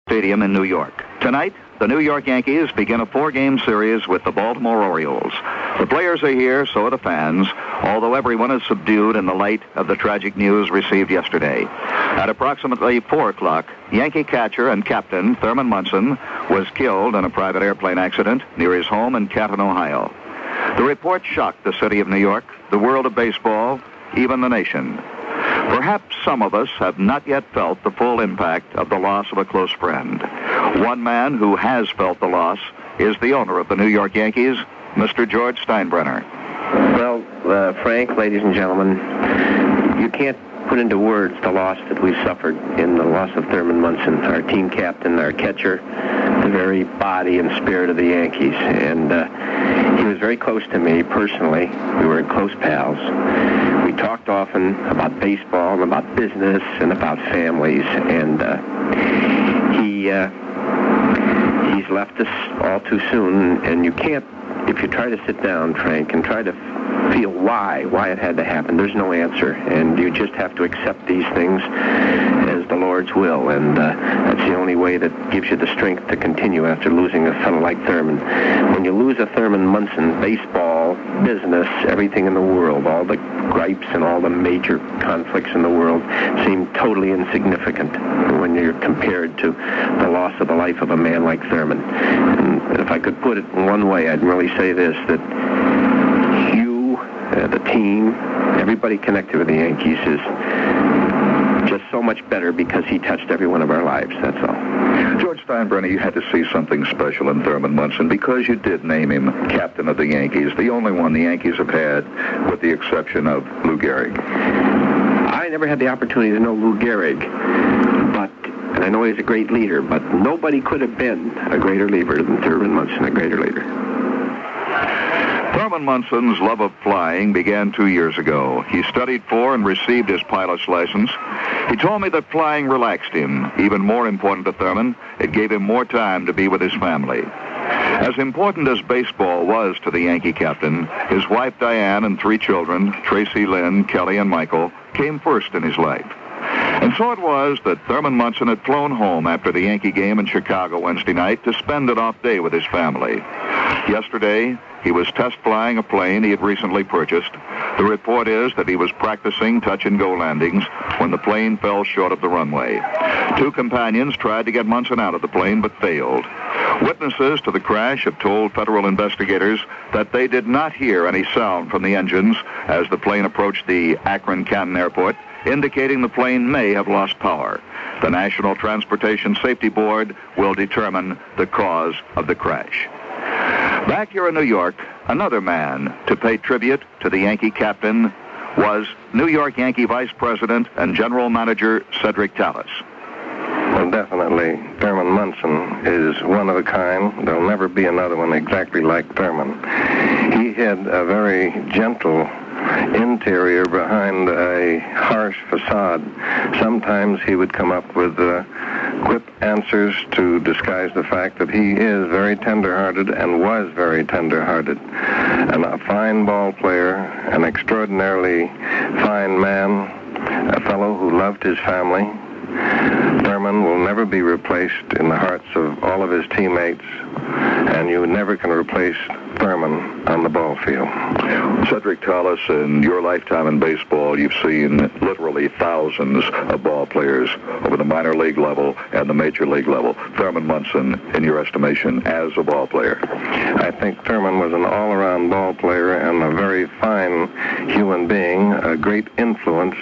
Stadium in New York. Tonight, the New York Yankees begin a 4-game series with the Baltimore Orioles. The players are here, so are the fans, although everyone is subdued in the light of the tragic news received yesterday. At approximately 4 o'clock, Yankee catcher and captain Thurman Munson was killed in a private airplane accident near his home in Canton, Ohio. The report shocked the city of New York, the world of baseball, even the nation. Perhaps some of us have not yet felt the full impact of the loss of a close friend. One man who has felt the loss is the owner of the New York Yankees, Mr. George Steinbrenner. Well, Frank, ladies and gentlemen, you can't put into words the loss that we suffered in the loss of Thurman Munson, our team captain, our catcher, the very body and spirit of the Yankees. And he was very close to me personally. We were close pals. We talked often about baseball and about business and about families. And he's left us all too soon. And you can't, if you try to sit down, Frank, and try to feel why it had to happen, there's no answer. And you just have to accept these things as the Lord's will. And that's the only way that gives you the strength to continue after losing a fellow like Thurman. When you lose a Thurman Munson, baseball, business, everything in the world, all the gripes and all the major conflicts in the world seem totally insignificant when you're compared to the loss of the life of a man like Thurman. And if I could put it in one way, I'd really say this, that the team, everybody connected with the Yankees is just so much better because he touched every one of our lives, that's all. George Steinbrenner, you had to see something special in Thurman Munson because you did name him captain of the Yankees, the only one the Yankees have had with the exception of Lou Gehrig. I never had the opportunity to know Lou Gehrig, and I know he's a great leader, but nobody could have been a greater leader than Thurman Munson, a greater leader. Thurman Munson's love of flying began 2 years ago. He studied for and received his pilot's license. He told me that flying relaxed him. Even more important to Thurman, it gave him more time to be with his family. As important as baseball was to the Yankee captain, his wife Diane and 3 children, Tracy, Lynn, Kelly, and Michael, came first in his life. And so it was that Thurman Munson had flown home after the Yankee game in Chicago Wednesday night to spend an off day with his family. Yesterday, he was test flying a plane he had recently purchased. The report is that he was practicing touch-and-go landings when the plane fell short of the runway. 2 companions tried to get Munson out of the plane but failed. Witnesses to the crash have told federal investigators that they did not hear any sound from the engines as the plane approached the Akron-Canton airport, indicating the plane may have lost power. The National Transportation Safety Board will determine the cause of the crash. Back here in New York, another man to pay tribute to the Yankee captain was New York Yankee Vice President and General Manager Cedric Tallis. Well, definitely, Thurman Munson is one of a kind. There'll never be another one exactly like Thurman. He had a very gentle interior behind a harsh facade. Sometimes he would come up with quip answers to disguise the fact that he is very tender-hearted and was very tender-hearted. And a fine ball player, an extraordinarily fine man, a fellow who loved his family. Thurman will never be replaced in the hearts of all of his teammates, and you never can replace Thurman on the ball field. Cedric Tallis, in your lifetime in baseball, you've seen literally thousands of ball players over the minor league level and the major league level. Thurman Munson, in your estimation, as a ball player? I think Thurman was an all-around ball player and a very fine human being, a great influence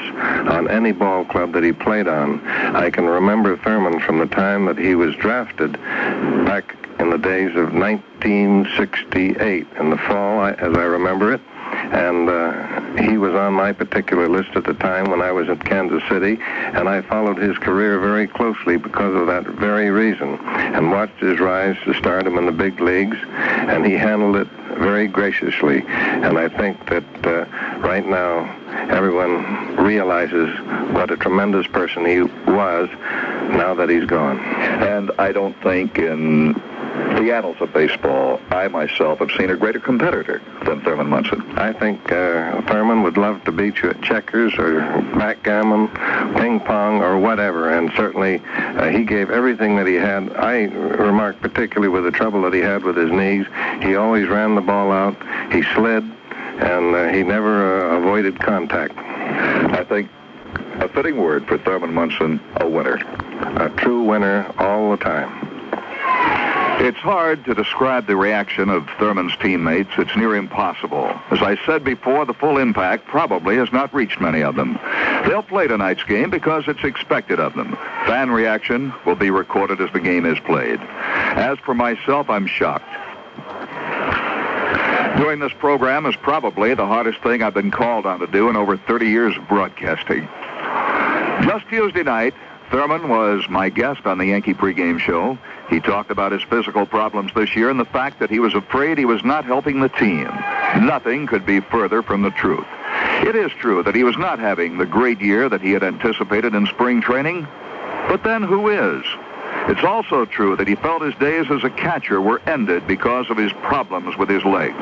on any ball club that he played on. I can remember Thurman from the time that he was drafted back in the days of 1968, in the fall, as I remember it. And he was on my particular list at the time when I was at Kansas City, and I followed his career very closely because of that very reason, and watched his rise to stardom in the big leagues, and he handled it very graciously. And I think that right now everyone realizes what a tremendous person he was now that he's gone. And I don't think in the annals of baseball, I myself have seen a greater competitor than Thurman Munson. I think Thurman would love to beat you at checkers or backgammon, ping pong, or whatever, and certainly he gave everything that he had. I remarked particularly with the trouble that he had with his knees. He always ran the ball out, he slid, and he never avoided contact. I think a fitting word for Thurman Munson, a winner. A true winner all the time. It's hard to describe the reaction of Thurman's teammates. It's near impossible. As I said before, the full impact probably has not reached many of them. They'll play tonight's game because it's expected of them. Fan reaction will be recorded as the game is played. As for myself, I'm shocked. Doing this program is probably the hardest thing I've been called on to do in over 30 years of broadcasting. Just Tuesday night, Thurman was my guest on the Yankee pregame show. He talked about his physical problems this year and the fact that he was afraid he was not helping the team. Nothing could be further from the truth. It is true that he was not having the great year that he had anticipated in spring training, but then who is? It's also true that he felt his days as a catcher were ended because of his problems with his legs.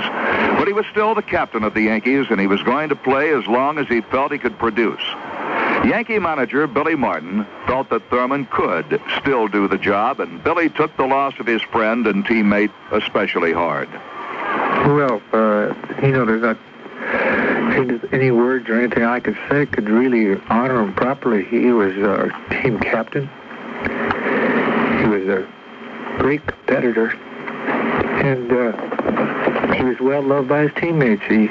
But he was still the captain of the Yankees, and he was going to play as long as he felt he could produce. Yankee manager Billy Martin felt that Thurman could still do the job, and Billy took the loss of his friend and teammate especially hard. Well, there's not any words or anything I could say could really honor him properly. He was our team captain. He was a great competitor, and he was well loved by his teammates. He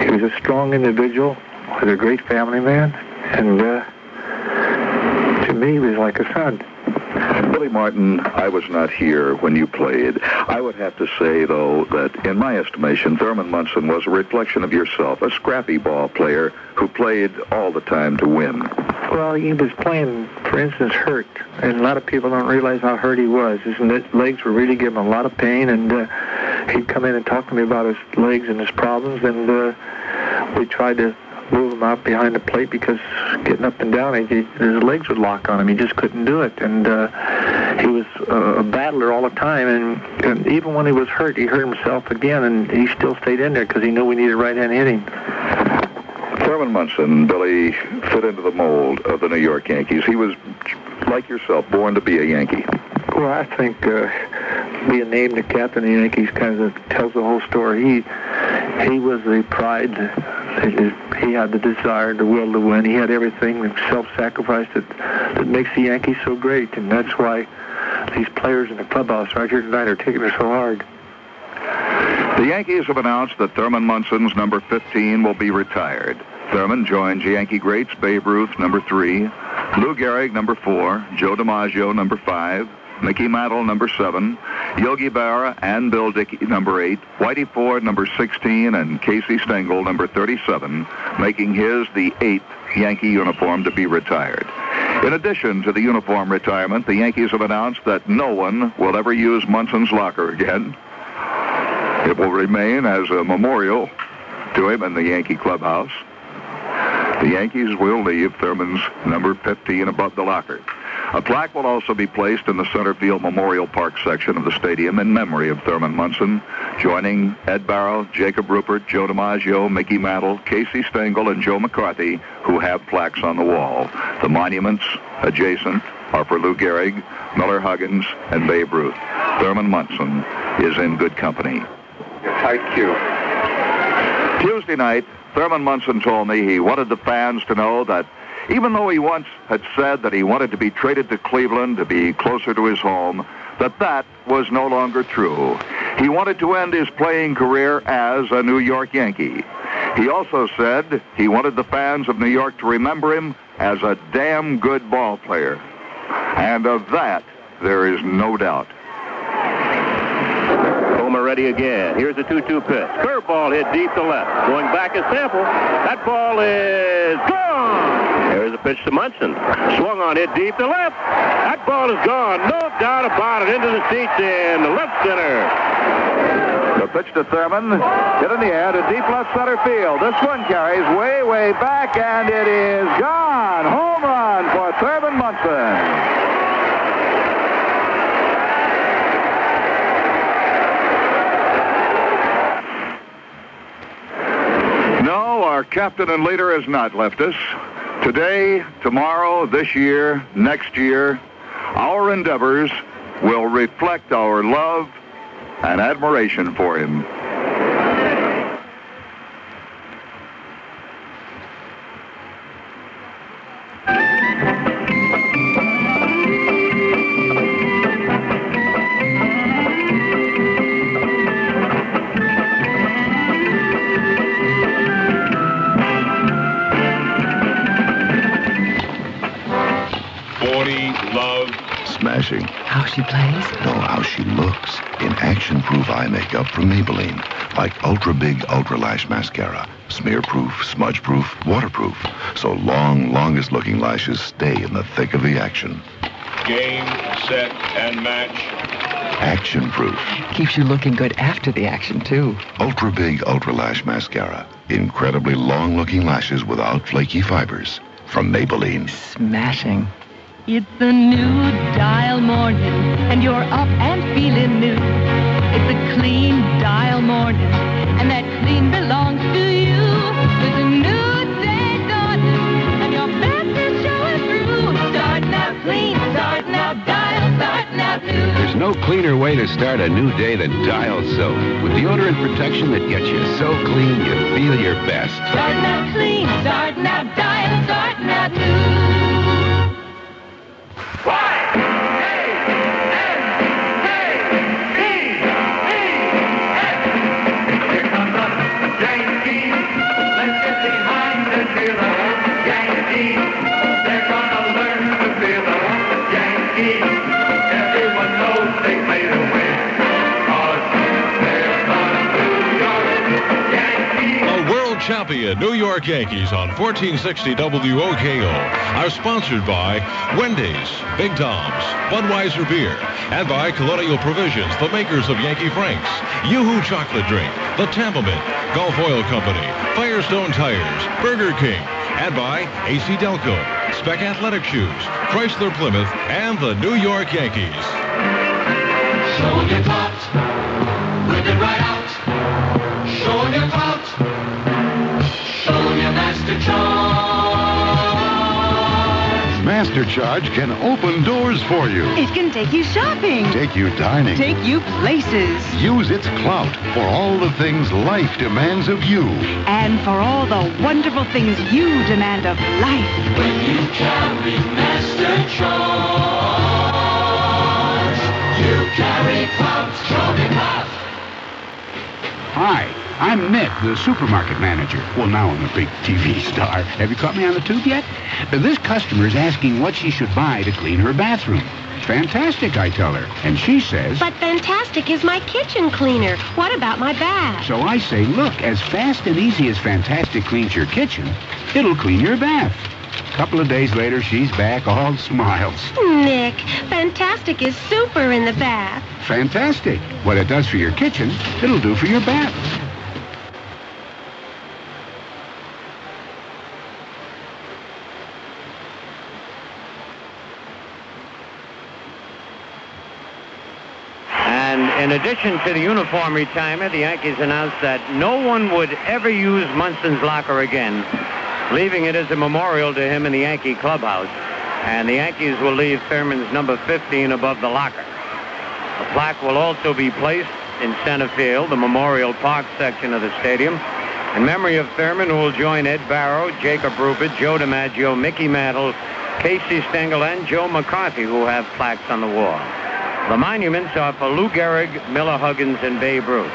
was a strong individual, was a great family man, and to me, he was like a son. Billy Martin, I was not here when you played. I would have to say, though, that in my estimation, Thurman Munson was a reflection of yourself, a scrappy ball player who played all the time to win. Well, he was playing, for instance, hurt, and a lot of people don't realize how hurt he was. His legs were really giving him a lot of pain, and he'd come in and talk to me about his legs and his problems, and we tried to move him out behind the plate because getting up and down, his legs would lock on him. He just couldn't do it, and he was a battler all the time, and even when he was hurt, he hurt himself again, and he still stayed in there because he knew we needed right-hand hitting. Thurman Munson, Billy, fit into the mold of the New York Yankees. He was, like yourself, born to be a Yankee. Well, I think being named the captain of the Yankees kind of tells the whole story. He was the pride. He had the desire, the will to win. He had everything, the self-sacrifice that makes the Yankees so great, and that's why these players in the clubhouse right here tonight are taking it so hard. The Yankees have announced that Thurman Munson's number 15 will be retired. Thurman joins Yankee greats Babe Ruth, number 3, Lou Gehrig, number 4, Joe DiMaggio, number 5, Mickey Mantle, number 7, Yogi Berra and Bill Dickey, number 8, Whitey Ford, number 16, and Casey Stengel, number 37, making his the 8th Yankee uniform to be retired. In addition to the uniform retirement, the Yankees have announced that no one will ever use Munson's locker again. It will remain as a memorial to him in the Yankee clubhouse. The Yankees will leave Thurman's number 15 above the locker. A plaque will also be placed in the center field Memorial Park section of the stadium in memory of Thurman Munson, joining Ed Barrow, Jacob Rupert, Joe DiMaggio, Mickey Mantle, Casey Stengel, and Joe McCarthy, who have plaques on the wall. The monuments adjacent are for Lou Gehrig, Miller Huggins, and Babe Ruth. Thurman Munson is in good company. Tight cue. Tuesday night, Thurman Munson told me he wanted the fans to know that even though he once had said that he wanted to be traded to Cleveland to be closer to his home, that was no longer true. He wanted to end his playing career as a New York Yankee. He also said he wanted the fans of New York to remember him as a damn good ball player. And of that, there is no doubt. Ready again. Here's a 2-2 pitch. Curveball hit deep to left. Going back a sample. That ball is gone. There's a pitch to Munson. Swung on, hit deep to left. That ball is gone. No doubt about it. Into the seats in the left center. The pitch to Thurman. Hit in the air to deep left center field. This one carries way, way back, and it is gone. Home run for Thurman Munson. captain and leader has not left us. Today, tomorrow, this year, next year, our endeavors will reflect our love and admiration for him. Smashing. How she plays? No, how she looks. In action-proof eye makeup from Maybelline. Like ultra-big, ultra-lash mascara. Smear-proof, smudge-proof, waterproof. So longest-looking lashes stay in the thick of the action. Game, set, and match. Action-proof. Keeps you looking good after the action, too. Ultra-big, ultra-lash mascara. Incredibly long-looking lashes without flaky fibers. From Maybelline. Smashing. It's a new Dial morning, and you're up and feeling new. It's a clean Dial morning, and that clean belongs to you. There's a new day dawning, and your best is showing through. Starting out clean, starting out Dial, starting out new. There's no cleaner way to start a new day than Dial soap. With deodorant protection that gets you so clean you feel your best. Starting out clean, starting out Dial, starting out new. Champion New York Yankees on 1460 WOKO are sponsored by Wendy's, Big Tom's, Budweiser Beer, and by Colonial Provisions, the makers of Yankee Franks, Yoo-Hoo Chocolate Drink, the Tampa Mint, Gulf Oil Company, Firestone Tires, Burger King, and by AC Delco, Spec Athletic Shoes, Chrysler Plymouth, and the New York Yankees. Showing your clout, whip it right out. Showing your clout. Master Charge. Master Charge can open doors for you. It can take you shopping. Take you dining. Take you places. Use its clout for all the things life demands of you. And for all the wonderful things you demand of life. When you carry Master Charge, you carry clout. Show me clout. Hi. I'm Nick, the supermarket manager. Well, now I'm a big TV star. Have you caught me on the tube yet? This customer is asking what she should buy to clean her bathroom. Fantastic, I tell her. And she says... But Fantastic is my kitchen cleaner. What about my bath? So I say, look, as fast and easy as Fantastic cleans your kitchen, it'll clean your bath. A couple of days later, she's back all smiles. Nick, Fantastic is super in the bath. Fantastic. What it does for your kitchen, it'll do for your bath. In addition to the uniform retirement, the Yankees announced that no one would ever use Munson's locker again, leaving it as a memorial to him in the Yankee clubhouse. And the Yankees will leave Thurman's number 15 above the locker. A plaque will also be placed in center field, the Memorial Park section of the stadium, in memory of Thurman, who will join Ed Barrow, Jacob Rupert, Joe DiMaggio, Mickey Mantle, Casey Stengel, and Joe McCarthy, who have plaques on the wall. The monuments are for Lou Gehrig, Miller Huggins, and Babe Ruth.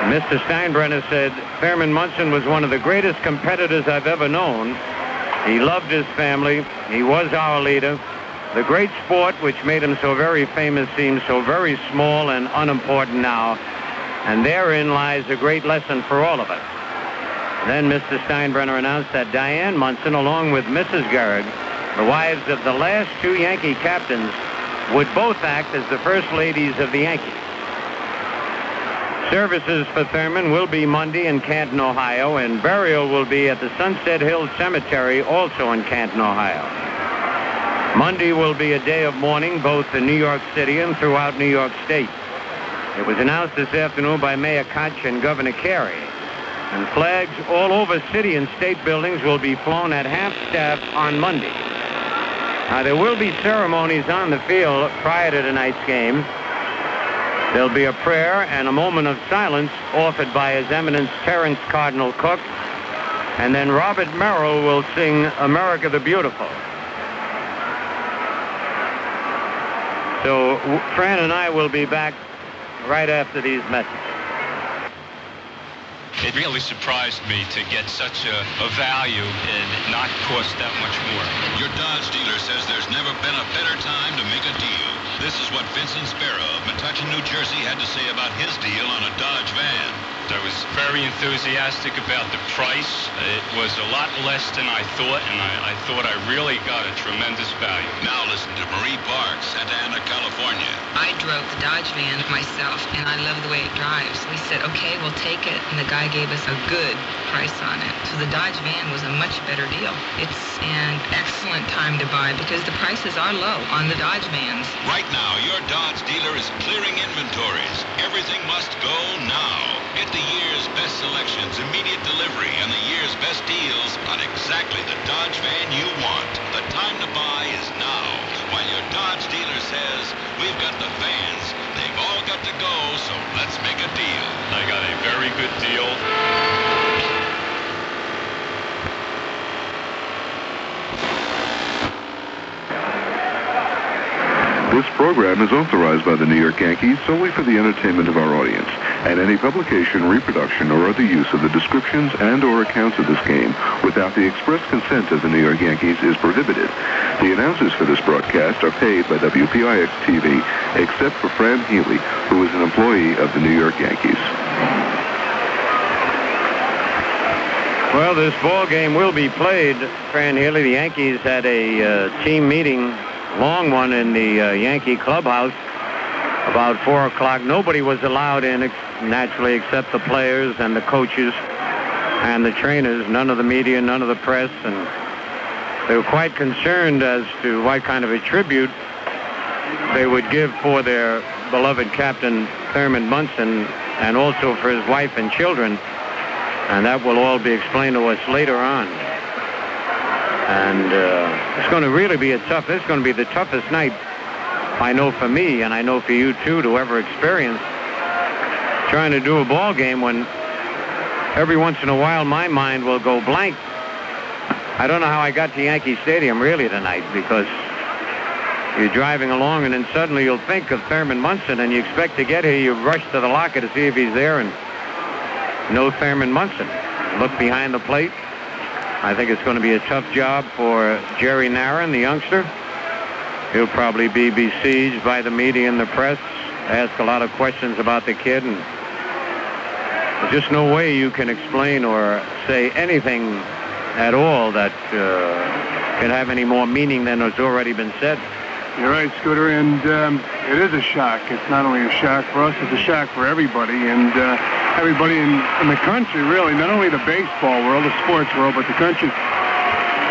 Mr. Steinbrenner said, Thurman Munson was one of the greatest competitors I've ever known. He loved his family. He was our leader. The great sport which made him so very famous seems so very small and unimportant now. And therein lies a great lesson for all of us. Then Mr. Steinbrenner announced that Diane Munson, along with Mrs. Gehrig, the wives of the last two Yankee captains, would both act as the first ladies of the Yankees. Services for Thurman will be Monday in Canton, Ohio, and burial will be at the Sunset Hill Cemetery, also in Canton, Ohio. Monday will be a day of mourning both in New York City and throughout New York State. It was announced this afternoon by Mayor Koch and Governor Carey And flags all over city and state buildings will be flown at half-staff on Monday. Now, there will be ceremonies on the field prior to tonight's game. There'll be a prayer and a moment of silence offered by His Eminence Terrence Cardinal Cook. And then Robert Merrill will sing America the Beautiful. So Fran and I will be back right after these messages. It really surprised me to get such a value and not cost that much more. Your Dodge dealer says there's never been a better time to make a deal. This is what Vincent Sparrow of Metuchen, New Jersey had to say about his deal on a Dodge van. I was very enthusiastic about the price. It was a lot less than I thought, and I thought I really got a tremendous value. Now listen to Marie Parks, Santa Ana, California. I drove the Dodge van myself, and I love the way it drives. We said, okay, we'll take it, and the guy gave us a good price on it. So the Dodge van was a much better deal. It's an excellent time to buy because the prices are low on the Dodge vans. Right now, your Dodge dealer is clearing inventories. Everything must go now. Get the year's best selections, immediate delivery, and the year's best deals on exactly the Dodge van you want. The time to buy is now. While your Dodge dealer says, we've got the vans, they've all got to go, so let's make a deal. I got a very good deal. This program is authorized by the New York Yankees solely for the entertainment of our audience, and any publication, reproduction, or other use of the descriptions and or accounts of this game without the express consent of the New York Yankees is prohibited. The announcers for this broadcast are paid by WPIX-TV, except for Fran Healy, who is an employee of the New York Yankees. Well, this ball game will be played, Fran Healy. The Yankees had a team meeting, long one, in the Yankee clubhouse about 4 o'clock. Nobody was allowed in, naturally, except the players and the coaches and the trainers. None of the media, none of the press. And they were quite concerned as to what kind of a tribute they would give for their beloved captain, Thurman Munson, and also for his wife and children. And that will all be explained to us later on. And it's going to really be this is going to be the toughest night, I know, for me, and I know for you too, to ever experience trying to do a ball game when every once in a while my mind will go blank. I don't know how I got to Yankee Stadium really tonight, because you're driving along and then suddenly you'll think of Thurman Munson and you expect to get here. You rush to the locker to see if he's there, and no Thurman Munson. Look behind the plate. I think it's going to be a tough job for Jerry Narron, the youngster. He'll probably be besieged by the media and the press, ask a lot of questions about the kid, and there's just no way you can explain or say anything at all that can have any more meaning than has already been said. You're right, Scooter, and it is a shock. It's not only a shock for us, it's a shock for everybody, and everybody in the country, really, not only the baseball world, the sports world, but the country.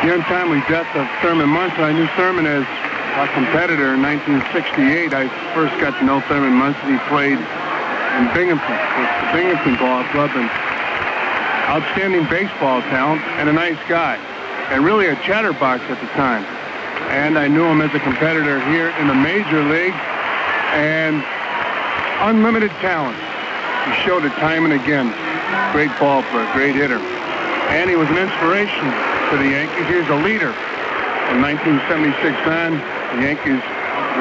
The untimely death of Thurman Munson. I knew Thurman as a competitor in 1968. I first got to know Thurman Munson. He played in Binghamton with the Binghamton Ball Club, and outstanding baseball talent and a nice guy, and really a chatterbox at the time. And I knew him as a competitor here in the major league, and unlimited talent. He showed it time and again. Great ball player, great hitter. And he was an inspiration to the Yankees. He was a leader. From 1976 on, the Yankees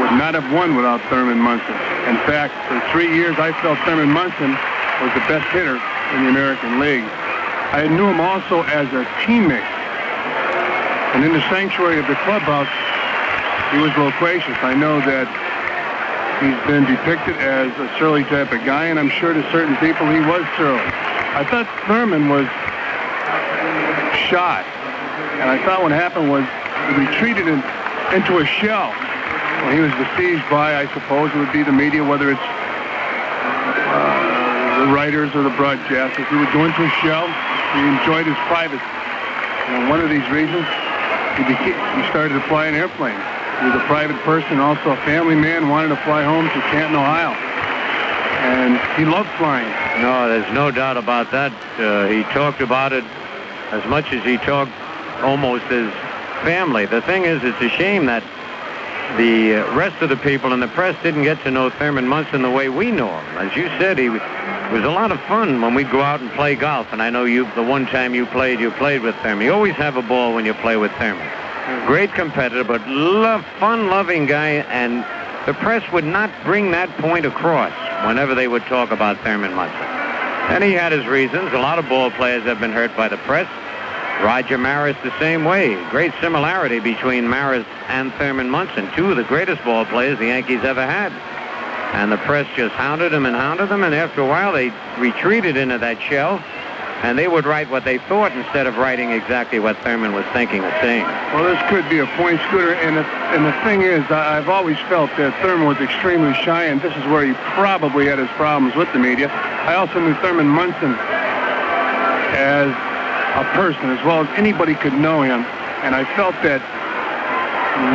would not have won without Thurman Munson. In fact, for 3 years, I felt Thurman Munson was the best hitter in the American League. I knew him also as a teammate. And in the sanctuary of the clubhouse, he was loquacious. I know that he's been depicted as a surly type of guy, and I'm sure to certain people he was surly. I thought Thurman was shy, and I thought what happened was he retreated into a shell when he was besieged by, I suppose it would be the media, whether it's the writers or the broadcasters. He would go into a shell. He enjoyed his privacy. And one of these reasons, he started to fly an airplane. He was a private person, also a family man, wanted to fly home to Canton, Ohio. And he loved flying. No, there's no doubt about that. He talked about it as much as he talked almost as family. The thing is, it's a shame that the rest of the people in the press didn't get to know Thurman Munson the way we know him. As you said, it was a lot of fun when we'd go out and play golf. And I know the one time you played with Thurman. You always have a ball when you play with Thurman. Great competitor, but fun-loving guy, and the press would not bring that point across whenever they would talk about Thurman Munson. And he had his reasons. A lot of ball players have been hurt by the press. Roger Maris the same way. Great similarity between Maris and Thurman Munson, two of the greatest ball players the Yankees ever had. And the press just hounded them, and after a while they retreated into that shell, and they would write what they thought instead of writing exactly what Thurman was thinking or saying. Well, this could be a point scooter, and the thing is, I've always felt that Thurman was extremely shy, and this is where he probably had his problems with the media. I also knew Thurman Munson as a person, as well as anybody could know him, and I felt that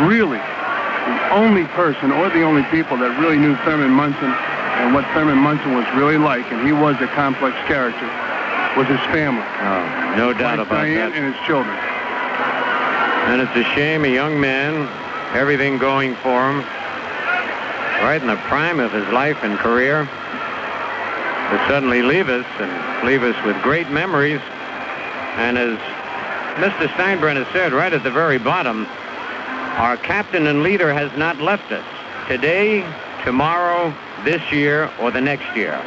really the only person or the only people that really knew Thurman Munson and what Thurman Munson was really like, and he was a complex character, was his family. Oh, no doubt about Diane that. And his children. And it's a shame, a young man, everything going for him, right in the prime of his life and career, to suddenly leave us with great memories. And as Mr. Steinbrenner said right at the very bottom, our captain and leader has not left us. Today, tomorrow, this year, or the next year.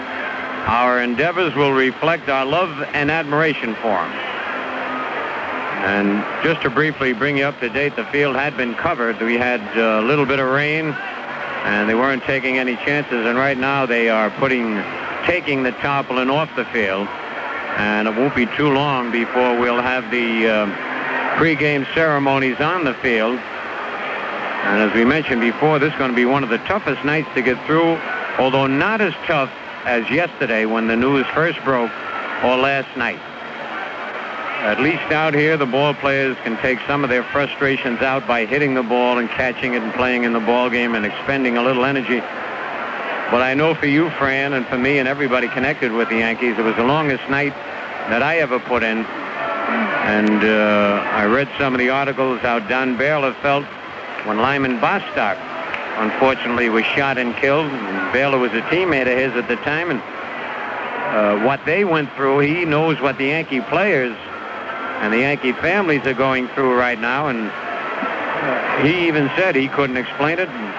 Our endeavors will reflect our love and admiration for him. And just to briefly bring you up to date, the field had been covered. We had a little bit of rain, and they weren't taking any chances. And right now they are taking the tarpaulin off the field. And it won't be too long before we'll have the pregame ceremonies on the field. And as we mentioned before, this is going to be one of the toughest nights to get through, although not as tough as yesterday when the news first broke, or last night. At least out here, the ball players can take some of their frustrations out by hitting the ball and catching it and playing in the ball game and expending a little energy. But I know for you, Fran, and for me and everybody connected with the Yankees, it was the longest night that I ever put in. And I read some of the articles how Don Baylor felt when Lyman Bostock, unfortunately, was shot and killed. And Baylor was a teammate of his at the time, and what they went through, he knows what the Yankee players and the Yankee families are going through right now, and he even said he couldn't explain it, and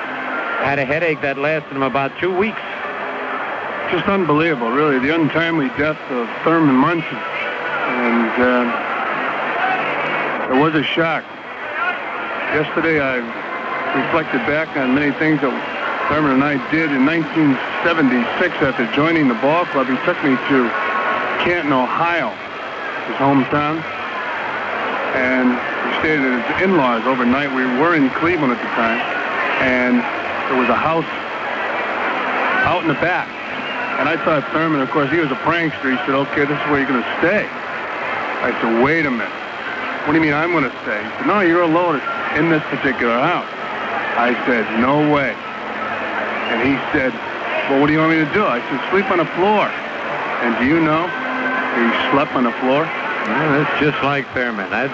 had a headache that lasted him about 2 weeks. Just unbelievable, really, the untimely death of Thurman Munson. And it was a shock. Yesterday I reflected back on many things that Thurman and I did. In 1976, after joining the ball club, he took me to Canton, Ohio, his hometown, and we stayed at his in-laws overnight. We were in Cleveland at the time, and there was a house out in the back. And I thought Thurman, of course, he was a prankster. He said, okay, this is where you're going to stay. I said, wait a minute. What do you mean I'm going to stay? He said, no, you're alone in this particular house. I said, no way. And he said, well, what do you want me to do? I said, sleep on the floor. And do you know, he slept on the floor. Well, that's just like Thurman. I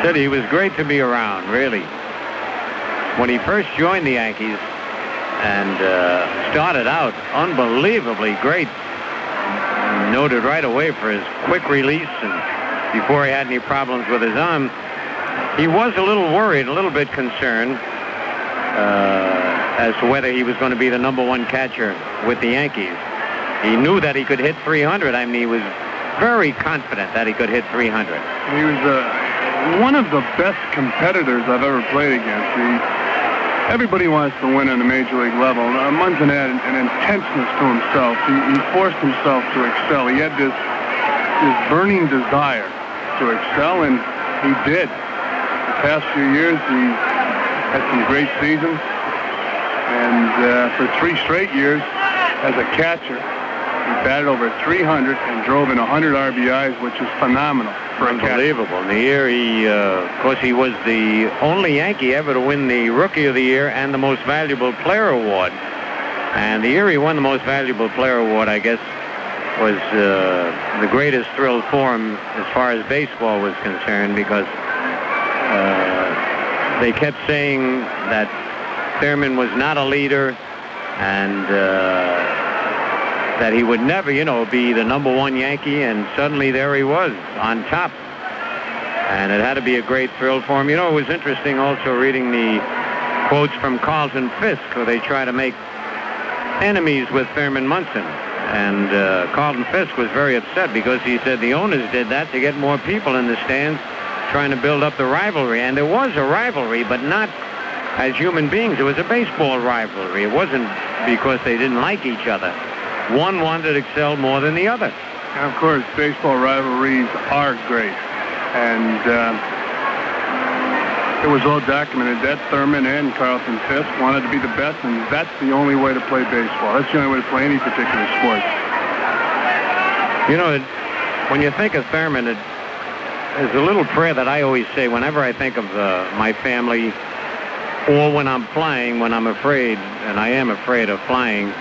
said he was great to be around, really. When he first joined the Yankees and started out unbelievably great, noted right away for his quick release, and before he had any problems with his arm, he was a little worried, a little bit concerned as to whether he was going to be the #1 catcher with the Yankees. He knew that he could hit 300. I mean, he was very confident that he could hit 300. He was one of the best competitors I've ever played against. Everybody wants to win on the major league level. Munson had an intenseness to himself. He forced himself to excel. He had this burning desire to excel, and he did. The past few years, he had some great seasons, and for 3 straight years as a catcher, he batted over 300 and drove in 100 RBIs, which is phenomenal for a catcher. Unbelievable. In the year, of course, he was the only Yankee ever to win the Rookie of the Year and the Most Valuable Player award. And the year he won the Most Valuable Player Award, I guess, was the greatest thrill for him as far as baseball was concerned, because they kept saying that Thurman was not a leader, and that he would never, be the #1 Yankee, and suddenly there he was on top. And it had to be a great thrill for him. It was interesting also reading the quotes from Carlton Fisk, where they try to make enemies with Thurman Munson. And Carlton Fisk was very upset because he said the owners did that to get more people in the stands, trying to build up the rivalry. And there was a rivalry, but not as human beings. It was a baseball rivalry. It wasn't because they didn't like each other. One wanted to excel more than the other. And of course, baseball rivalries are great. And it was all documented that Thurman and Carlton Fisk wanted to be the best, and that's the only way to play baseball. That's the only way to play any particular sport. When you think of Thurman, there's a little prayer that I always say whenever I think of my family, or when I'm flying, when I'm afraid, and I am afraid of flying.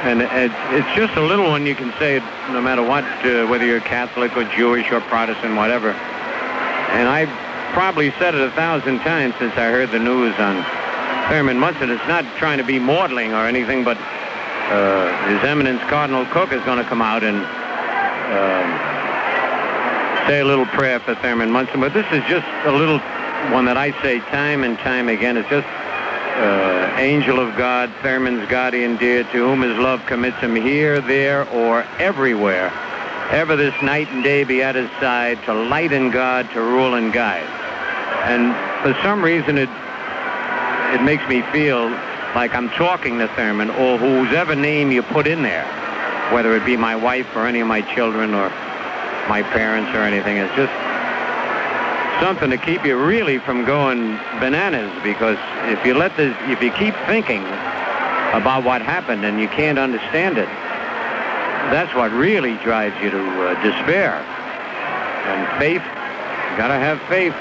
And it's just a little one. You can say it no matter what, whether you're Catholic or Jewish or Protestant, whatever. And I probably said it 1,000 times since I heard the news on Thurman Munson. It's not trying to be maudling or anything, but His Eminence Cardinal Cook is going to come out and say a little prayer for Thurman Munson. But this is just a little one that I say time and time again. It's just angel of God, Thurman's guardian dear, to whom his love commits him here, there, or everywhere. Ever this night and day be at his side, to light in God, to rule and guide. And for some reason it makes me feel like I'm talking to Thurman, or whoever name you put in there, whether it be my wife or any of my children or my parents or anything. It's just something to keep you really from going bananas, because if you keep thinking about what happened and you can't understand it, that's what really drives you to despair. And faith, you gotta have faith.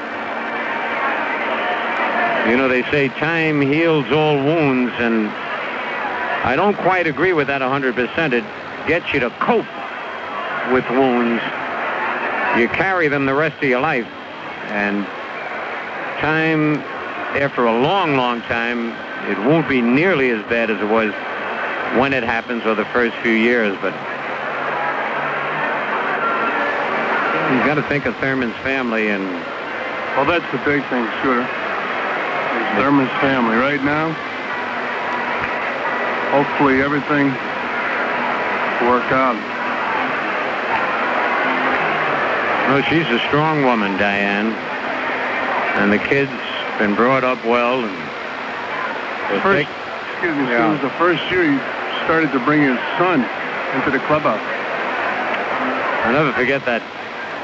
They say time heals all wounds, and I don't quite agree with that 100%. It gets you to cope with wounds. You carry them the rest of your life. And time, after a long, long time, it won't be nearly as bad as it was when it happens, or the first few years. But you've got to think of Thurman's family. And well, that's the big thing, Scooter. It's Thurman's family right now. Hopefully everything will work out. Well, she's a strong woman, Diane. And the kid's been brought up well. And it was the first year he started to bring his son into the clubhouse. I'll never forget that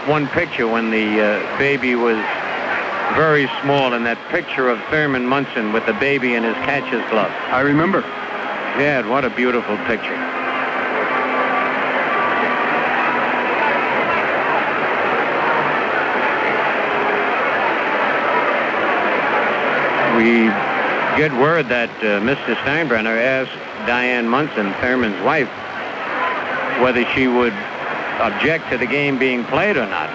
one picture when the baby was very small, and that picture of Thurman Munson with the baby in his catcher's glove. I remember. Yeah, what a beautiful picture. We get word that Mr. Steinbrenner asked Diane Munson, Thurman's wife, whether she would object to the game being played or not.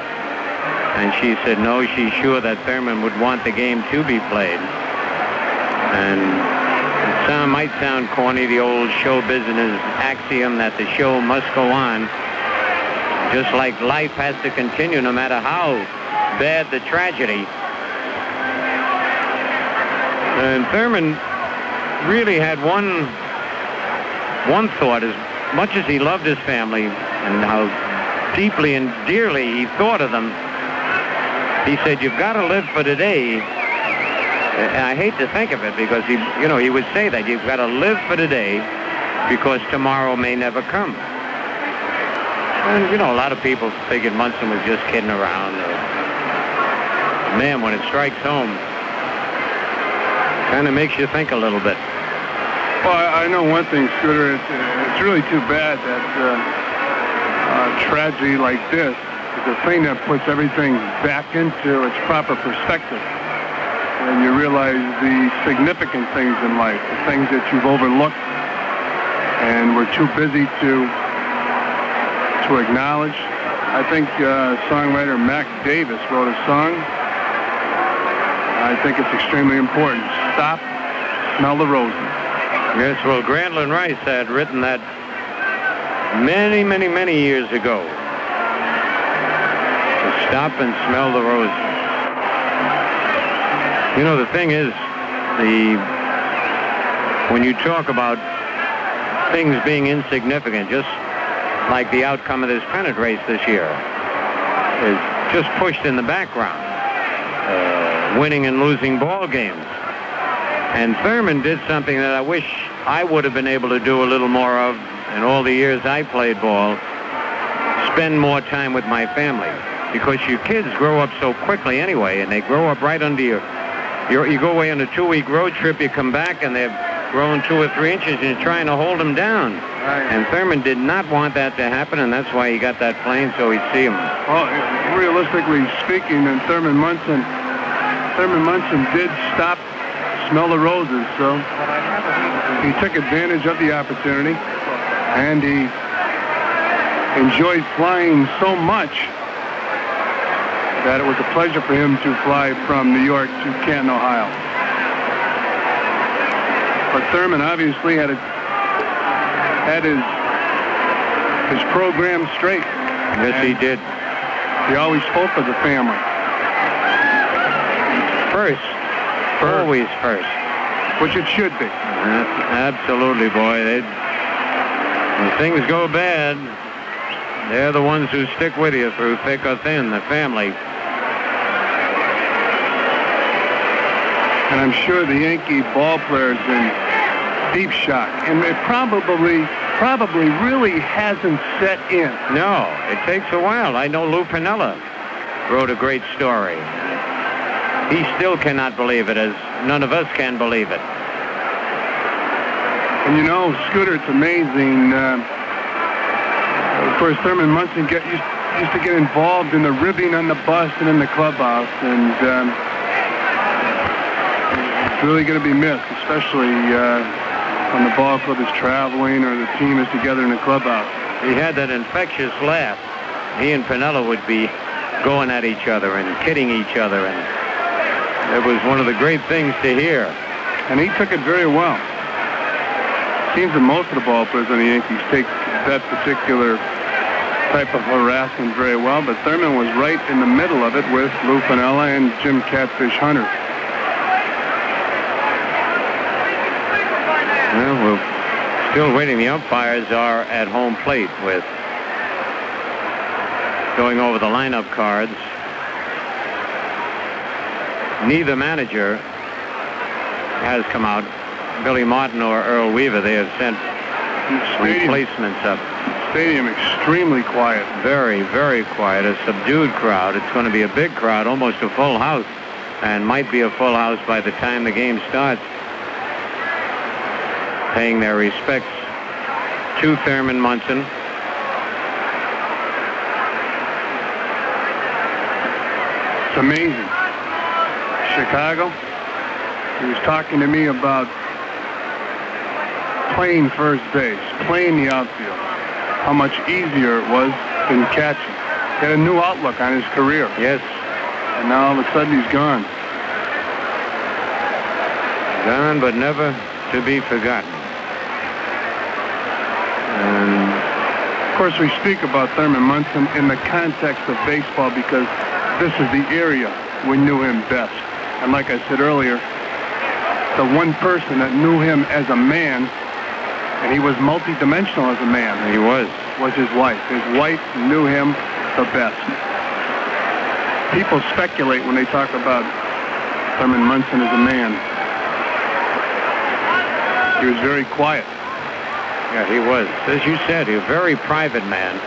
And she said no, she's sure that Thurman would want the game to be played. And it might sound corny, the old show business axiom that the show must go on. Just like life has to continue no matter how bad the tragedy. And Thurman really had one thought. As much as he loved his family and how deeply and dearly he thought of them, he said, you've got to live for today. And I hate to think of it, because he would say that you've got to live for today because tomorrow may never come. And, a lot of people figured Munson was just kidding around. Man, when it strikes home, kind of makes you think a little bit. Well, I know one thing, Scooter. It's really too bad that tragedy like this is a thing that puts everything back into its proper perspective. And you realize the significant things in life, the things that you've overlooked and we're too busy to acknowledge. I think songwriter Mac Davis wrote a song. I think it's extremely important. Stop, smell the roses. Yes, well, Grantland Rice had written that many, many, many years ago. To stop and smell the roses. You know, the thing is, when you talk about things being insignificant, just like the outcome of this pennant race this year, is just pushed in the background. Winning and losing ball games. And Thurman did something that I wish I would have been able to do a little more of in all the years I played ball. Spend more time with my family. Because your kids grow up so quickly anyway, and they grow up right under you go away on a 2-week road trip, you come back, and they've grown 2 or 3 inches, and you're trying to hold them down. Right. And Thurman did not want that to happen, and that's why he got that plane, so he'd see him. Well, realistically speaking, and Thurman Munson did stop, smell the roses, so he took advantage of the opportunity, and he enjoyed flying so much that it was a pleasure for him to fly from New York to Canton, Ohio. But Thurman obviously had his program straight. Yes, he did. He always spoke of the family. First. Always first. Which it should be. Absolutely, boy. When things go bad, they're the ones who stick with you through thick or thin, the family. And I'm sure the Yankee ball players in deep shock. And it probably really hasn't set in. No, it takes a while. I know Lou Piniella wrote a great story. He still cannot believe it, as none of us can believe it. And you know, Scooter, it's amazing. Of course, Thurman Munson used to get involved in the ribbing on the bus and in the clubhouse, and it's really going to be missed, especially when the ball club is traveling or the team is together in the clubhouse. He had that infectious laugh. He and Piniella would be going at each other and kidding each other, and it was one of the great things to hear. And he took it very well. Seems that most of the ball players on the Yankees take that particular type of harassment very well, but Thurman was right in the middle of it with Lou Piniella and Jim Catfish Hunter. Well, we're still waiting. The umpires are at home plate with going over the lineup cards. Neither manager has come out, Billy Martin or Earl Weaver. They have sent replacements up. Stadium extremely quiet. Very, very quiet. A subdued crowd. It's going to be a big crowd, almost a full house, and might be a full house by the time the game starts. Paying their respects to Thurman Munson. It's amazing. Chicago, he was talking to me about playing first base, playing the outfield, how much easier it was than catching. He had a new outlook on his career. Yes. And now all of a sudden he's gone. Gone, but never to be forgotten. And of course we speak about Thurman Munson in the context of baseball because this is the area we knew him best. And like I said earlier, the one person that knew him as a man, and he was multidimensional as a man. He was his wife. His wife knew him the best. People speculate when they talk about Thurman Munson as a man. He was very quiet. Yeah, he was. As you said, he was a very private man.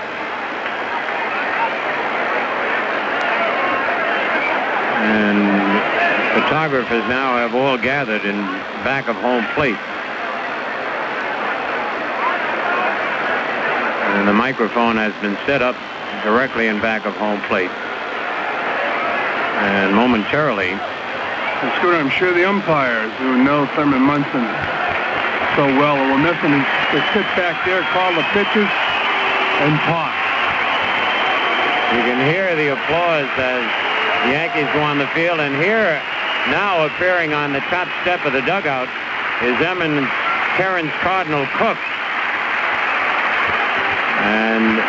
And photographers now have all gathered in back of home plate. And the microphone has been set up directly in back of home plate. And momentarily... Scooter, I'm sure the umpires who know Thurman Munson so well. And we'll miss him. They sit back there, call the pitches, and talk. You can hear the applause as the Yankees go on the field. And here, now appearing on the top step of the dugout, is eminent Terrence Cardinal Cook. And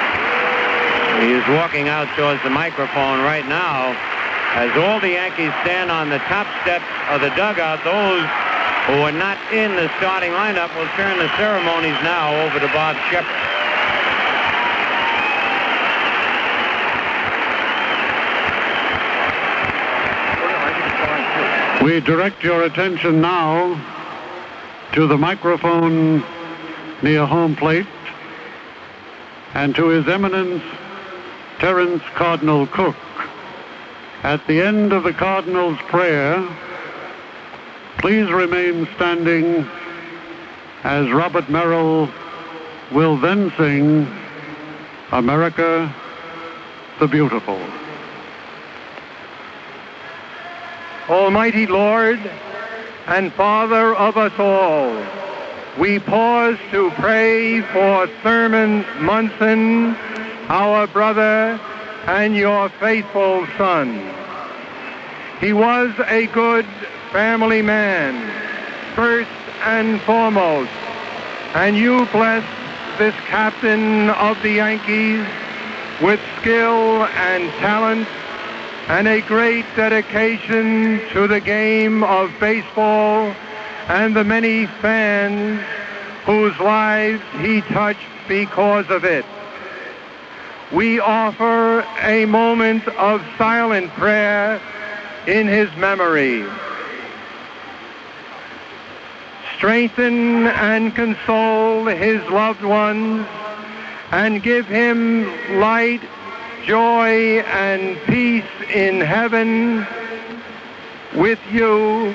he is walking out towards the microphone right now as all the Yankees stand on the top step of the dugout. Those who are not in the starting lineup will turn the ceremonies now over to Bob Shepard. We direct your attention now to the microphone near home plate and to His Eminence Terrence Cardinal Cook. At the end of the Cardinal's prayer, please remain standing as Robert Merrill will then sing America the Beautiful. Almighty Lord and Father of us all, we pause to pray for Thurman Munson, our brother and your faithful son. He was a good family man, first and foremost, and you blessed this captain of the Yankees with skill and talent and a great dedication to the game of baseball and the many fans whose lives he touched because of it. We offer a moment of silent prayer in his memory. Strengthen and console his loved ones and give him light, joy, and peace in heaven with you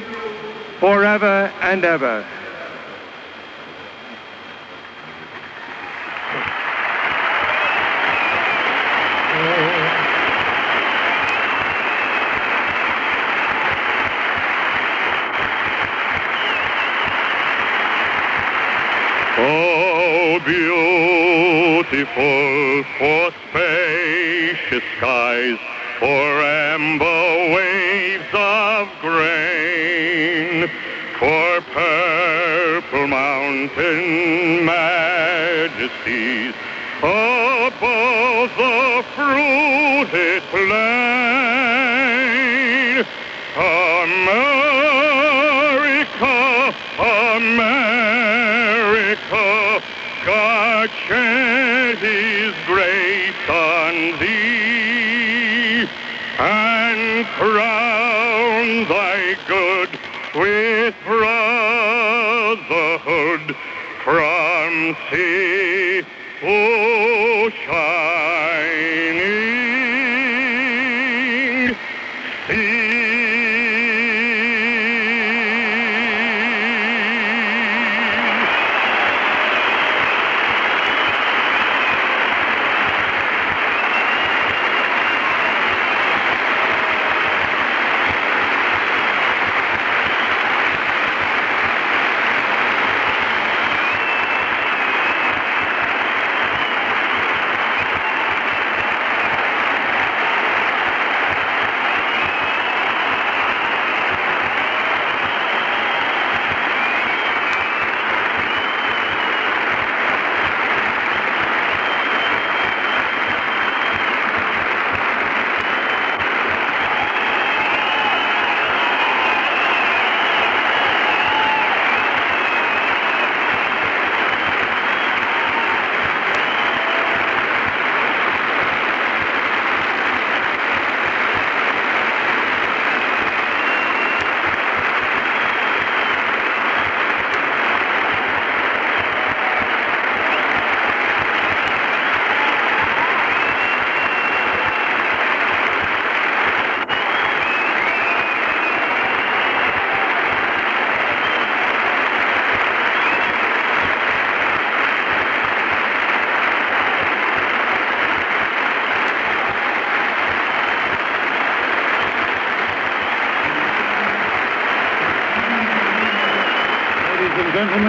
forever and ever. Oh, beautiful for spacious skies, for amber waves of grain, for purple mountain majesties above the fruited plain. America, America, God shed his grace on thee, and crown thy good with brotherhood from sea to shining sea.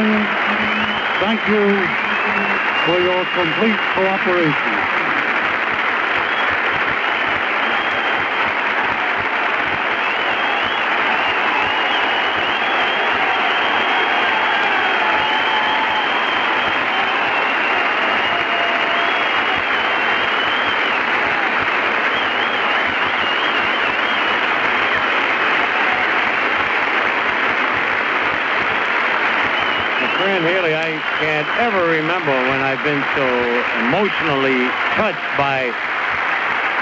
gentlemen, thank you for your complete cooperation. Fran Healy, I can't ever remember when I've been so emotionally touched by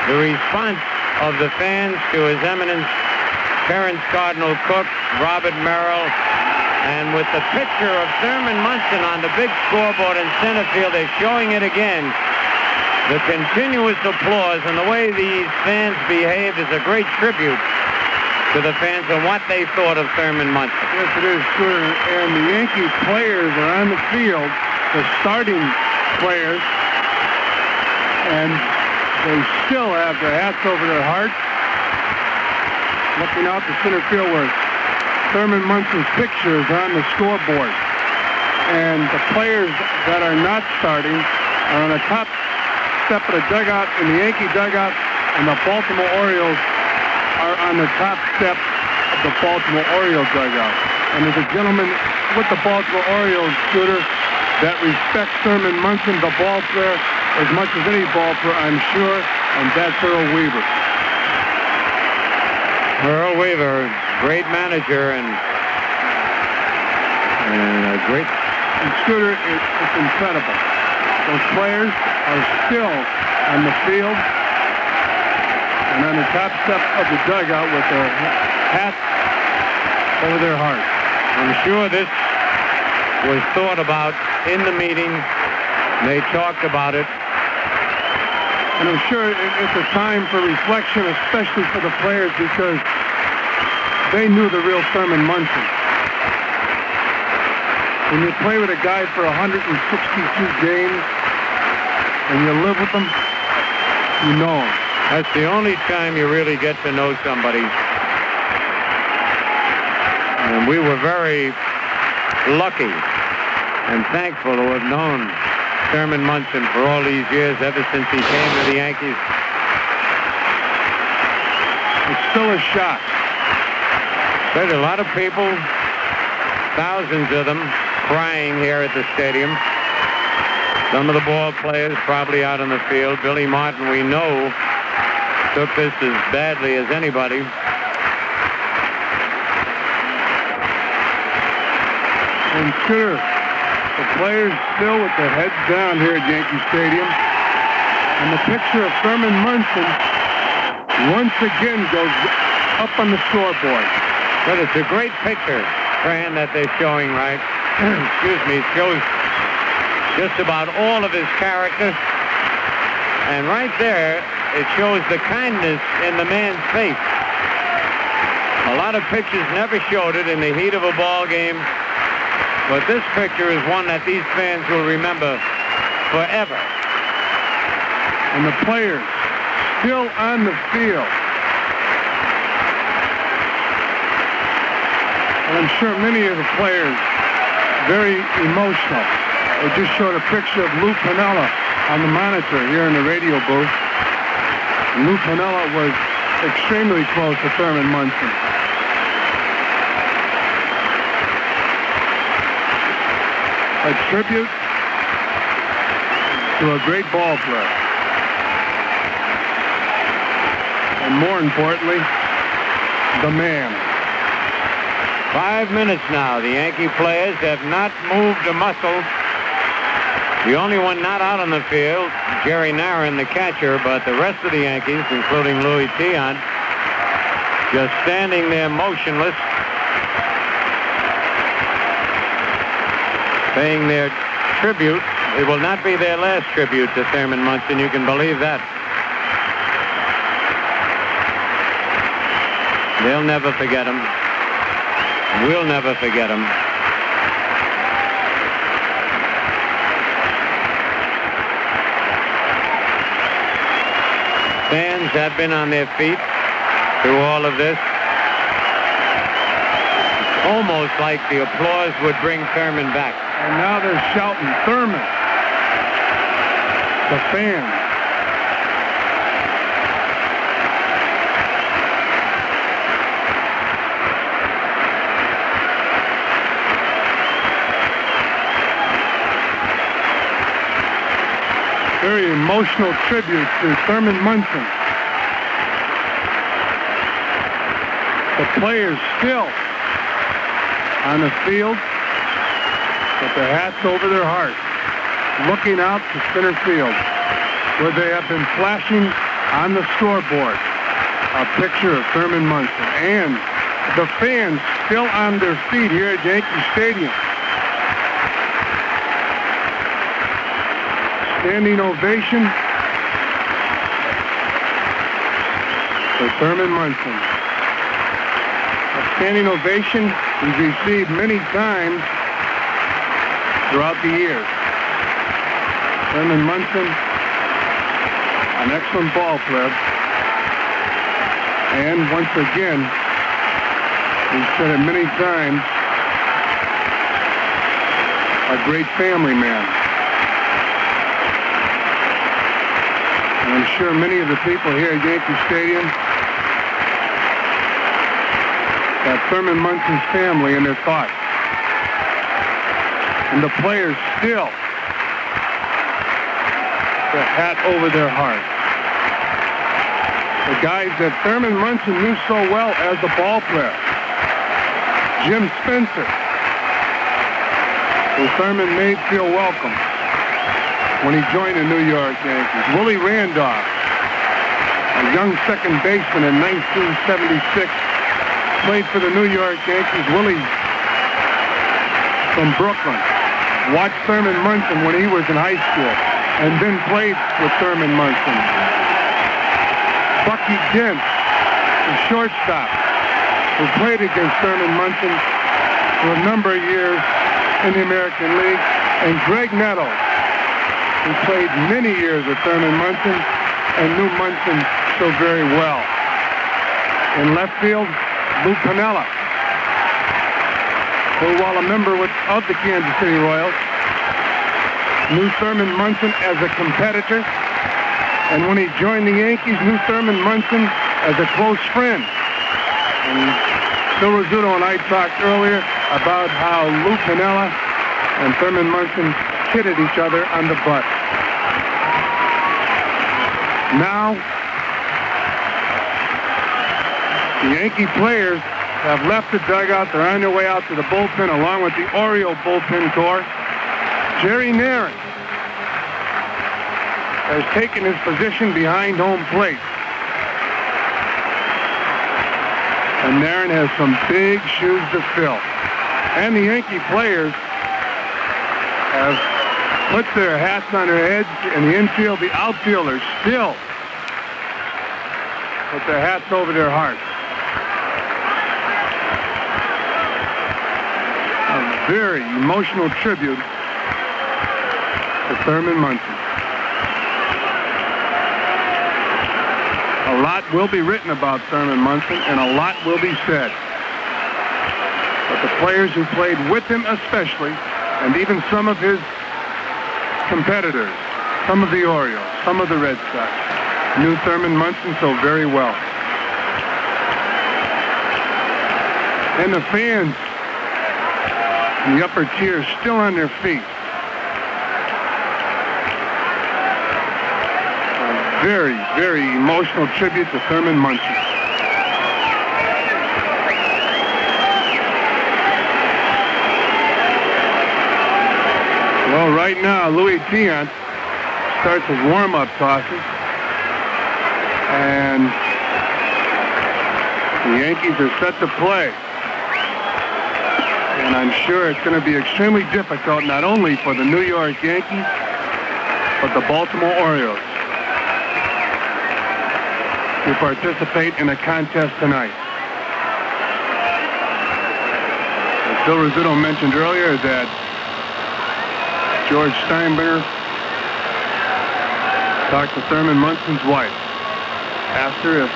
the response of the fans to His Eminence Terrence Cardinal Cook, Robert Merrill, and with the picture of Thurman Munson on the big scoreboard in center field, they're showing it again. The continuous applause and the way these fans behaved is a great tribute to the fans and what they thought of Thurman Munson. Yes, it is, sure. And the Yankee players are on the field, the starting players, and they still have their hats over their hearts, looking out the center field where Thurman Munson's picture is on the scoreboard. And the players that are not starting are on the top step of the dugout in the Yankee dugout, and the Baltimore Orioles are on the top step of the Baltimore Orioles dugout. And there's a gentleman with the Baltimore Orioles, Scooter, that respects Thurman Munson, the ball player, as much as any ball player, I'm sure, and that's Earl Weaver. Earl Weaver, great manager and a great... And Scooter, it's incredible. Those players are still on the field and on the top step of the dugout with their hats over their hearts. I'm sure this was thought about in the meeting. They talked about it. And I'm sure it's a time for reflection, especially for the players, because they knew the real Thurman Munson. When you play with a guy for 162 games and you live with him, you know him. That's the only time you really get to know somebody. And we were very lucky and thankful to have known Thurman Munson for all these years, ever since he came to the Yankees. It's still a shock. There's a lot of people, thousands of them, crying here at the stadium. Some of the ball players probably out on the field. Billy Martin, we know, took this as badly as anybody. And sure, the players still with their heads down here at Yankee Stadium. And the picture of Thurman Munson once again goes up on the scoreboard. But it's a great picture, Fran, that they're showing, right? Excuse me, it shows just about all of his character. And right there, it shows the kindness in the man's face. A lot of pictures never showed it in the heat of a ball game, but this picture is one that these fans will remember forever. And the players still on the field. And I'm sure many of the players very emotional. They just showed a picture of Lou Piniella on the monitor here in the radio booth. Lou Piniella was extremely close to Thurman Munson. A tribute to a great ball player. And more importantly, the man. 5 minutes now. The Yankee players have not moved a muscle. The only one not out on the field, Jerry Narron, the catcher, but the rest of the Yankees, including Louis Tiant, just standing there motionless, paying their tribute. It will not be their last tribute to Thurman Munson. You can believe that. They'll never forget him. We'll never forget him. Fans have been on their feet through all of this. Almost like the applause would bring Thurman back. And now they're shouting, Thurman. The fans. Very emotional tribute to Thurman Munson. The players still on the field with their hats over their hearts, looking out to center field, where they have been flashing on the scoreboard a picture of Thurman Munson. And the fans still on their feet here at Yankee Stadium. Standing ovation for Thurman Munson. A standing ovation he's received many times throughout the years. Thurman Munson, an excellent ball player. And once again, we've said it many times, a great family man. And I'm sure many of the people here at Yankee Stadium have Thurman Munson's family in their thoughts. And the players still the hat over their heart. The guys that Thurman Munson knew so well as a ball player. Jim Spencer, who Thurman made feel welcome when he joined the New York Yankees. Willie Randolph, a young second baseman in 1976, played for the New York Yankees. Willie from Brooklyn watched Thurman Munson when he was in high school and then played with Thurman Munson. Bucky Dent, the shortstop, who played against Thurman Munson for a number of years in the American League, and Greg Nettles, who played many years with Thurman Munson and knew Munson so very well. In left field, Lou Piniella, who, while a member of the Kansas City Royals, knew Thurman Munson as a competitor, and when he joined the Yankees, knew Thurman Munson as a close friend. And Phil Rizzuto and I talked earlier about how Lou Piniella and Thurman Munson kidded each other on the butt. Now, the Yankee players have left the dugout. They're on their way out to the bullpen along with the Oriole bullpen corps. Jerry Nairn has taken his position behind home plate. And Nairn has some big shoes to fill. And the Yankee players have put their hats on their heads in the infield. The outfielders still put their hats over their hearts. A very emotional tribute to Thurman Munson. A lot will be written about Thurman Munson, and a lot will be said. But the players who played with him especially, and even some of his competitors, some of the Orioles, some of the Red Sox, knew Thurman Munson so very well. And the fans in the upper tiers still on their feet. A very, very emotional tribute to Thurman Munson. Well, right now, Louis Tiant starts his warm-up tosses. And the Yankees are set to play. And I'm sure it's going to be extremely difficult, not only for the New York Yankees, but the Baltimore Orioles to participate in a contest tonight. As Phil Rizzuto mentioned earlier that George Steinbrenner talked to Thurman Munson's wife, asked her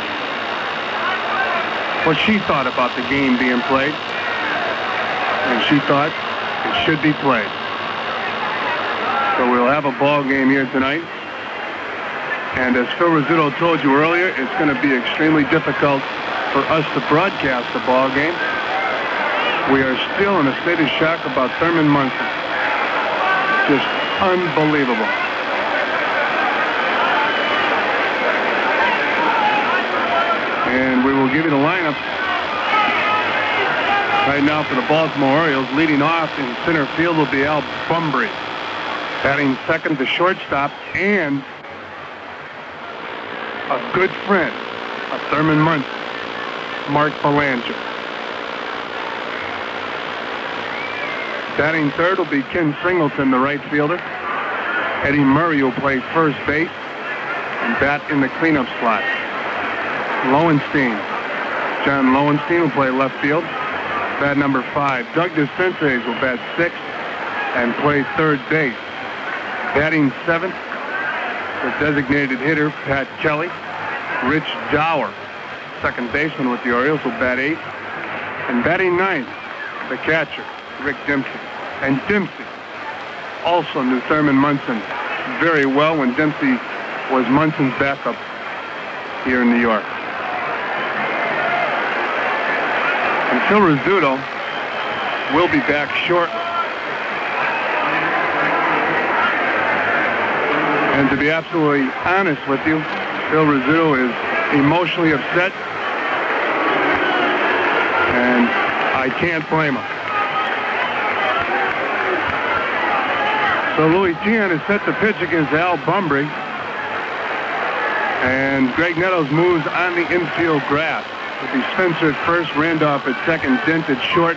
what she thought about the game being played. and she thought it should be played. So we'll have a ball game here tonight. And as Phil Rizzuto told you earlier, it's going to be extremely difficult for us to broadcast the ball game. We are still in a state of shock about Thurman Munson. Just unbelievable. And we will give you the lineup right now for the Baltimore Orioles. Leading off in center field will be Al Bumbry. Batting second, the shortstop, and a good friend of Thurman Munson, Mark Belanger. Batting third will be Ken Singleton, the right fielder. Eddie Murray will play first base and bat in the cleanup slot. John Lowenstein will play left field. Bat number 5. Doug DeCentes will bat sixth and play third base. Batting seventh, the designated hitter, Pat Kelly. Rich Dower, second baseman with the Orioles, will bat eighth. And batting ninth, the catcher, Rick Dempsey. And Dempsey also knew Thurman Munson very well when Dempsey was Munson's backup here in New York. And Phil Rizzuto will be back shortly. And to be absolutely honest with you, Phil Rizzuto is emotionally upset, and I can't blame him. So Louis Tiant is set to pitch against Al Bumbry, and Greg Nettles moves on the infield grass. It'll be Spencer at first, Randolph at second, Dent at short,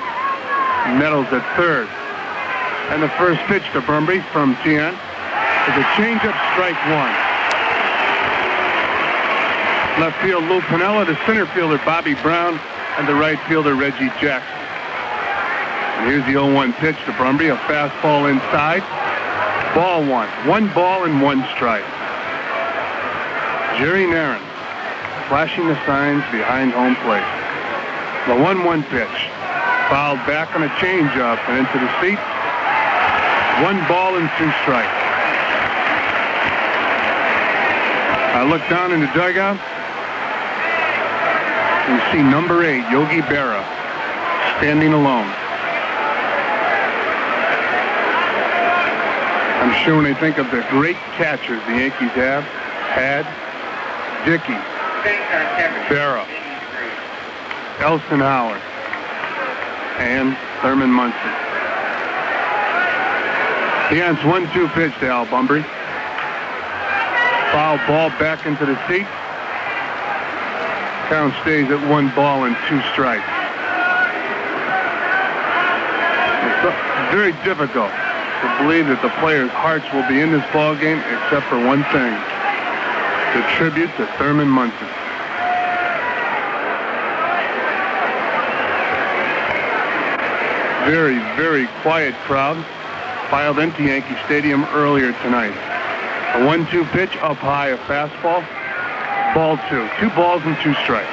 Nettles at third. And the first pitch to Bumbry from Tiant is a changeup, strike one. Left field, Lou Piniella, the center fielder, Bobby Brown, and the right fielder, Reggie Jackson. And here's the 0-1 pitch to Bumbry, a fastball inside. Ball one. 1 ball and 1 strike. Jerry Naron flashing the signs behind home plate. The 1-1 pitch. Fouled back on a changeup and into the seats. 1 ball and 2 strikes. I look down in the dugout and see number 8, Yogi Berra, standing alone. I'm sure when they think of the great catchers the Yankees have had, Dickey, Berra, Elston Howard, and Thurman Munson. Tiant's 1-2 pitch to Al Bumbry. Foul ball back into the seats. Count stays at 1 ball and 2 strikes. It's very difficult to believe that the players' hearts will be in this ball game, except for one thing: the tribute to Thurman Munson. Very, very quiet crowd filed into Yankee Stadium earlier tonight. A 1-2 pitch up high, a fastball. Ball 2. 2 balls and 2 strikes.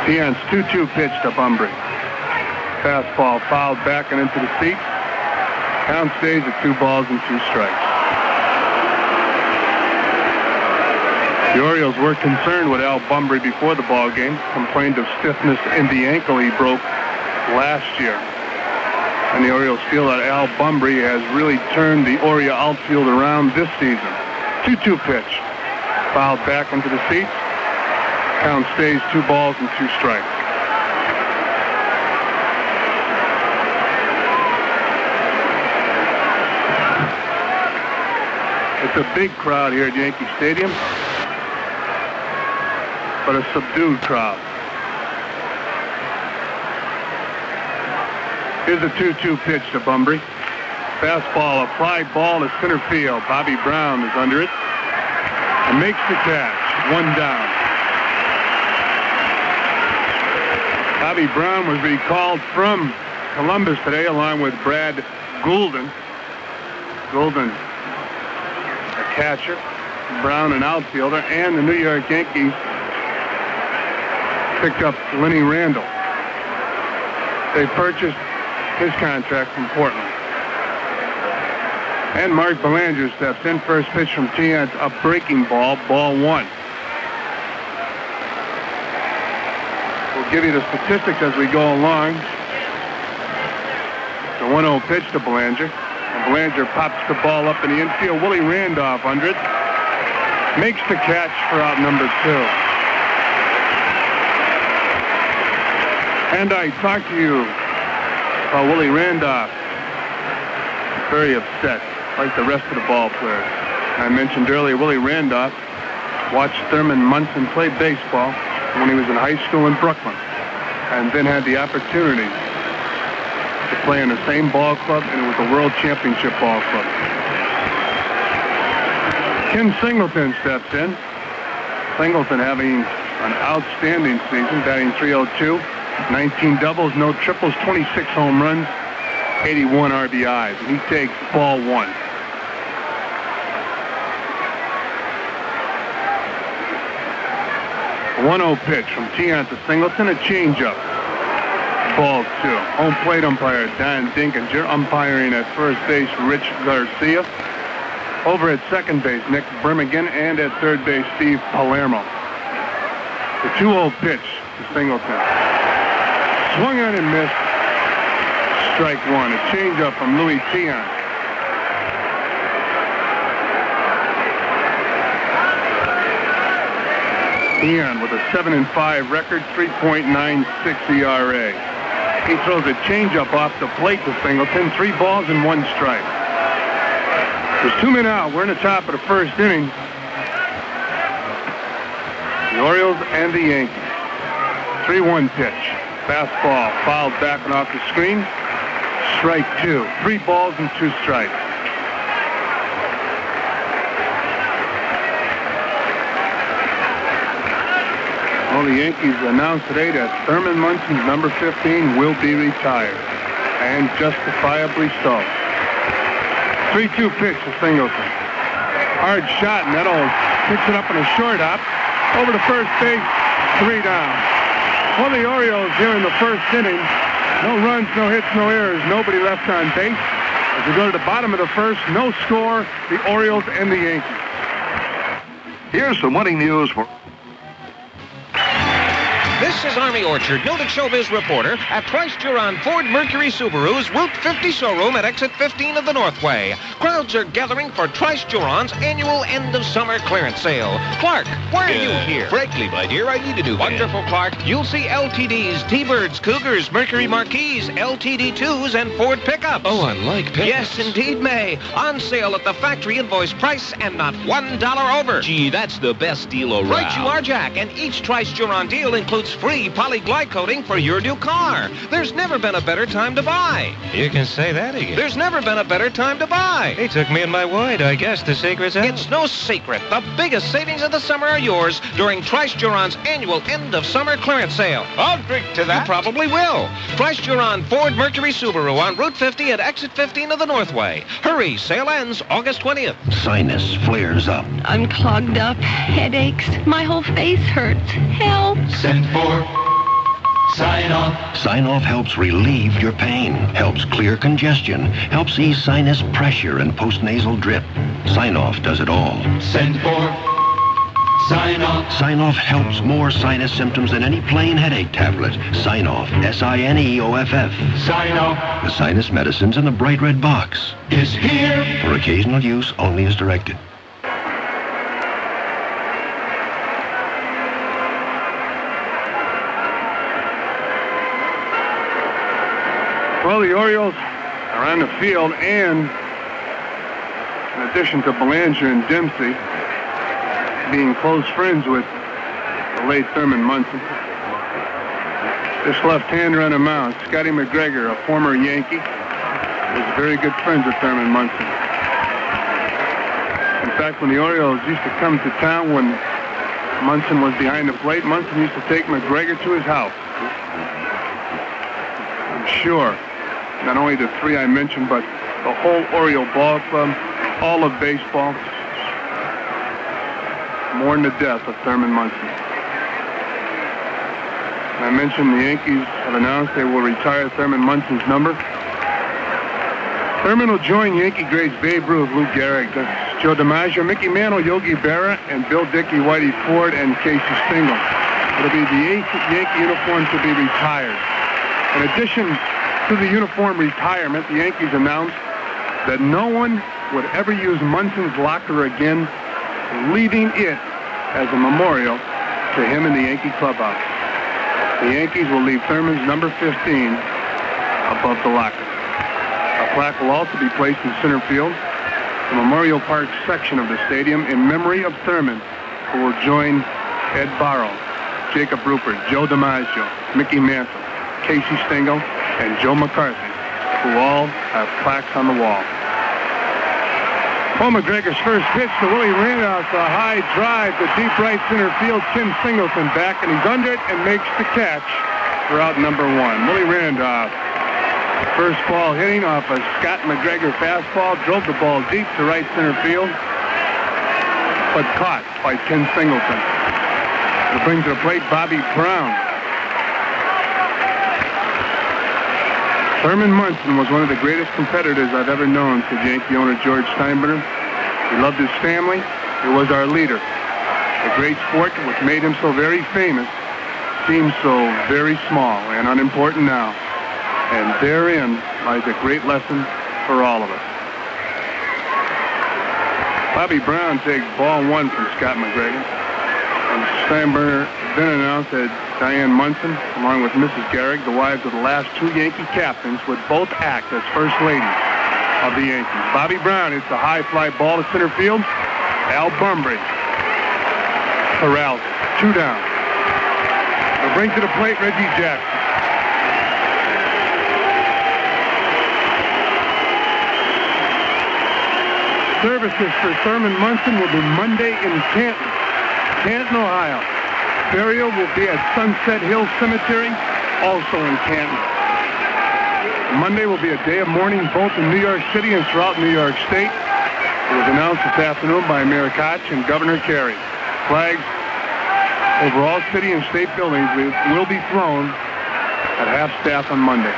Tiant's 2-2 pitch to Bumbry. Fastball fouled back and into the seats. Count stays at 2 balls and 2 strikes. The Orioles were concerned with Al Bumbry before the ball game. Complained of stiffness in the ankle he broke last year. And the Orioles feel that Al Bumbry has really turned the Oriole outfield around this season. 2-2 pitch. Fouled back into the seats. Count stays 2 balls and 2 strikes. It's a big crowd here at Yankee Stadium, but a subdued crowd. Here's a 2-2 pitch to Bumbry. Fastball, a fly ball to center field. Bobby Brown is under it and makes the catch. 1 down. Bobby Brown was recalled from Columbus today along with Brad Goulden. Goulden, a catcher. Brown, an outfielder, and the New York Yankees picked up Lenny Randall. They purchased his contract from Portland. And Mark Belanger steps in. First pitch from Tiant, a breaking ball, ball one. We'll give you the statistics as we go along. The 1-0 pitch to Belanger. And Belanger pops the ball up in the infield. Willie Randolph under it. Makes the catch for out number 2. And I talked to you about Willie Randolph. Very upset, like the rest of the ball players. I mentioned earlier, Willie Randolph watched Thurman Munson play baseball when he was in high school in Brooklyn, and then had the opportunity to play in the same ball club, and it was the World Championship Ball Club. Ken Singleton steps in. Singleton having an outstanding season, batting .302, 19 doubles, no triples, 26 home runs, 81 RBIs. And he takes ball one. A 1-0 pitch from Tiant to Singleton, a changeup. Ball two. Home plate umpire Don Dinkinger, umpiring at first base Rich Garcia. Over at second base Nick Birmingham, and at third base Steve Palermo. The 2-0 pitch to Singleton. Swung on and missed. Strike one. A changeup from Louis Tiant. Tiant with a 7-5 record, 3.96 ERA. He throws a changeup off the plate to Singleton. 3 balls and 1 strike. There's 2 men out. We're in the top of the first inning. The Orioles and the Yankees. 3-1 pitch. Fastball fouled back and off the screen. Strike 2. 3 balls and 2 strikes. Well, the Yankees announced today that Thurman Munson, number 15, will be retired. And justifiably so. 3-2 pitch to Singleton. Hard shot, and Neto picks it up in a short hop. Over to first base, 3 down. Well, the Orioles here in the first inning. No runs, no hits, no errors. Nobody left on base. As we go to the bottom of the first, no score, the Orioles and the Yankees. Here's some winning news for... This is Army Orchard, noted showbiz reporter at Price Juron Ford Mercury Subaru's Route 50 showroom at exit 15 of the Northway. Crowds are gathering for Trice Juron's annual end-of-summer clearance sale. Clark, why are you here? Frankly, my dear, I need a new van. Wonderful, Clark. You'll see LTDs, T-Birds, Cougars, Mercury Marquis, LTD2s, and Ford pickups. Oh, I like pickups. Yes, indeed, May. On sale at the factory invoice price and not $1 over. Gee, that's the best deal around. Right you are, Jack. And each Trice Juron deal includes free polyglide coating for your new car. There's never been a better time to buy. You can say that again. There's never been a better time to buy. He took me and my wide. I guess the secret's out. It's no secret. The biggest savings of the summer are yours during Trice Juron's annual end-of-summer clearance sale. I'll drink to that. You probably will. Trice Juron Ford Mercury Subaru on Route 50 at exit 15 of the Northway. Hurry, sale ends August 20th. Sinus flares up. I'm clogged up, headaches, my whole face hurts. Help! Send for Sign Off. Sign Off helps relieve your pain, helps clear congestion, helps ease sinus pressure and postnasal drip. Sign Off does it all. Send for Sign Off. Sign Off helps more sinus symptoms than any plain headache tablet. Sign Off, S-I-N-E-O-F-F. Sign Off. The sinus medicines in the bright red box. Is here. For occasional use only as directed. Well, the Orioles are on the field, and in addition to Belanger and Dempsey being close friends with the late Thurman Munson, this left-hander on the mound, Scotty McGregor, a former Yankee, was very good friends with Thurman Munson. In fact, when the Orioles used to come to town when Munson was behind the plate, Munson used to take McGregor to his house. I'm sure not only the 3 I mentioned, but the whole Oriole ball club, all of baseball, mourn the death of Thurman Munson. I mentioned the Yankees have announced they will retire Thurman Munson's number. Thurman will join Yankee greats Babe Ruth, Lou Gehrig, Joe DiMaggio, Mickey Mantle, Yogi Berra, and Bill Dickey, Whitey Ford, and Casey Stengel. It'll be the 8th Yankee uniform to be retired. In addition to the uniform retirement, the Yankees announced that no one would ever use Munson's locker again, leaving it as a memorial to him in the Yankee clubhouse. The Yankees will leave Thurman's number 15 above the locker. A plaque will also be placed in center field, the Memorial Park section of the stadium, in memory of Thurman, who will join Ed Barrow, Jacob Rupert, Joe DiMaggio, Mickey Mantle, Casey Stengel, and Joe McCarthy, who all have plaques on the wall. Paul McGregor's first pitch to Willie Randolph, a high drive to deep right center field. Ken Singleton back, and he's under it and makes the catch for out number 1. Willie Randolph, first ball hitting off a Scott McGregor fastball, drove the ball deep to right center field, but caught by Ken Singleton. It brings to the plate Bobby Brown. Thurman Munson was one of the greatest competitors I've ever known, said Yankee owner George Steinbrenner. He loved his family. He was our leader. The great sport which made him so very famous seems so very small and unimportant now. And therein lies a great lesson for all of us. Bobby Brown takes ball 1 from Scott McGregor. And Steinbrenner then announced that Diane Munson, along with Mrs. Gehrig, the wives of the last 2 Yankee captains, would both act as first ladies of the Yankees. Bobby Brown hits a high fly ball to center field. Al Bumbry corrals 2 down. They'll bring to the plate Reggie Jackson. Services for Thurman Munson will be Monday in Canton, Ohio. Burial will be at Sunset Hill Cemetery, also in Canton. Monday will be a day of mourning both in New York City and throughout New York State. It was announced this afternoon by Mayor Koch and Governor Carey. Flags over all city and state buildings will be flown at half-staff on Monday.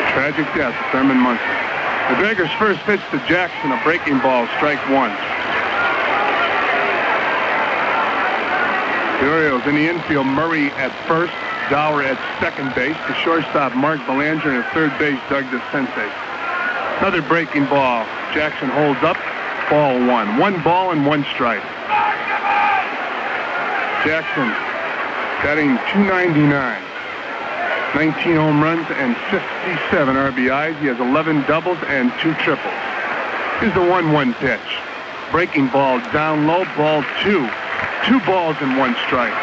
The tragic death of Thurman Munson. McGregor's first pitch to Jackson, a breaking ball, strike 1. The Orioles in the infield, Murray at first, Dower at second base, the shortstop Mark Belanger, and at third base Doug DeCente. Another breaking ball. Jackson holds up, ball 1. 1 ball and 1 strike. Jackson batting .299, 19 home runs and 57 RBIs. He has 11 doubles and 2 triples. Here's the 1-1 pitch. Breaking ball down low, ball 2. 2 balls and 1 strike.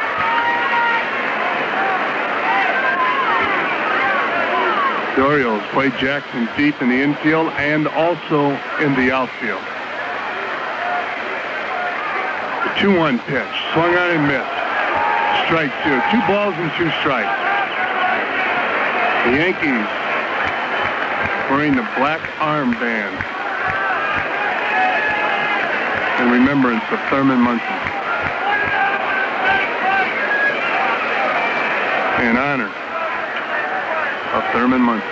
The Orioles played Jackson deep in the infield and also in the outfield. The 2-1 pitch. Swung on and missed. Strike 2. 2 balls and 2 strikes. The Yankees wearing the black armband in remembrance of Thurman Munson. In honor of Thurman Munson.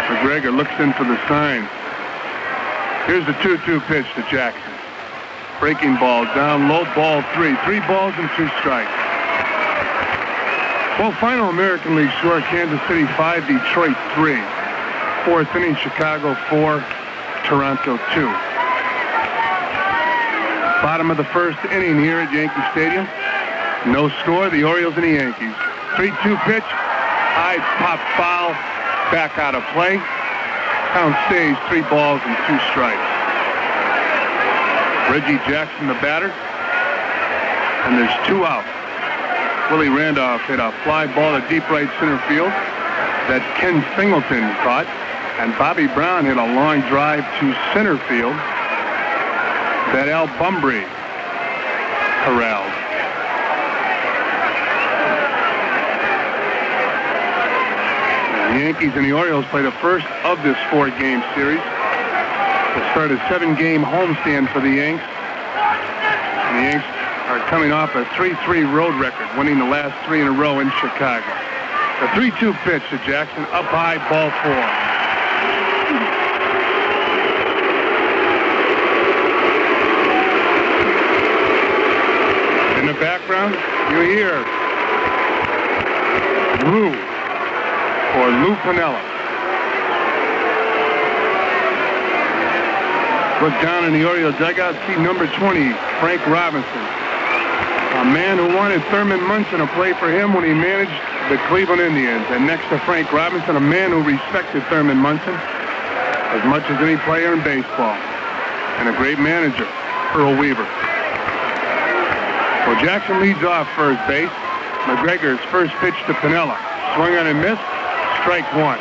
McGregor looks in for the sign. Here's the 2-2 pitch to Jackson. Breaking ball down low, ball 3. 3 balls and 2 strikes. Well, final American League score, Kansas City 5, Detroit 3. 4th inning, Chicago 4, Toronto 2. Bottom of the first inning here at Yankee Stadium. No score, the Orioles and the Yankees. 3-2 pitch, high pop foul, back out of play. Count stays 3 balls and 2 strikes. Reggie Jackson, the batter, and there's 2 out. Willie Randolph hit a fly ball to deep right center field that Ken Singleton caught, and Bobby Brown hit a long drive to center field that Al Bumbry corralled. The Yankees and the Orioles play the first of this 4-game series. to start a 7-game homestand for the Yanks. And the Yanks are coming off a 3-3 road record, winning the last 3 in a row in Chicago. The 3-2 pitch to Jackson, up high, ball 4. In the background, you hear Lou or Lou Piniella. Look down in the Orioles dugout, see number 20, Frank Robinson. A man who wanted Thurman Munson to play for him when he managed the Cleveland Indians. And next to Frank Robinson, a man who respected Thurman Munson as much as any player in baseball. And a great manager, Earl Weaver. Well, Jackson leads off first base. McGregor's first pitch to Piniella. Swung on and missed. Strike 1.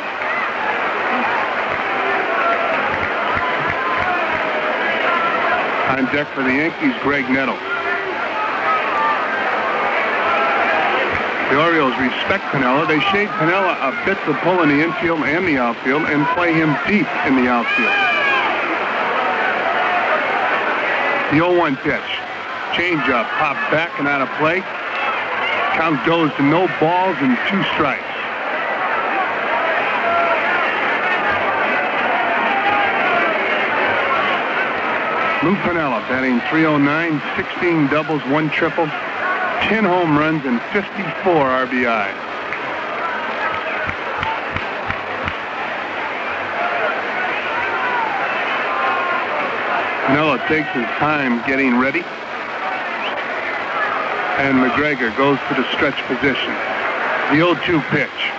On deck for the Yankees, Greg Nettles. The Orioles respect Piniella. They shade Piniella a bit to pull in the infield and the outfield and play him deep in the outfield. The 0-1 pitch. Change-up, pop back and out of play. Count goes to no balls and 2 strikes. Lou Piniella batting .309, 16 doubles, 1 triple, 10 home runs, and 54 RBI. Piniella takes his time getting ready. And McGregor goes to the stretch position. The 0-2 pitch.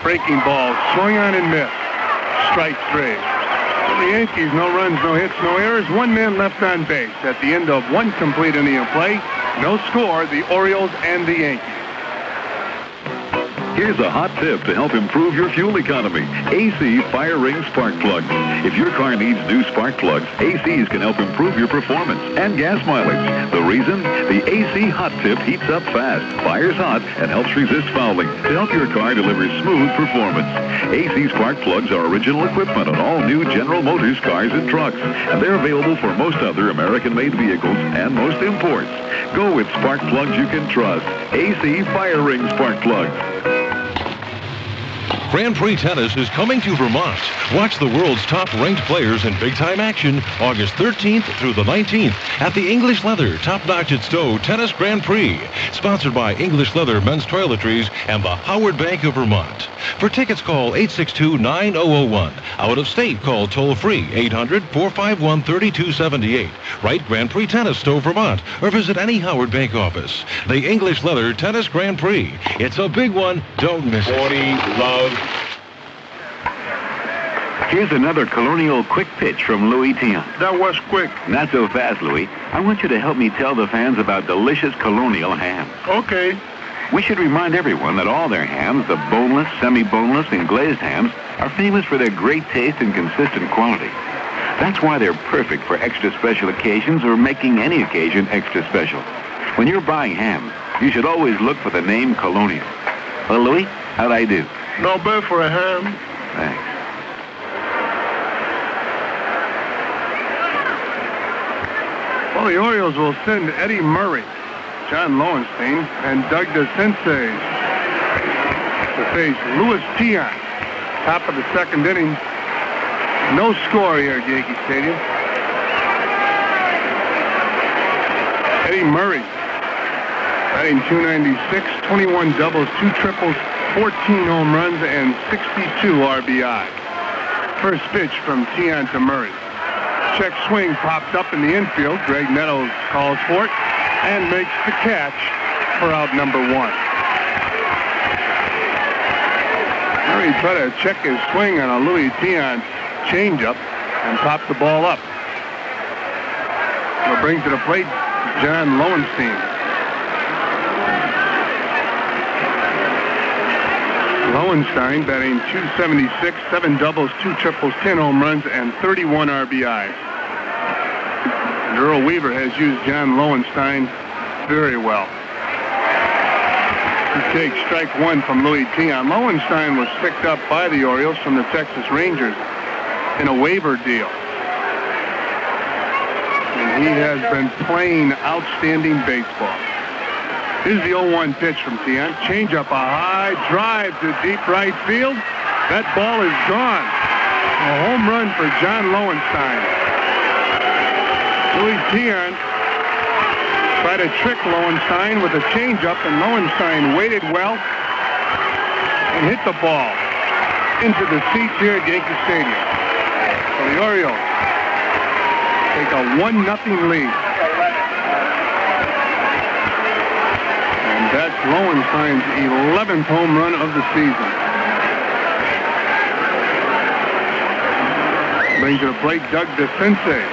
Breaking ball, swung on and missed. Strike 3. For the Yankees, no runs, no hits, no errors. 1 man left on base. At the end of 1 complete inning of play, no score, the Orioles and the Yankees. Here's a hot tip to help improve your fuel economy. AC Fire Ring Spark Plugs. If your car needs new spark plugs, ACs can help improve your performance and gas mileage. The reason? The AC Hot Tip heats up fast, fires hot, and helps resist fouling to help your car deliver smooth performance. AC Spark Plugs are original equipment on all new General Motors cars and trucks, and they're available for most other American-made vehicles and most imports. Go with spark plugs you can trust. AC Fire Ring Spark Plugs. Grand Prix Tennis is coming to Vermont. Watch the world's top-ranked players in big-time action August 13th through the 19th at the English Leather Top-Notch at Stowe Tennis Grand Prix, sponsored by English Leather Men's Toiletries and the Howard Bank of Vermont. For tickets, call 862-9001. Out of state, call toll-free 800-451-3278. Write Grand Prix Tennis, Stowe, Vermont, or visit any Howard Bank office. The English Leather Tennis Grand Prix. It's a big one. Don't miss it. 40, love. Here's another Colonial quick pitch from Louis Tiant. That was quick. Not so fast, Louis. I want you to help me tell the fans about delicious Colonial hams. Okay. We should remind everyone that all their hams, the boneless, semi-boneless, and glazed hams, are famous for their great taste and consistent quality. That's why they're perfect for extra special occasions or making any occasion extra special. When you're buying ham, you should always look for the name Colonial. Well, Louis, how'd I do? No bad for a ham. Thanks. Well, the Orioles will send Eddie Murray, John Lowenstein, and Doug DeCinces to face Louis Tiant. Top of the 2nd inning. No score here at Yankee Stadium. Eddie Murray, batting .296, 21 doubles, 2 triples, 14 home runs, and 62 RBI. First pitch from Tiant to Murray. Check swing popped up in the infield. Greg Nettles calls for it and makes the catch for out number 1. Murray tried to check his swing on a Louis Tiant changeup and popped the ball up. He'll bring to the plate John Lowenstein. Lowenstein batting .276, 7 doubles, 2 triples, 10 home runs, and 31 RBIs. And Earl Weaver has used John Lowenstein very well. He takes strike 1 from Louis Tiant. Lowenstein was picked up by the Orioles from the Texas Rangers in a waiver deal. He has been playing outstanding baseball. Here's the 0-1 pitch from Tiant. Change up a high drive to deep right field. That ball is gone. A home run for John Lowenstein. Louis Tiant tried to trick Lowenstein with a changeup, and Lowenstein waited well and hit the ball into the seats here at Yankee Stadium. So the Orioles take a 1-0 lead. And that's Lowenstein's 11th home run of the season. Brings to the plate Doug DeCinces.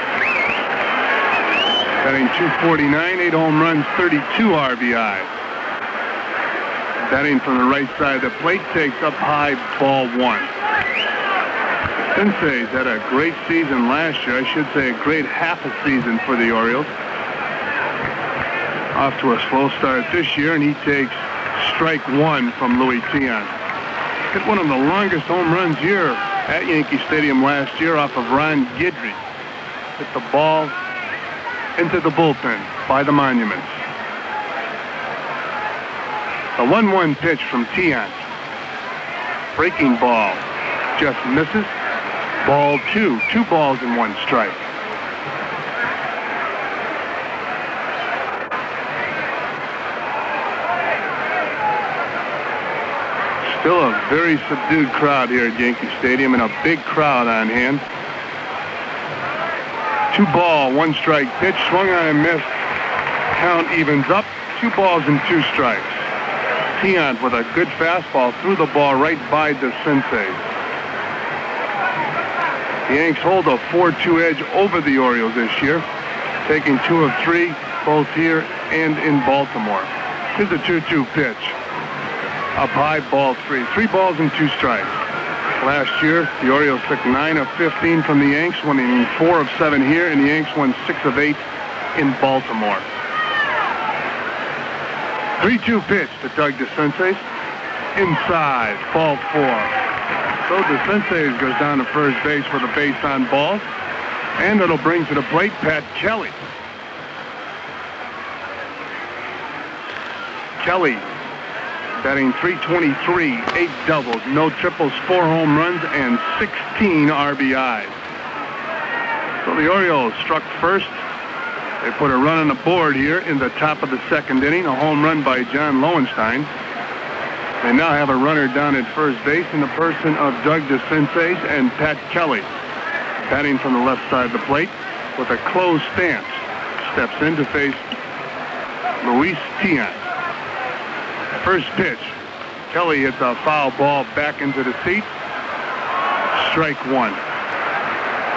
Batting .249, 8 home runs, 32 RBIs. Batting from the right side of the plate, takes up high, ball 1. DeCinces had a great season last year. I should say a great half a season for the Orioles. Off to a slow start this year, and he takes strike 1 from Louis Tiant. Hit one of the longest home runs here at Yankee Stadium last year off of Ron Guidry. Hit the ball into the bullpen by the Monuments. The 1-1 pitch from Tiant. Breaking ball just misses. Ball 2. 2 balls and 1 strike. Still a very subdued crowd here at Yankee Stadium, and a big crowd on hand. 2 ball, 1 strike pitch, swung on and missed. Count evens up. 2 balls and 2 strikes. Tiant with a good fastball threw the ball right by DeCinces. The Yanks hold a 4-2 edge over the Orioles this year, taking 2 of 3, both here and in Baltimore. Here's a 2-2 pitch. Up high, ball 3. 3 balls and 2 strikes. Last year, the Orioles took 9 of 15 from the Yanks, winning 4 of 7 here, and the Yanks won 6 of 8 in Baltimore. 3-2 pitch to Doug DeCinces. Inside, ball 4. So DeCinces goes down to first base with a base on balls, and it'll bring to the plate Pat Kelly. Kelly batting .323, 8 doubles, no triples, 4 home runs, and 16 RBIs. So the Orioles struck first. They put a run on the board here in the top of the 2nd inning, a home run by John Lowenstein. They now have a runner down at first base in the person of Doug DeCinces and Pat Kelly. Batting from the left side of the plate with a closed stance. Steps in to face Luis Tiant. First pitch. Kelly hits a foul ball back into the seats. Strike 1.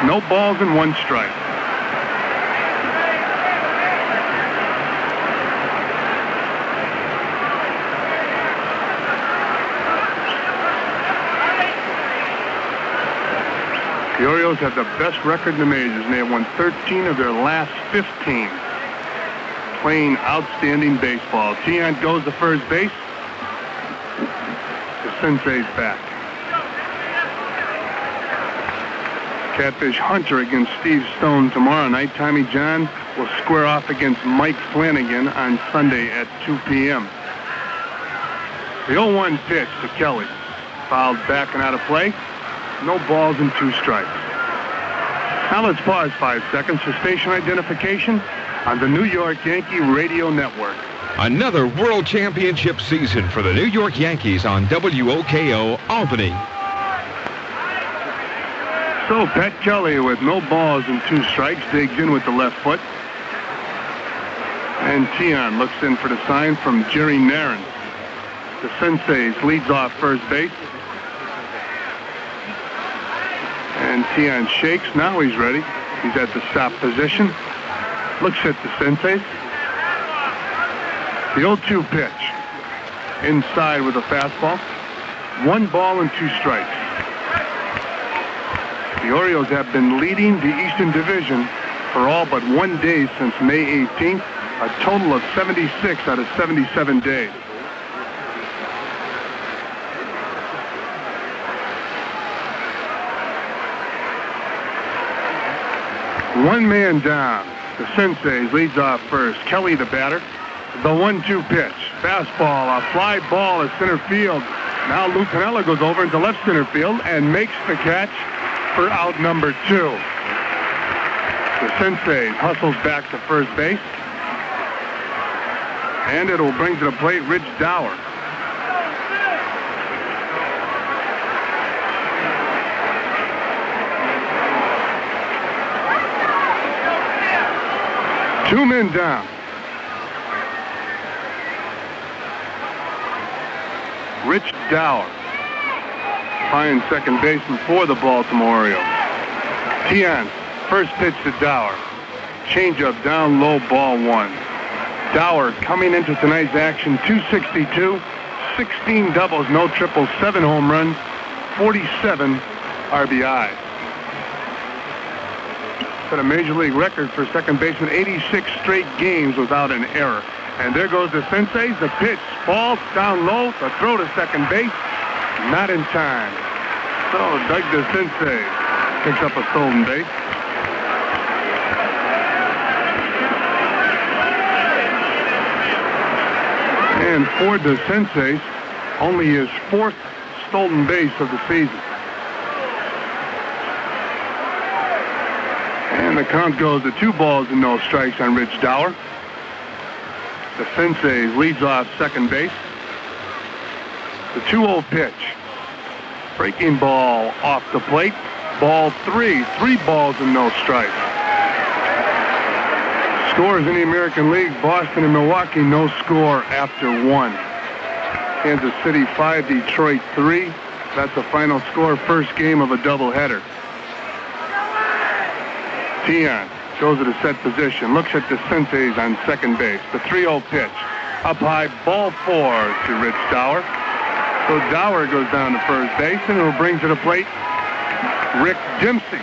No balls and 1 strike. The Orioles have the best record in the majors, and they have won 13 of their last 15. Playing outstanding baseball. Tiant goes to first base. DeCinces back. Catfish Hunter against Steve Stone tomorrow night. Tommy John will square off against Mike Flanagan on Sunday at 2 p.m. The 0-1 pitch to Kelly. Fouled back and out of play. No balls and 2 strikes. Now let's pause 5 seconds for station identification on the New York Yankee Radio Network. Another World Championship season for the New York Yankees on WOKO-Albany. So Pat Kelly with no balls and 2 strikes digs in with the left foot. And Tiant looks in for the sign from Jerry Narron. DeCinces leads off first base. And Tiant shakes. Now he's ready. He's at the stop position. Looks at DeCinces. The 0-2 pitch. Inside with a fastball. 1 ball and 2 strikes. The Orioles have been leading the Eastern Division for all but 1 day since May 18th. A total of 76 out of 77 days. One man down. The Senseis leads off first. Kelly, the batter. The 1-2 pitch. Fastball, a fly ball at center field. Now Lou Piniella goes over into left center field and makes the catch for out number 2. The Senseis hustles back to first base. And it'll bring to the plate Rich Dower. Two men down. Rich Dower, playing second baseman for the Baltimore Orioles. Tian, first pitch to Dower. Changeup down low, ball 1. Dower coming into tonight's action, 262, 16 doubles, no triples, 7 home runs, 47 RBIs. Set a major league record for second baseman, 86 straight games without an error. And there goes the Senseis. The pitch, ball down low, the throw to second base, not in time. So Doug the Sensei picks up a stolen base. And for the Senseis, only his 4th stolen base of the season. And the count goes to 2 balls and no strikes on Rich Dower. The Senseis leads off second base. The 2-0 pitch. Breaking ball off the plate. Ball 3. 3 balls and no strikes. Scores in the American League. Boston and Milwaukee, no score after 1. Kansas City 5, Detroit 3. That's the final score. First game of a doubleheader. Tian goes to the set position, looks at the Senseis on second base. The 3-0 pitch. Up high, ball 4 to Rich Dower. So Dower goes down to first base, and it'll bring to the plate Rick Dempsey.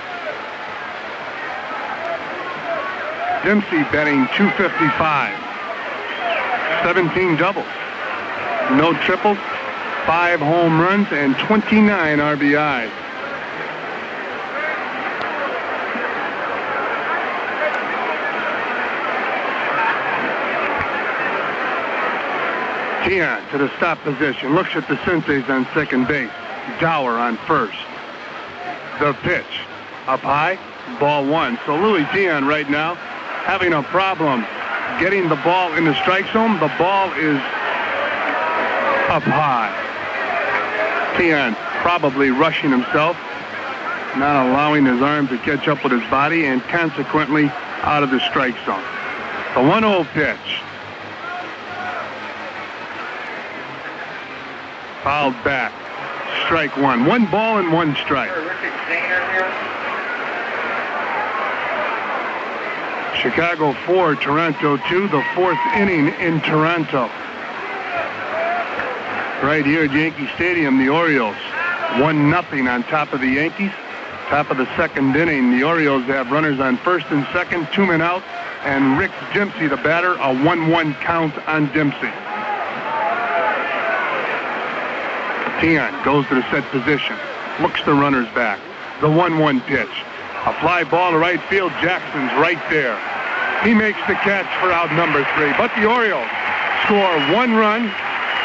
Dempsey batting .255. 17 doubles. No triples, 5 home runs, and 29 RBIs. Tian to the stop position. Looks at the Senseis on second base. Dower on first. The pitch. Up high. Ball 1. So Louis Tian right now having a problem getting the ball in the strike zone. The ball is up high. Tian probably rushing himself. Not allowing his arm to catch up with his body and consequently out of the strike zone. The 1-0 pitch. Fouled back. Strike 1. 1 ball and 1 strike. Chicago 4, Toronto 2. The 4th inning in Toronto. Right here at Yankee Stadium, the Orioles 1-0 on top of the Yankees. Top of the second inning, the Orioles have runners on first and second, 2 men out, and Rick Dempsey, the batter, a 1-1 count on Dempsey. Tian goes to the set position, looks the runners back. The 1-1 pitch. A fly ball to right field. Jackson's right there. He makes the catch for out number 3. But the Orioles score 1 run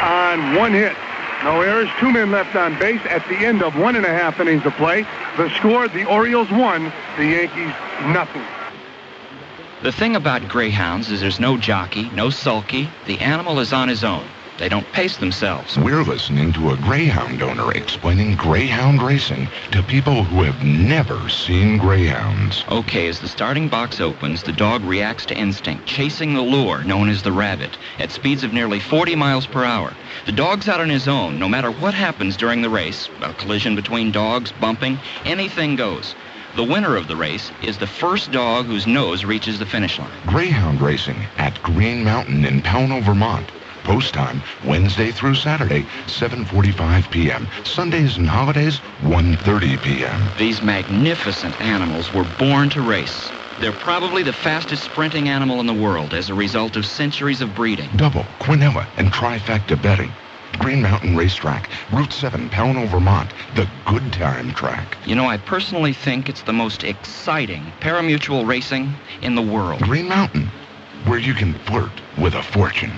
on 1 hit. No errors, 2 men left on base at the end of 1.5 innings of play. The score, the Orioles 1, the Yankees 0. The thing about greyhounds is there's no jockey, no sulky. The animal is on his own. They don't pace themselves. We're listening to a greyhound owner explaining greyhound racing to people who have never seen greyhounds. Okay, as the starting box opens, the dog reacts to instinct, chasing the lure known as the rabbit at speeds of nearly 40 miles per hour. The dog's out on his own. No matter what happens during the race, a collision between dogs, bumping, anything goes. The winner of the race is the first dog whose nose reaches the finish line. Greyhound racing at Green Mountain in Pownell, Vermont. Post time, Wednesday through Saturday, 7:45 p.m. Sundays and holidays, 1:30 p.m. These magnificent animals were born to race. They're probably the fastest sprinting animal in the world as a result of centuries of breeding. Double, quinella, and trifecta betting. Green Mountain Racetrack, Route 7, Pownell, Vermont, the good time track. You know, I personally think it's the most exciting parimutuel racing in the world. Green Mountain, where you can flirt with a fortune.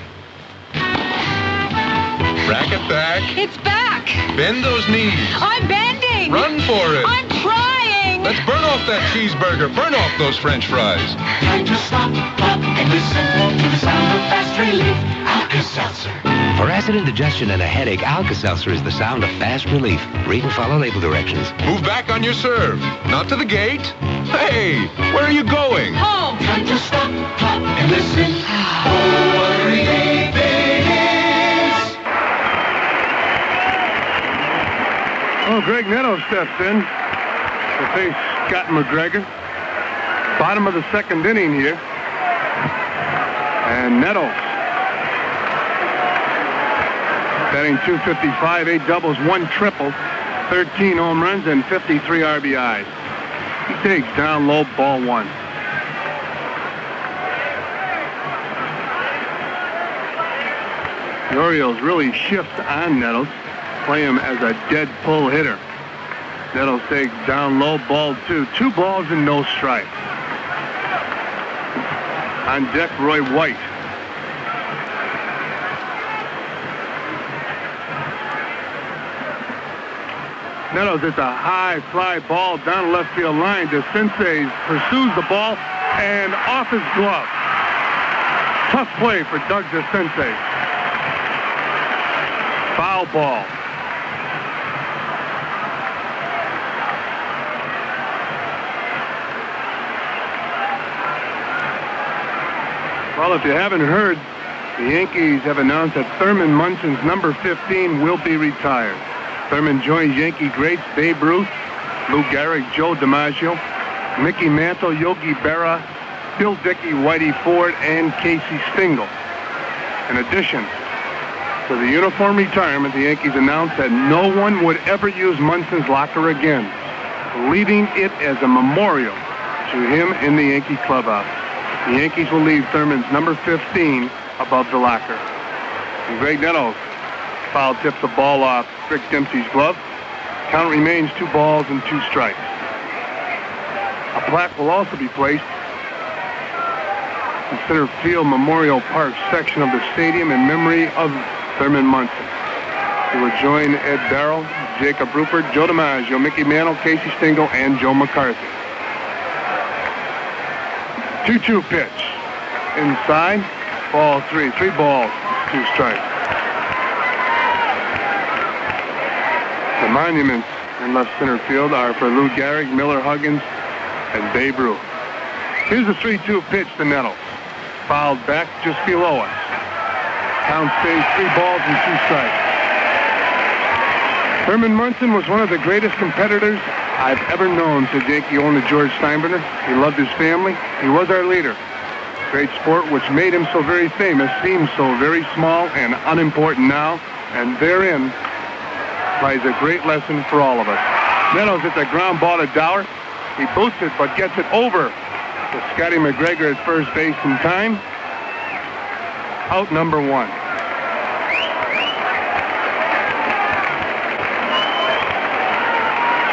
Rack it back. It's back. Bend those knees. I'm bending. Run for it. I'm trying. Let's burn off that cheeseburger. Burn off those French fries. Time to stop and listen to the sound of fast relief. Alka-Seltzer. For acid indigestion and a headache, Alka-Seltzer is the sound of fast relief. Read and follow label directions. Move back on your serve. Not to the gate. Hey, where are you going? Home. Time to stop and listen. Oh, what a relief it is. Oh, Greg Nettles steps in to face Scott McGregor. Bottom of the second inning here. And Nettles batting .255, 8 doubles, 1 triple, 13 home runs, and 53 RBIs. He takes down low, ball 1. The Orioles really shift on Nettles, play him as a dead pull hitter. Nettles takes down low, ball 2. 2 balls and no strikes. On deck, Roy White. Nettles hits a high fly ball down left field line. DeCinces pursues the ball and off his glove. Tough play for Doug DeCinces. Foul ball. Well, if you haven't heard, the Yankees have announced that Thurman Munson's number 15 will be retired. Thurman joins Yankee greats Babe Ruth, Lou Gehrig, Joe DiMaggio, Mickey Mantle, Yogi Berra, Bill Dickey, Whitey Ford, and Casey Stengel. In addition to the uniform retirement, the Yankees announced that no one would ever use Munson's locker again, leaving it as a memorial to him in the Yankee clubhouse. The Yankees will leave Thurman's number 15 above the locker. And Greg Nettles foul tips the ball off Rick Dempsey's glove. Count remains 2 balls and 2 strikes. A plaque will also be placed in center field Memorial Park section of the stadium in memory of Thurman Munson. He will join Ed Barrow, Jacob Rupert, Joe DiMaggio, Mickey Mantle, Casey Stengel, and Joe McCarthy. 2-2 pitch. Inside, ball 3. 3 balls, 2 strikes. The monuments in left center field are for Lou Gehrig, Miller Huggins, and Babe Ruth. Here's the 3-2 pitch to Nettles. Fouled back just below us. Count stays 3 balls and 2 strikes. Thurman Munson was one of the greatest competitors I've ever known, said Yankee owner George Steinbrenner. He loved his family. He was our leader. Great sport, which made him so very famous, seems so very small and unimportant now, and therein lies a great lesson for all of us. Nettles hits a ground ball to Dower. He boots it, but gets it over to Scotty McGregor at first base in time. Out number 1.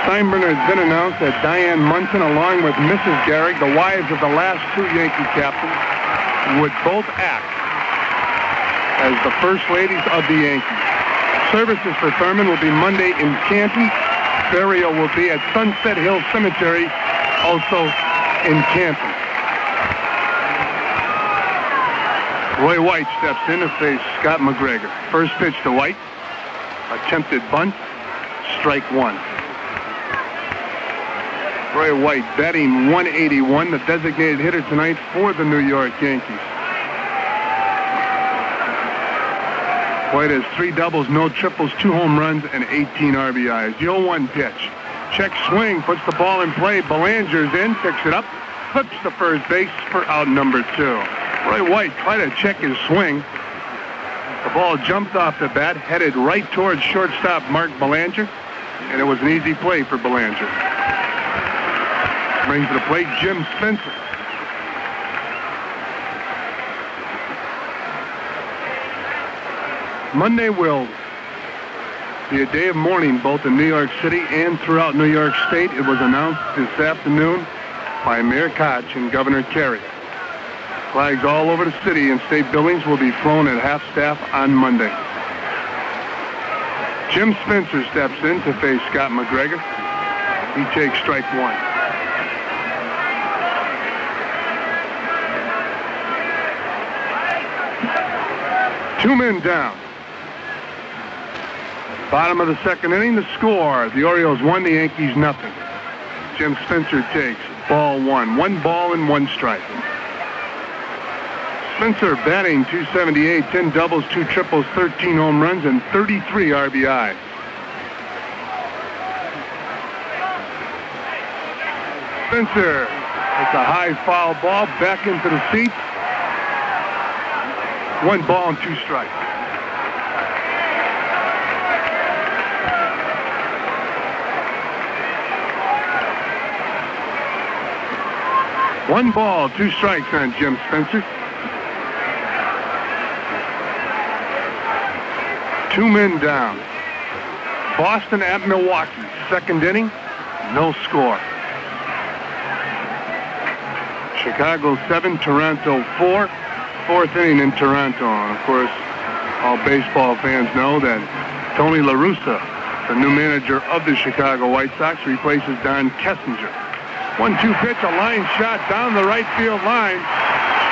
Steinbrenner has been announced that Diane Munson, along with Mrs. Gehrig, the wives of the last 2 Yankee captains, would both act as the first ladies of the Yankees. Services for Thurman will be Monday in Canton. Burial will be at Sunset Hill Cemetery, also in Canton. Roy White steps in to face Scott McGregor. First pitch to White. Attempted bunt. Strike 1. Roy White batting .181, the designated hitter tonight for the New York Yankees. White has 3 doubles, no triples, 2 home runs, and 18 RBIs. The 0-1 pitch. Check swing, puts the ball in play. Belanger's in, picks it up, flips to first base for out number 2. Roy White tried to check his swing. The ball jumped off the bat, headed right towards shortstop Mark Belanger, and it was an easy play for Belanger. Brings to the plate Jim Spencer. Monday will be a day of mourning both in New York City and throughout New York State. It was announced this afternoon by Mayor Koch and Governor Kerry. Flags all over the city and state buildings will be flown at half-staff on Monday. Jim Spencer steps in to face Scott McGregor. He takes strike one. Two men down. Bottom of the second inning, the score. The Orioles 1, the Yankees nothing. Jim Spencer takes ball one. 1 ball and 1 strike. Spencer batting .278, 10 doubles, 2 triples, 13 home runs, and 33 RBI. Spencer, it's a high foul ball back into the seats. 1 ball and 2 strikes. One ball, 2 strikes on Jim Spencer. 2 men down. Boston at Milwaukee. Second inning, no score. Chicago 7, Toronto 4. Fourth inning in Toronto. And of course, all baseball fans know that Tony La Russa, the new manager of the Chicago White Sox, replaces Don Kessinger. 1-2 pitch, a line shot down the right field line.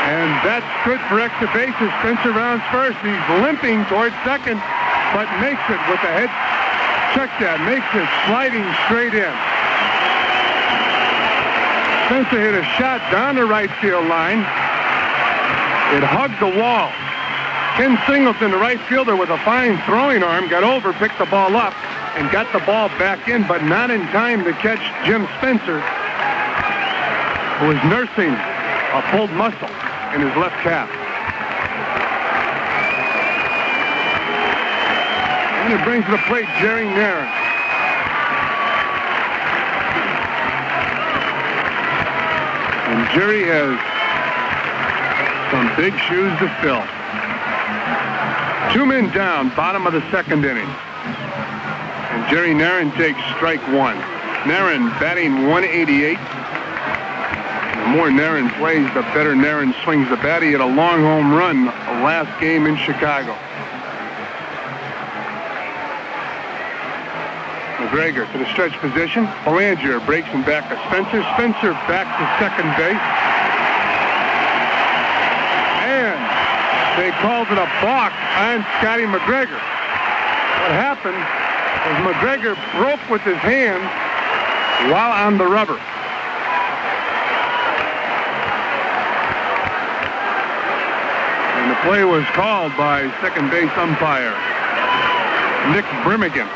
And that's good for extra bases. Spencer rounds first. He's limping towards second, but makes it with the head. Check that. Makes it sliding straight in. Spencer hit a shot down the right field line. It hugged the wall. Ken Singleton, the right fielder with a fine throwing arm, got over, picked the ball up, and got the ball back in, but not in time to catch Jim Spencer, who was nursing a pulled muscle in his left calf. And it brings to the plate Jerry Nairn. And Jerry has some big shoes to fill. 2 men down, bottom of the second inning. And Jerry Nairn takes strike 1. Nairn batting .188. The more Nairn plays, the better Nairn swings the bat. He had a long home run last game in Chicago. McGregor to the stretch position. Belanger breaks him back to Spencer. Spencer back to second base. And they called it a balk on Scotty McGregor. What happened was McGregor broke with his hand while on the rubber. And the play was called by second base umpire Nick Brimmigan.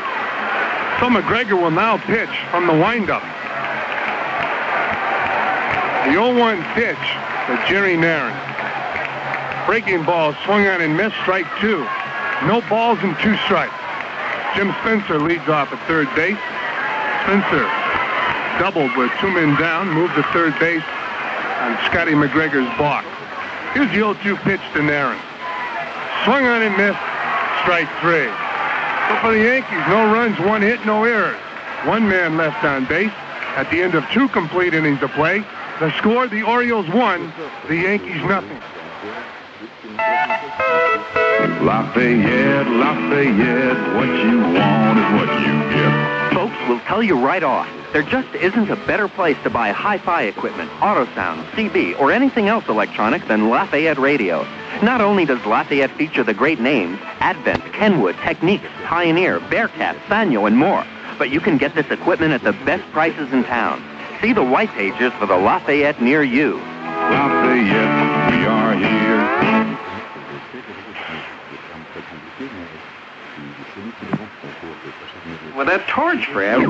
So McGregor will now pitch from the windup. The 0-1 pitch to Jerry Nairn. Breaking ball swung on and missed, strike 2. No balls and 2 strikes. Jim Spencer leads off at third base. Spencer doubled with 2 men down, moved to third base on Scotty McGregor's balk. Here's the 0-2 pitch to Nairn. Swung on and missed, strike 3. But for the Yankees, no runs, 1 hit, no errors. 1 man left on base at the end of 2 complete innings of play. The score, the Orioles 1, the Yankees nothing. Lafayette, Lafayette, what you want is what you get. Folks will tell you right off, there just isn't a better place to buy hi-fi equipment, auto sound, CB, or anything else electronic than Lafayette Radio. Not only does Lafayette feature the great names, Advent, Kenwood, Techniques, Pioneer, Bearcat, Sanyo, and more, but you can get this equipment at the best prices in town. See the white pages for the Lafayette near you. Lafayette, we are here. With that torch, Fred.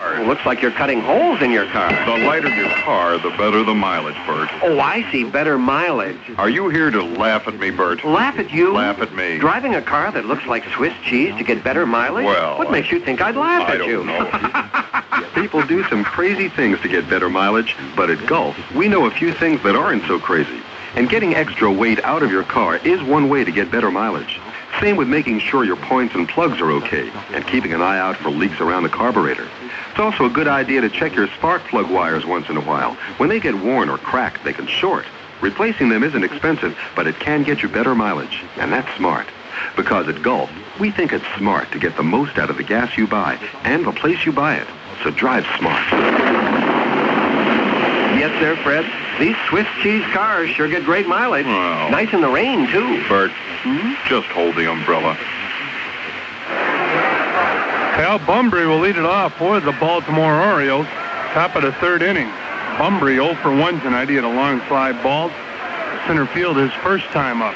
It looks like you're cutting holes in your car. The lighter your car, the better the mileage, Bert. Oh, I see. Better mileage. Are you here to laugh at me, Bert? Laugh at you? Laugh at me. Driving a car that looks like Swiss cheese to get better mileage? Well, what makes you think I'd laugh at you? People do some crazy things to get better mileage, but at Gulf, we know a few things that aren't so crazy. And getting extra weight out of your car is one way to get better mileage. Same with making sure your points and plugs are okay and keeping an eye out for leaks around the carburetor. It's also a good idea to check your spark plug wires once in a while. When they get worn or cracked, they can short. Replacing them isn't expensive, but it can get you better mileage, and that's smart. Because at Gulf, we think it's smart to get the most out of the gas you buy and the place you buy it. So drive smart. Yes, sir, Fred. These Swiss cheese cars sure get great mileage. Wow. Nice in the rain, too. Bert, just hold the umbrella. Al Bunbury will lead it off for the Baltimore Orioles. Top of the third inning. Bunbury 0 for 1 tonight. He had a long fly ball. Center field his first time up.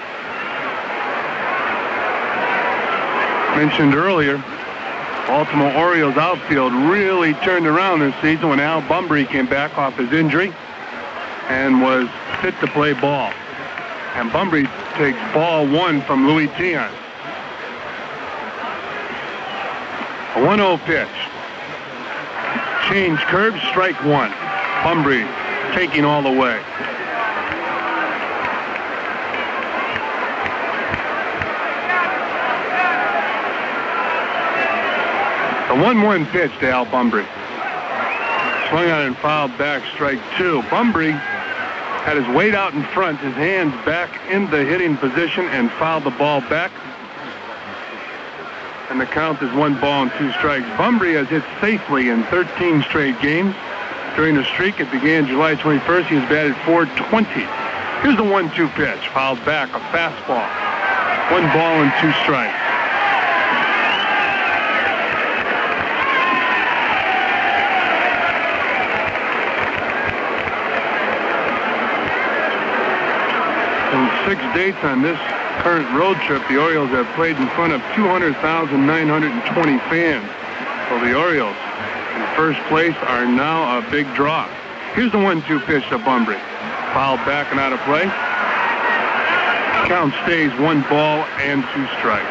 Mentioned earlier, Baltimore Orioles outfield really turned around this season when Al Bunbury came back off his injury and was fit to play ball. And Bunbury takes ball 1 from Louis Tiant. A 1-0 pitch. Change curve, strike 1. Bunbury taking all the way. A 1-1 pitch to Al Bunbury. Swung on and fouled back, strike 2. Bunbury had his weight out in front, his hands back in the hitting position, and fouled the ball back. And the count is 1 ball and 2 strikes. Bunbury has hit safely in 13 straight games. During the streak, it began July 21st. He has batted .420. Here's the 1-2 pitch. Fouled back, a fastball. 1 ball and 2 strikes. In 6 dates on this current road trip, the Orioles have played in front of 200,920 fans. So the Orioles in first place are now a big draw. Here's the 1-2 pitch to Bunbury. Fouled back and out of play. Count stays 1 ball and 2 strikes.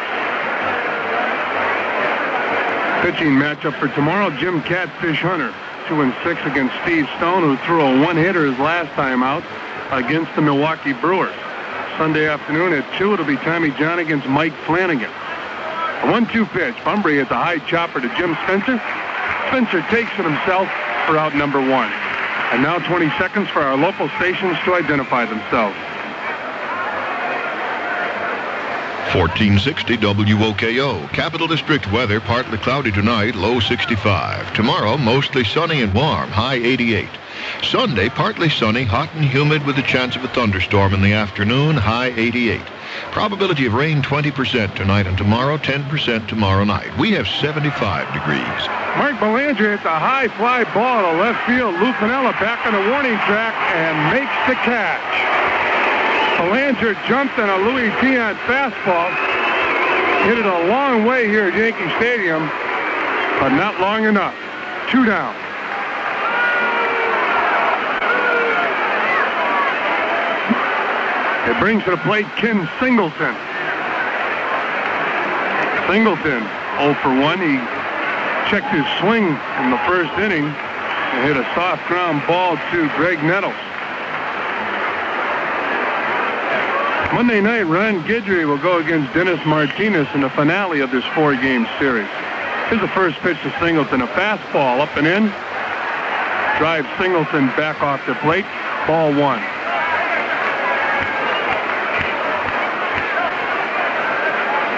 Pitching matchup for tomorrow, Jim Catfish Hunter, 2-6 against Steve Stone, who threw a 1-hitter his last time out against the Milwaukee Brewers. Sunday afternoon at 2, it'll be Tommy John against Mike Flanagan. A 1-2 pitch. Bunbury at the high chopper to Jim Spencer. Spencer takes it himself for out number 1. And now 20 seconds for our local stations to identify themselves. 1460 WOKO. Capital District weather, partly cloudy tonight, low 65. Tomorrow, mostly sunny and warm, high 88. Sunday, partly sunny, hot and humid with a chance of a thunderstorm in the afternoon, high 88. Probability of rain 20% tonight and tomorrow, 10% tomorrow night. We have 75 degrees. Mark Belanger hits a high fly ball to left field. Lou Piniella back on the warning track and makes the catch. Belanger jumped on a Louis Tiant fastball. Hit it a long way here at Yankee Stadium, but not long enough. 2 down. It brings to the plate Ken Singleton. Singleton 0 for 1. He checked his swing in the first inning and hit a soft ground ball to Greg Nettles. Monday night, Ron Guidry will go against Dennis Martinez in the finale of this 4-game series. Here's the first pitch to Singleton. A fastball up and in. Drives Singleton back off the plate. Ball 1.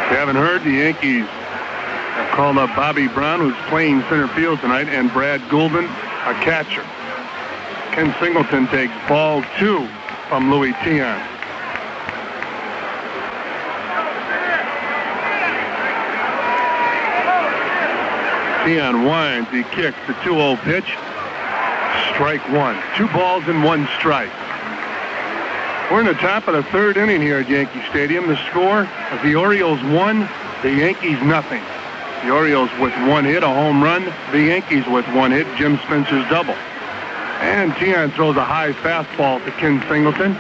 If you haven't heard, the Yankees have called up Bobby Brown, who's playing center field tonight, and Brad Goulden, a catcher. Ken Singleton takes ball 2 from Louis Tiant. Tiant winds, he kicks the 2-0 pitch. Strike 1. 2 balls and 1 strike. We're in the top of the third inning here at Yankee Stadium. The score of the Orioles 1, the Yankees nothing. The Orioles with 1 hit, a home run. The Yankees with 1 hit, Jim Spencer's double. And Tiant throws a high fastball to Ken Singleton.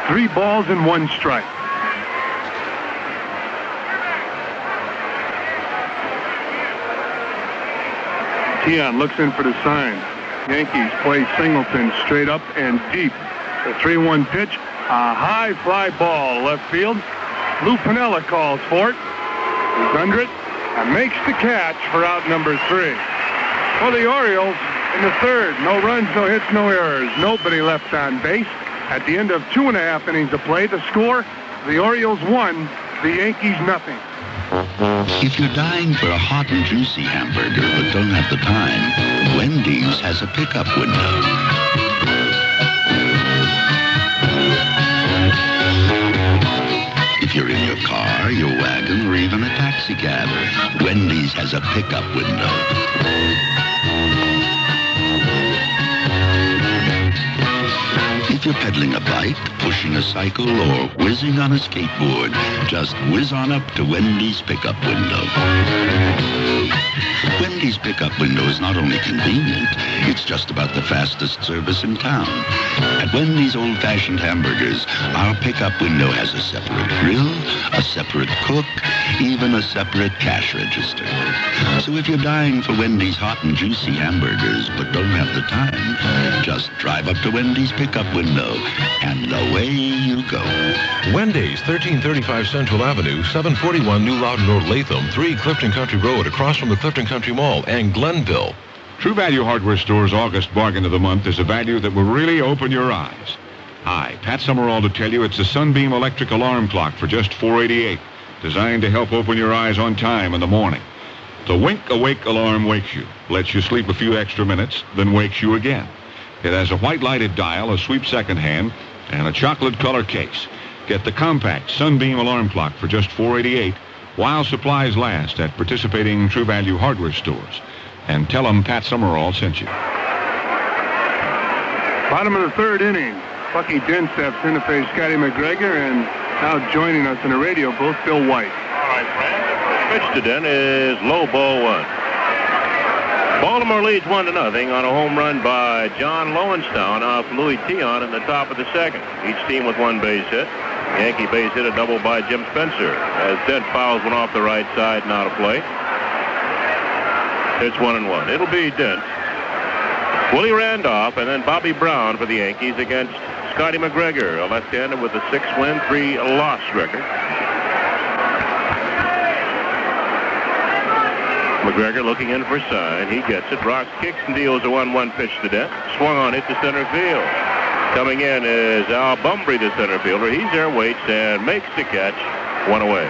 3 balls and 1 strike. Tiant looks in for the sign. Yankees play Singleton straight up and deep. The 3-1 pitch, a high fly ball left field. Lou Piniella calls for it. He's under it and makes the catch for out number 3. For the Orioles in the third, no runs, no hits, no errors. Nobody left on base. At the end of 2.5 innings of play, the score, the Orioles 1, the Yankees nothing. If you're dying for a hot and juicy hamburger but don't have the time, Wendy's has a pickup window. If you're in your car, your wagon, or even a taxi cab, Wendy's has a pickup window. If you're pedaling a bike, pushing a cycle, or whizzing on a skateboard, just whiz on up to Wendy's pickup window. Wendy's pickup window is not only convenient, it's just about the fastest service in town. At Wendy's old-fashioned hamburgers, our pickup window has a separate grill, a separate cook, even a separate cash register. So if you're dying for Wendy's hot and juicy hamburgers but don't have the time, just drive up to Wendy's pickup window and away you go. Wendy's, 1335 Central Avenue, 741 New Loudon Road, Latham, 3 Clifton Country Road, across from the Clifton Country Mall, and Glenville. True Value Hardware Store's August bargain of the month is a value that will really open your eyes. Hi, Pat Summerall to tell you it's a Sunbeam electric alarm clock for just $4.88, designed to help open your eyes on time in the morning. The Wink Awake alarm wakes you, lets you sleep a few extra minutes, then wakes you again. It has a white lighted dial, a sweep second hand, and a chocolate color case. Get the compact Sunbeam alarm clock for just $4.88 while supplies last at participating True Value Hardware stores. And tell them Pat Summerall sent you. Bottom of the third inning. Bucky Dent steps in to face Scotty McGregor, and now joining us in the radio booth, Bill White. All right, Fran. Pitch to Dent is low, ball 1. Baltimore leads 1-0 on a home run by John Lowenstown off Louis Tion in the top of the second. Each team with 1 base hit. Yankee base hit, a double by Jim Spencer as Dent fouls one off the right side and out of play. It's 1-1. It'll be Dent, Willie Randolph, and then Bobby Brown for the Yankees against Scotty McGregor, a left-hander with a 6-win, 3-loss record. McGregor looking in for sign. He gets it. Rock kicks and deals a 1-1 pitch to Dent. Swung on it to center field. Coming in is Al Bumbry, the center fielder. He's there, waits, and makes the catch. 1 away.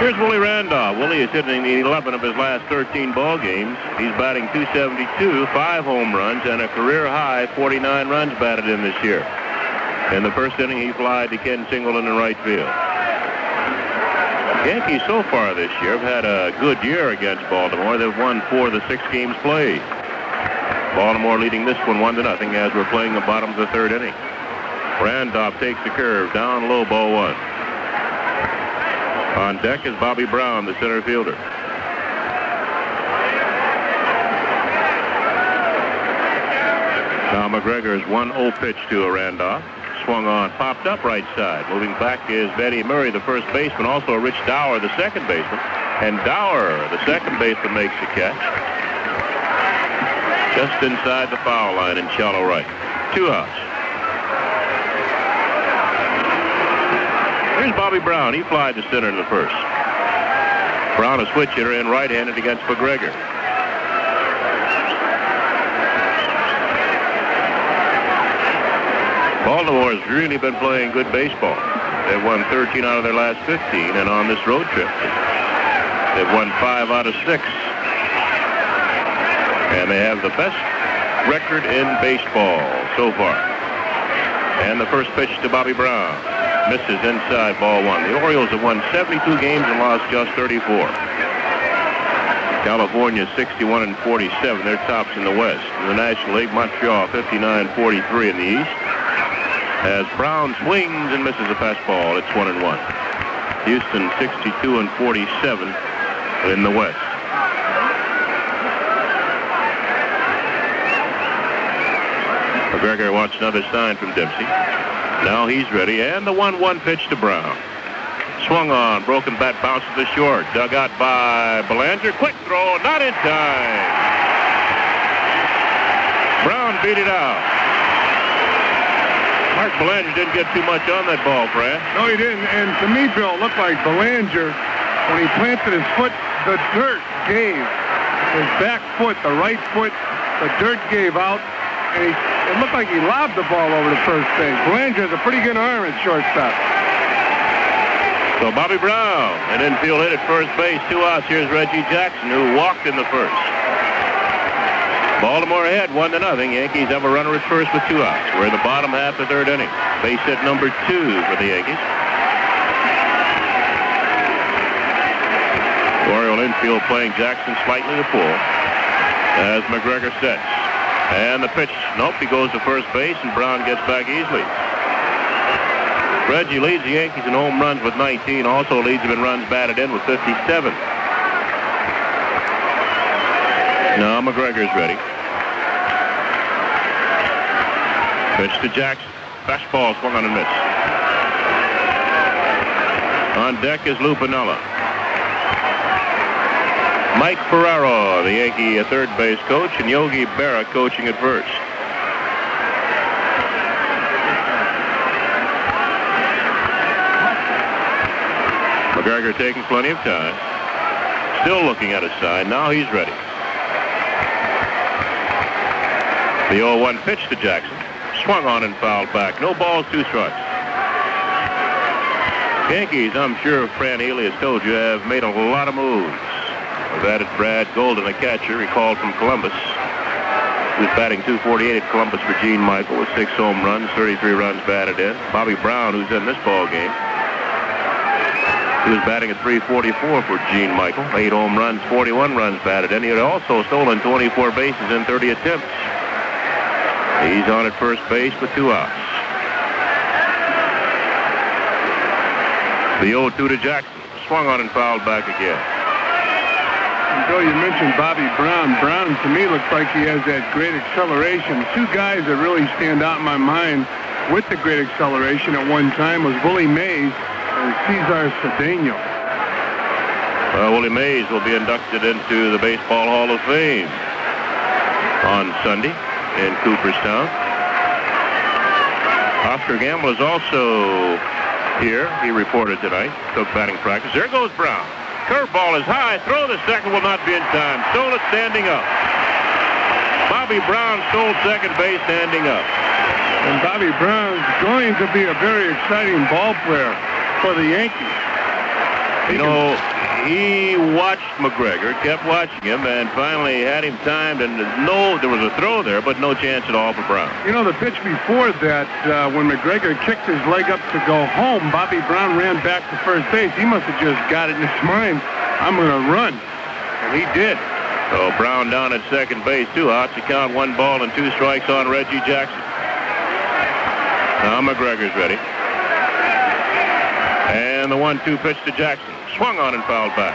Here's Willie Randolph. Willie is hitting 11 of his last 13 ball games. He's batting .272, 5 home runs, and a career-high 49 runs batted in this year. In the first inning, he flied to Ken Singleton in right field. Yankees so far this year have had a good year against Baltimore. They've won 4 of the 6 games played. Baltimore leading this one 1-0 as we're playing the bottom of the third inning. Randolph takes the curve, down low, ball 1. On deck is Bobby Brown, the center fielder. Now McGregor's 1-0 pitch to a Randolph. Swung on, popped up right side. Moving back is Betty Murray, the first baseman. Also Rich Dower, the second baseman. And Dower, the second baseman, makes the catch. Just inside the foul line in shallow right. 2 outs. Here's Bobby Brown. He flied to center in the first. Brown, a switch hitter, in right-handed against McGregor. Baltimore has really been playing good baseball. They've won 13 out of their last 15, and on this road trip, they've won 5 out of 6. And they have the best record in baseball so far. And the first pitch to Bobby Brown. Misses inside, ball 1. The Orioles have won 72 games and lost just 34. California 61-47. They're tops in the West. In the National League, Montreal 59-43 in the East. As Brown swings and misses a fastball, it's 1-1. Houston 62-47 in the West. McGregor wants another sign from Dempsey. Now he's ready, and the 1-1 pitch to Brown. Swung on, broken bat bounces to short. Dug out by Belanger. Quick throw, not in time. Brown beat it out. Belanger didn't get too much on that ball, Fran. No, he didn't. And to me, Bill, it looked like Belanger, when he planted his foot, the dirt gave. His back foot, the right foot, the dirt gave out. And it looked like he lobbed the ball over to first base. Belanger has a pretty good arm at shortstop. So Bobby Brown, an infield hit at first base. 2 outs. Here's Reggie Jackson, who walked in the first. Baltimore ahead 1-0. Yankees have a runner at first with 2 outs. We're in the bottom half of the third inning. Base hit number 2 for the Yankees. Oriole infield playing Jackson slightly to pull as McGregor sets. And the pitch. Nope, he goes to first base, and Brown gets back easily. Reggie leads the Yankees in home runs with 19. Also leads them in runs batted in with 57. Now McGregor's ready. Pitch to Jackson. Fastball swung on and missed. On deck is Lou Piniella. Mike Ferraro, the Yankee third base coach, and Yogi Berra coaching at first. McGregor taking plenty of time. Still looking at his side. Now he's ready. The 0-1 pitch to Jackson. Swung on and fouled back. No balls, 2 strikes. Yankees, I'm sure Fran Healy has told you, have made a lot of moves. They've added Brad Golden, a catcher, he called from Columbus. He was batting .248 at Columbus for Gene Michael with 6 home runs, 33 runs batted in. Bobby Brown, who's in this ball game, he was batting at .344 for Gene Michael, 8 home runs, 41 runs batted in. He had also stolen 24 bases in 30 attempts. He's on at first base with 2 outs. The 0-2 to Jackson. Swung on and fouled back again. And Bill, you mentioned Bobby Brown. Brown, to me, looks like he has that great acceleration. 2 guys that really stand out in my mind with the great acceleration at one time was Willie Mays and Cesar Cedeno. Willie Mays will be inducted into the Baseball Hall of Fame on Sunday in Cooperstown. Oscar Gamble is also here. He reported tonight. Took batting practice. There goes Brown. Curveball is high. Throw to second will not be in time. Stole it standing up. Bobby Brown stole second base standing up. And Bobby Brown's going to be a very exciting ball player for the Yankees. You know, he watched McGregor, kept watching him, and finally had him timed, and there was a throw there, but no chance at all for Brown. You know, the pitch before that, when McGregor kicked his leg up to go home, Bobby Brown ran back to first base. He must have just got it in his mind, I'm going to run. And he did. So Brown down at second base, 2 outs. To count 1 ball and 2 strikes on Reggie Jackson. Now McGregor's ready. And the 1-2 pitch to Jackson. Swung on and fouled back.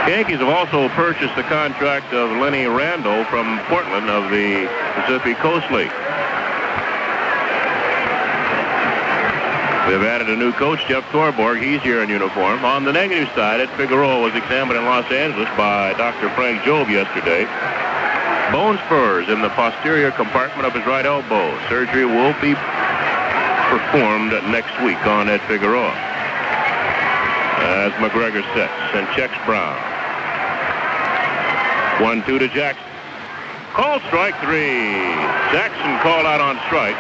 Yankees have also purchased the contract of Lenny Randall from Portland of the Pacific Coast League. They've added a new coach, Jeff Torborg. He's here in uniform. On the negative side, Ed Figueroa was examined in Los Angeles by Dr. Frank Jobe yesterday. Bone spurs in the posterior compartment of his right elbow. Surgery will be performed next week on Ed Figueroa. As McGregor sets and checks Brown. 1-2 to Jackson. Called strike 3. Jackson called out on strikes.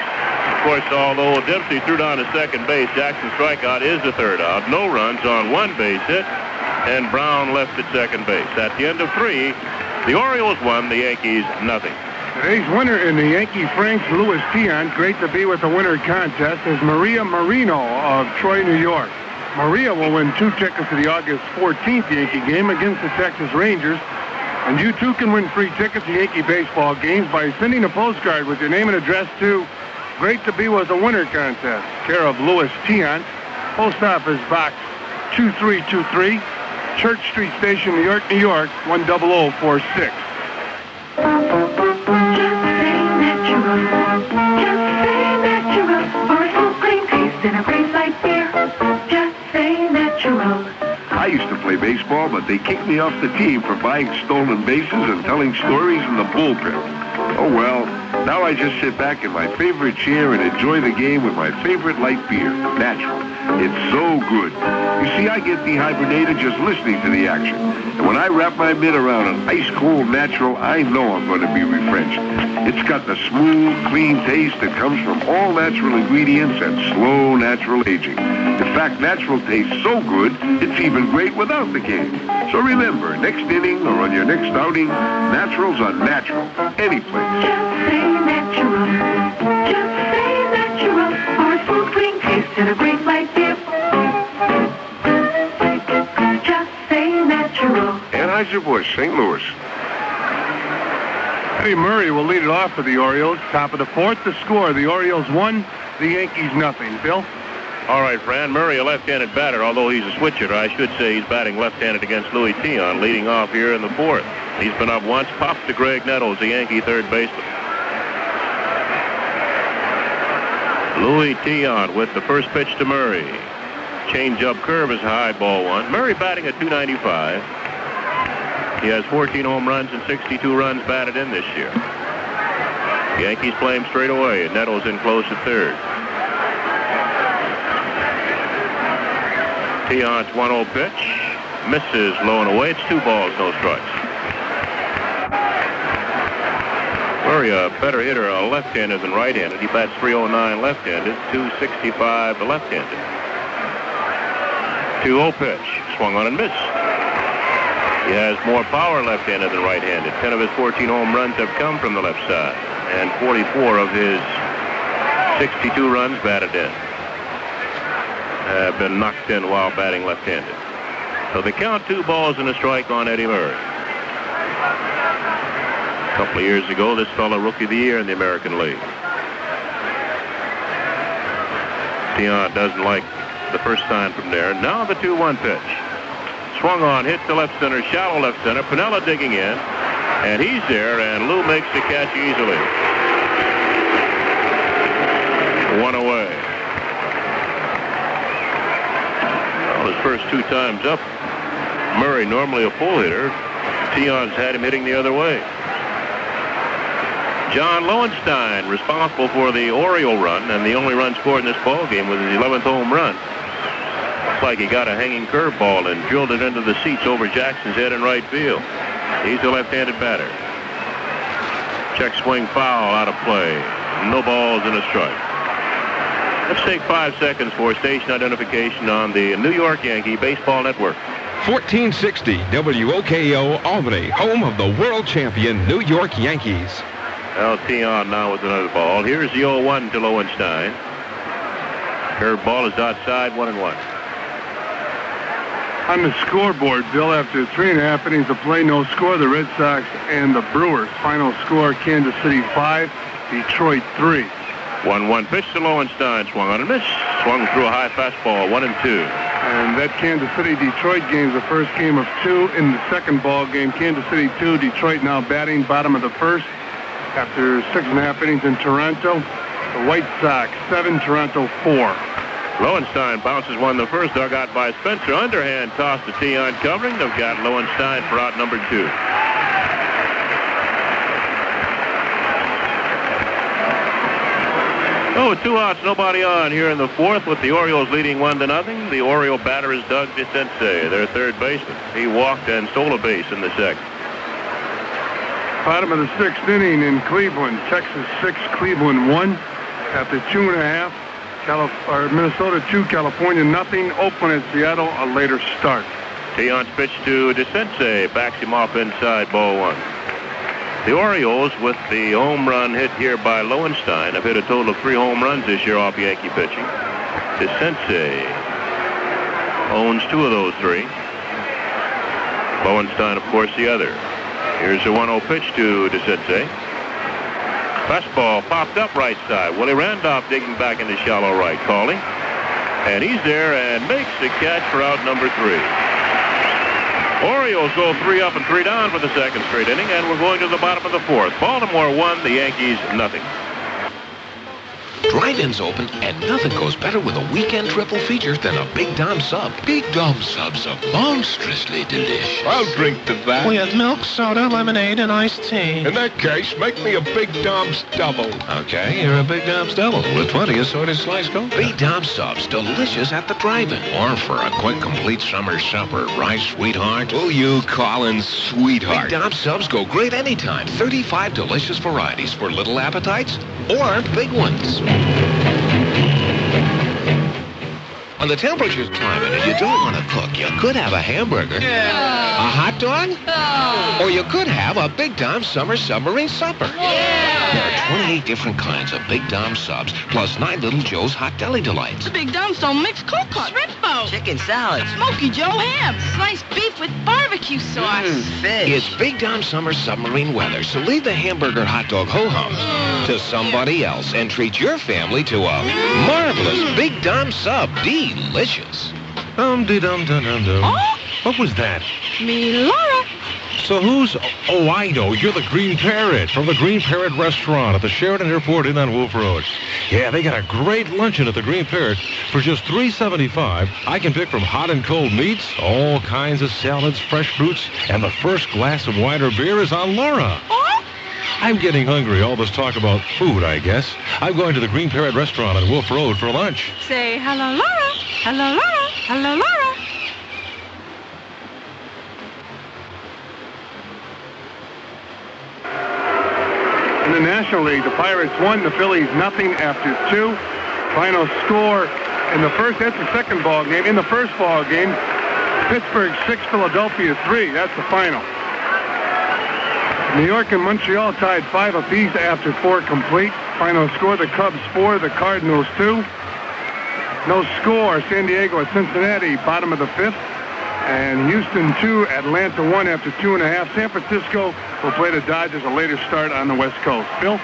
Of course, although Dempsey threw down to second base, Jackson's strikeout is the 3rd out. No runs on 1 base hit, and Brown left at second base. At the end of 3, the Orioles won, the Yankees nothing. Today's winner in the Yankee Franks Louis Tiant, great to be with the winter contest, is Maria Marino of Troy, New York. Maria will win 2 tickets to the August 14th Yankee game against the Texas Rangers. And you too can win free tickets to Yankee baseball games by sending a postcard with your name and address to Great to be with the winter contest, care of Louis Tiant, Post Office Box 2323, Church Street Station, New York, New York, 10046. I used to play baseball, but they kicked me off the team for buying stolen bases and telling stories in the bullpen. Oh, well, Now I just sit back in my favorite chair and enjoy the game with my favorite light beer, Natural. It's so good. You see, I get dehydrated just listening to the action. And when I wrap my mitt around an ice-cold Natural, I know I'm going to be refreshed. It's got the smooth, clean taste that comes from all natural ingredients and slow natural aging. In fact, Natural tastes so good, it's even great without the game. So remember, next inning or on your next outing, Naturals are natural, any place. Just say natural. Just say natural. Our smooth, clean taste and a great light beer. Just say natural. Anheuser-Busch, St. Louis. Eddie Murray will lead it off for the Orioles. Top of the fourth, the score. The Orioles 1, the Yankees nothing. Bill? All right, Fran. Murray, a left-handed batter, although he's a switcher. I should say he's batting left-handed against Louis Tion, leading off here in the fourth. He's been up once, popped to Greg Nettles, the Yankee third baseman. Louis Tion with the first pitch to Murray. Change-up curve is a high ball one. Murray batting at .295. He has 14 home runs and 62 runs batted in this year. The Yankees play him straight away, and Nettles in close at third. Tion's 1-0 pitch. Misses low and away. It's 2 balls, no strikes. Murray, a better hitter, left-handed than right-handed. He bats .309 left-handed, .265 the left-handed. 2-0 pitch. Swung on and missed. He has more power left-handed than right-handed. 10 of his 14 home runs have come from the left side, and 44 of his 62 runs batted in have been knocked in while batting left-handed. So they count 2 balls and a strike on Eddie Murray. A couple of years ago, this fellow Rookie of the Year in the American League. Tion doesn't like the first sign from there. Now the 2-1 pitch. Swung on, hit to left center, shallow left center. Piniella digging in, and he's there, and Lou makes the catch easily. 1 away. Well, his first 2 times up, Murray, normally a pull hitter, Tion's had him hitting the other way. John Lowenstein, responsible for the Oriole run, and the only run scored in this ballgame was his 11th home run. Looks like he got a hanging curveball and drilled it into the seats over Jackson's head in right field. He's a left-handed batter. Check swing foul out of play. No balls and a strike. Let's take 5 seconds for station identification on the New York Yankee Baseball Network. 1460 WOKO Albany, home of the world champion New York Yankees. Well, Tion now with another ball. Here's the 0-1 to Lowenstein. Curveball is outside, 1-1. On the scoreboard, Bill, after 3.5 innings of play, no score, the Red Sox and the Brewers. Final score, Kansas City 5, Detroit 3. 1-1 pitch to Lowenstein. Swung on and missed. Swung through a high fastball, 1-2. And that Kansas City-Detroit game is the first game of 2 in the second ball game. Kansas City 2, Detroit now batting bottom of the first after 6.5 innings in Toronto. The White Sox 7, Toronto 4. Lowenstein bounces one the first, dug out by Spencer. Underhand toss to Tion covering. They've got Lowenstein for out number 2. Oh, 2 outs, nobody on here in the fourth with the Orioles leading 1-0. The Oriole batter is Doug DeCense, their third baseman. He walked and stole a base in the second. Bottom of the 6th inning in Cleveland. Texas 6, Cleveland 1. After 2.5. Minnesota 2, California nothing. Oakland at Seattle, a later start. Tion's pitch to DeCense backs him off inside, ball 1. The Orioles, with the home run hit here by Lowenstein, have hit a total of 3 home runs this year off Yankee pitching. DeCense owns 2 of those 3. Lowenstein, of course, the other. Here's a 1-0 pitch to DeCense. Fastball popped up right side. Willie Randolph digging back into shallow right, calling. And he's there and makes the catch for out number 3. Orioles go 3 up and 3 down for the second straight inning, and we're going to the bottom of the fourth. Baltimore 1, the Yankees nothing. drive-ins open, and nothing goes better with a weekend triple feature than a Big Dom sub. Big Dom subs are monstrously delicious. I'll drink to that. With milk, soda, lemonade, and iced tea. In that case, make me a Big Dom's double. Okay, you're a Big Dom's double with plenty of assorted sliced coke. Big Dom subs, delicious at the drive-in. Or for a quick, complete summer supper, right, sweetheart? Who you calling sweetheart? Big Dom subs go great anytime. 35 delicious varieties for little appetites or big ones. When the temperature's climbing and you don't want to cook, you could have a hamburger, a hot dog, or you could have a Big Dom Summer Submarine Supper. There are 28 different kinds of Big Dom subs, plus 9 Little Joe's Hot Deli Delights. The Big Dom's don't mix cold cut, shrimp boat, chicken salad, Smoky Joe ham, sliced beef with barbecue sauce, fish. It's Big Dom Summer Submarine weather, so leave the hamburger hot dog ho-hums to somebody else and treat your family to a marvelous Big Dom sub. Delicious. Dum-de-dum-dum-dum-dum. Oh? What was that? Me Laura. So who's... Oh, I know. You're the Green Parrot from the Green Parrot Restaurant at the Sheridan Airport Inn on Wolf Road. Yeah, they got a great luncheon at the Green Parrot. For just $3.75, I can pick from hot and cold meats, all kinds of salads, fresh fruits, and the first glass of wine or beer is on Laura. Oh? I'm getting hungry. All this talk about food, I guess. I'm going to the Green Parrot Restaurant on Wolf Road for lunch. Say hello, Laura. Hello, Laura. Hello, Laura. In the National League, the Pirates won, the Phillies nothing after 2. Final score in the first, that's the second ball game. In the first ball game, Pittsburgh 6, Philadelphia 3. That's the final. New York and Montreal tied 5 apiece after 4 complete. Final score, the Cubs 4, the Cardinals 2. No score, San Diego at Cincinnati, bottom of the 5th. And Houston 2, Atlanta 1 after 2.5. San Francisco will play the Dodgers a later start on the West Coast. Bill?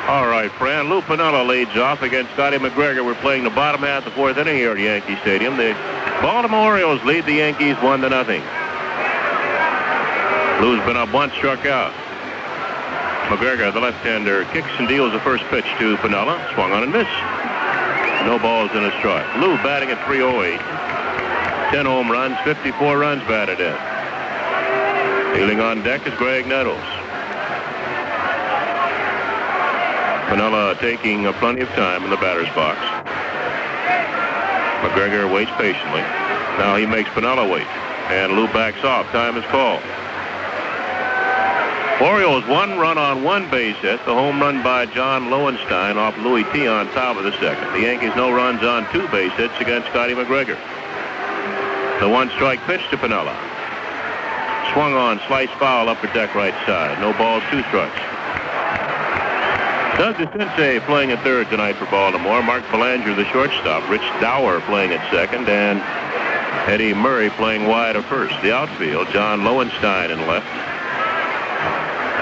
All right, Fran. Lou Piniella leads off against Scotty McGregor. We're playing the bottom half of the 4th inning here at Yankee Stadium. The Baltimore Orioles lead the Yankees 1-0. Lou's been up once, struck out. McGregor, the left-hander, kicks and deals the first pitch to Piniella. Swung on and missed. No balls in a strike. Lou batting at .308. 10 home runs, 54 runs batted in. Fielding on deck is Greg Nettles. Piniella taking plenty of time in the batter's box. McGregor waits patiently. Now he makes Piniella wait. And Lou backs off. Time is called. Orioles 1 run on 1 base hit. The home run by John Lowenstein off Louis T on top of the second. The Yankees no runs on 2 base hits against Scotty McGregor. The 1-strike pitch to Piniella. Swung on, sliced foul, upper deck right side. No balls, 2 strikes. Doug DeCinces playing at third tonight for Baltimore. Mark Belanger, the shortstop. Rich Dower playing at second. And Eddie Murray playing wide at first. The outfield, John Lowenstein in left.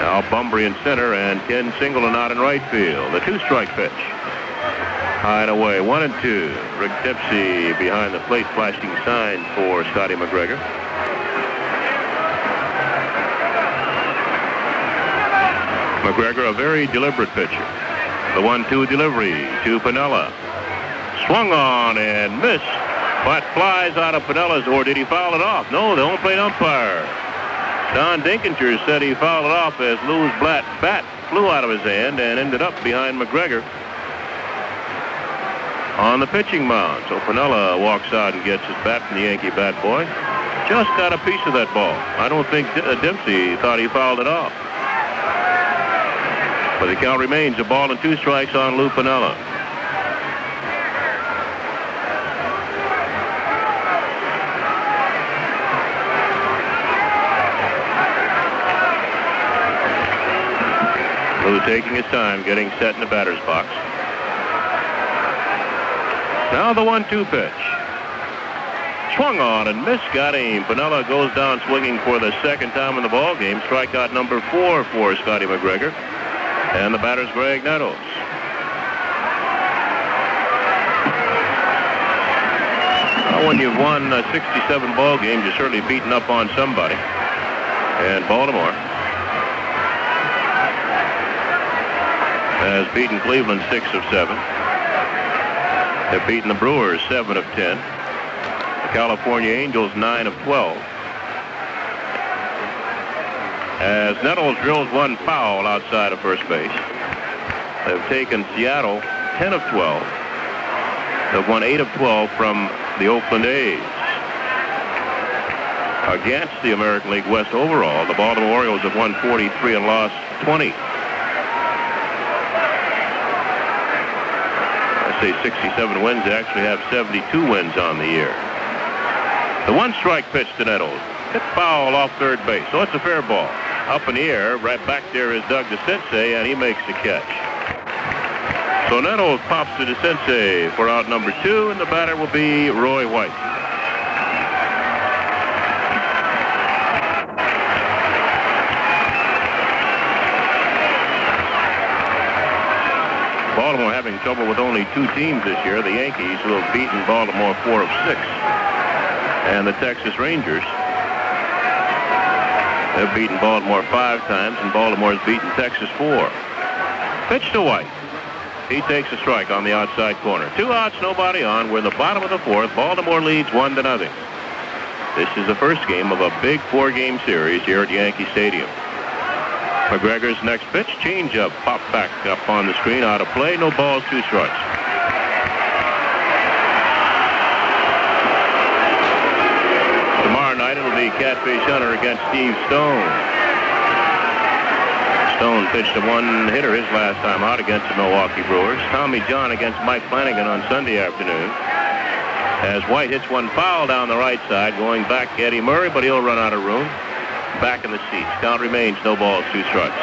Al Bumbry in center. And Ken Singleton out in right field. The 2-strike pitch. High and away, 1-2. Rick Dempsey behind the plate flashing signs for Scotty McGregor. McGregor, a very deliberate pitcher. The 1-2 delivery to Piniella. Swung on and missed. But flies out of Pinella's, or did he foul it off? No, the home plate umpire, Don Dinkinger, said he fouled it off as Lou's bat flew out of his hand and ended up behind McGregor on the pitching mound. So Piniella walks out and gets his bat from the Yankee bat boy. Just got a piece of that ball. I don't think Dempsey thought he fouled it off. But the count remains a ball and 2 strikes on Lou Piniella. Lou taking his time, getting set in the batter's box. Now the 1-2 pitch. Swung on and missed. Got him. Piniella goes down swinging for the second time in the ball game. Strikeout number 4 for Scotty McGregor. And the batter's Greg Nettles. Well, when you've won 67 ball games, you're certainly beaten up on somebody. And Baltimore has beaten Cleveland 6 of 7. They've beaten the Brewers 7 of 10. The California Angels 9 of 12. As Nettles drills one foul outside of first base. They've taken Seattle 10 of 12. They've won 8 of 12 from the Oakland A's. Against the American League West overall, the Baltimore Orioles have won 43 and lost 20. I say 67 wins. They actually have 72 wins on the year. The one-strike pitch to Nettles. Hit foul off third base. So it's a fair ball. Up in the air, right back there is Doug DeCinces, and he makes the catch. So Nettles pops to DeCinces for out number 2, and the batter will be Roy White. Baltimore having trouble with only 2 teams this year, the Yankees, who have beaten Baltimore 4 of 6, and the Texas Rangers. They've beaten Baltimore 5 times, and Baltimore has beaten Texas 4. Pitch to White. He takes a strike on the outside corner. 2 outs, nobody on. We're in the bottom of the 4th. Baltimore leads 1-0. This is the first game of a big 4-game series here at Yankee Stadium. McGregor's next pitch, changeup, pop back up on the screen, out of play, no balls, 2 strikes. Tomorrow night it'll be Catfish Hunter against Steve Stone. Stone pitched a 1-hitter his last time out against the Milwaukee Brewers. Tommy John against Mike Flanagan on Sunday afternoon. As White hits one foul down the right side, going back Eddie Murray, but he'll run out of room. Back in the seats. Count remains, no balls, 2 strikes.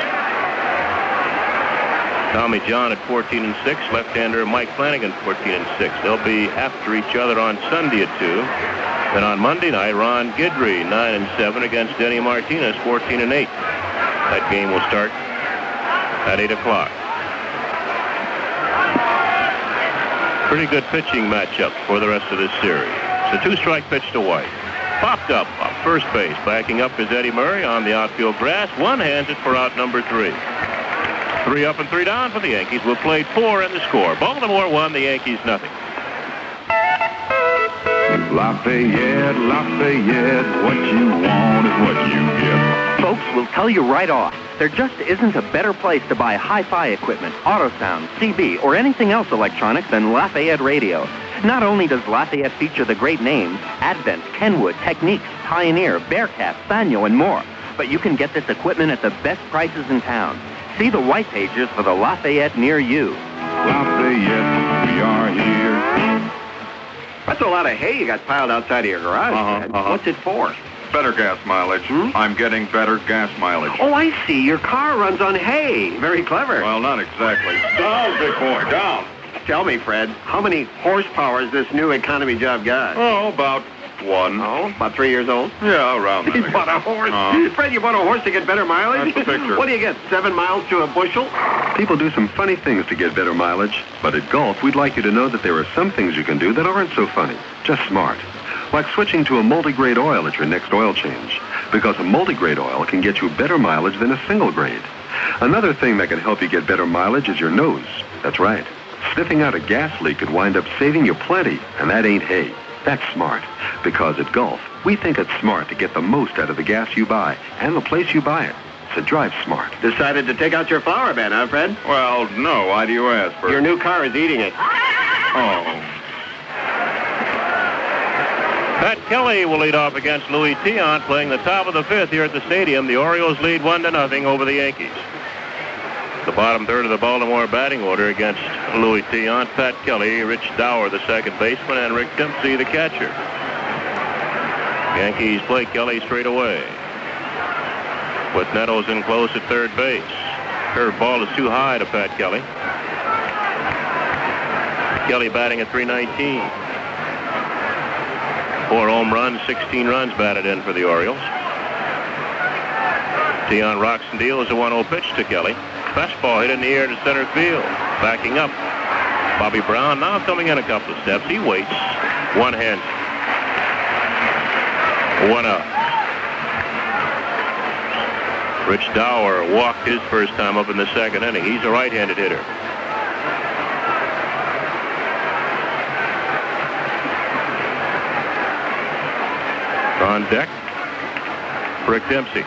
Tommy John at 14-6. Left-hander Mike Flanagan 14-6. They'll be after each other on Sunday at 2. Then on Monday night, Ron Guidry 9-7 against Denny Martinez 14-8. That game will start at 8 o'clock. Pretty good pitching matchup for the rest of this series. It's a 2-strike pitch to White. Popped up first base. Backing up is Eddie Murray on the outfield grass. One-hands it for out number 3. 3 up and 3 down for the Yankees. We've played 4 in the score. Baltimore 1, the Yankees nothing. Lafayette, Lafayette, what you want is what you get. Folks will tell you right off, there just isn't a better place to buy hi-fi equipment, auto sound, CB, or anything else electronic than Lafayette Radio. Not only does Lafayette feature the great names, Advent, Kenwood, Techniques, Pioneer, Bearcat, Sanyo, and more, but you can get this equipment at the best prices in town. See the white pages for the Lafayette near you. Lafayette, we are here. That's a lot of hay you got piled outside of your garage, Dad. What's it for? Better gas mileage. I'm getting better gas mileage. Oh, I see. Your car runs on hay. Very clever. Well, not exactly. Down, big boy, down. Tell me, Fred, how many horsepower has this new economy job got? Oh, about 1. Oh, about 3 years old? Yeah, around that. You bought a horse? Fred, you bought a horse to get better mileage? That's the picture. What do you get, 7 miles to a bushel? People do some funny things to get better mileage, but at Gulf, we'd like you to know that there are some things you can do that aren't so funny, just smart. Like switching to a multi-grade oil at your next oil change, because a multi-grade oil can get you better mileage than a single grade. Another thing that can help you get better mileage is your nose. That's right. Sniffing out a gas leak could wind up saving you plenty, and that ain't hay. That's smart, because at Gulf, we think it's smart to get the most out of the gas you buy and the place you buy it. So drive smart. Decided to take out your flower bed, huh, Fred? Well, no. Why do you ask, Bert? Your new car is eating it. Oh. Pat Kelly will lead off against Louis Tiant, playing the top of the 5th here at the stadium. The Orioles lead 1-0 over the Yankees. The bottom third of the Baltimore batting order against Louis Tiant, Pat Kelly, Rich Dower, the second baseman, and Rick Dempsey, the catcher. Yankees play Kelly straight away, with Nettles in close at third base. Curved ball is too high to Pat Kelly. Kelly batting at .319. 4 home runs, 16 runs batted in for the Orioles. Tiant rocks and deals a 1-0 pitch to Kelly. Fastball hit in the air to center field. Backing up. Bobby Brown now coming in a couple of steps. He waits. One hand. 1 out. Rich Dower walked his first time up in the second inning. He's a right-handed hitter. On deck, Rick Dempsey.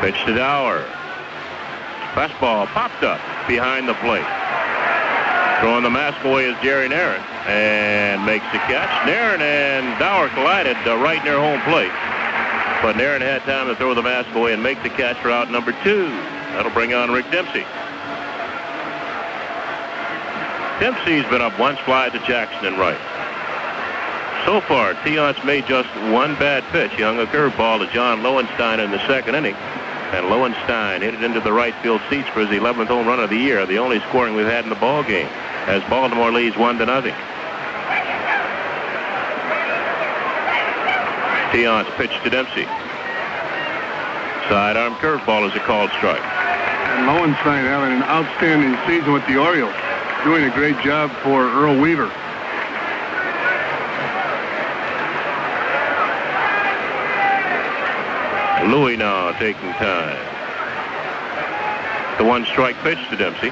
Pitch to Dower. Fastball popped up behind the plate. Throwing the mask away is Jerry Narron and makes the catch. Narron and Dower collided right near home plate. But Narron had time to throw the mask away and make the catch for out number 2. That'll bring on Rick Dempsey. Dempsey's been up once, fly to Jackson and right. So far, Tiant's made just one bad pitch. He hung a curveball to John Lowenstein in the second inning. And Lowenstein hit it into the right field seats for his 11th home run of the year, the only scoring we've had in the ball game, as Baltimore leads 1-0. Tiant's pitch to Dempsey. Sidearm curveball is a called strike. And Lowenstein having an outstanding season with the Orioles, doing a great job for Earl Weaver. Louis now taking time. The 1-strike pitch to Dempsey.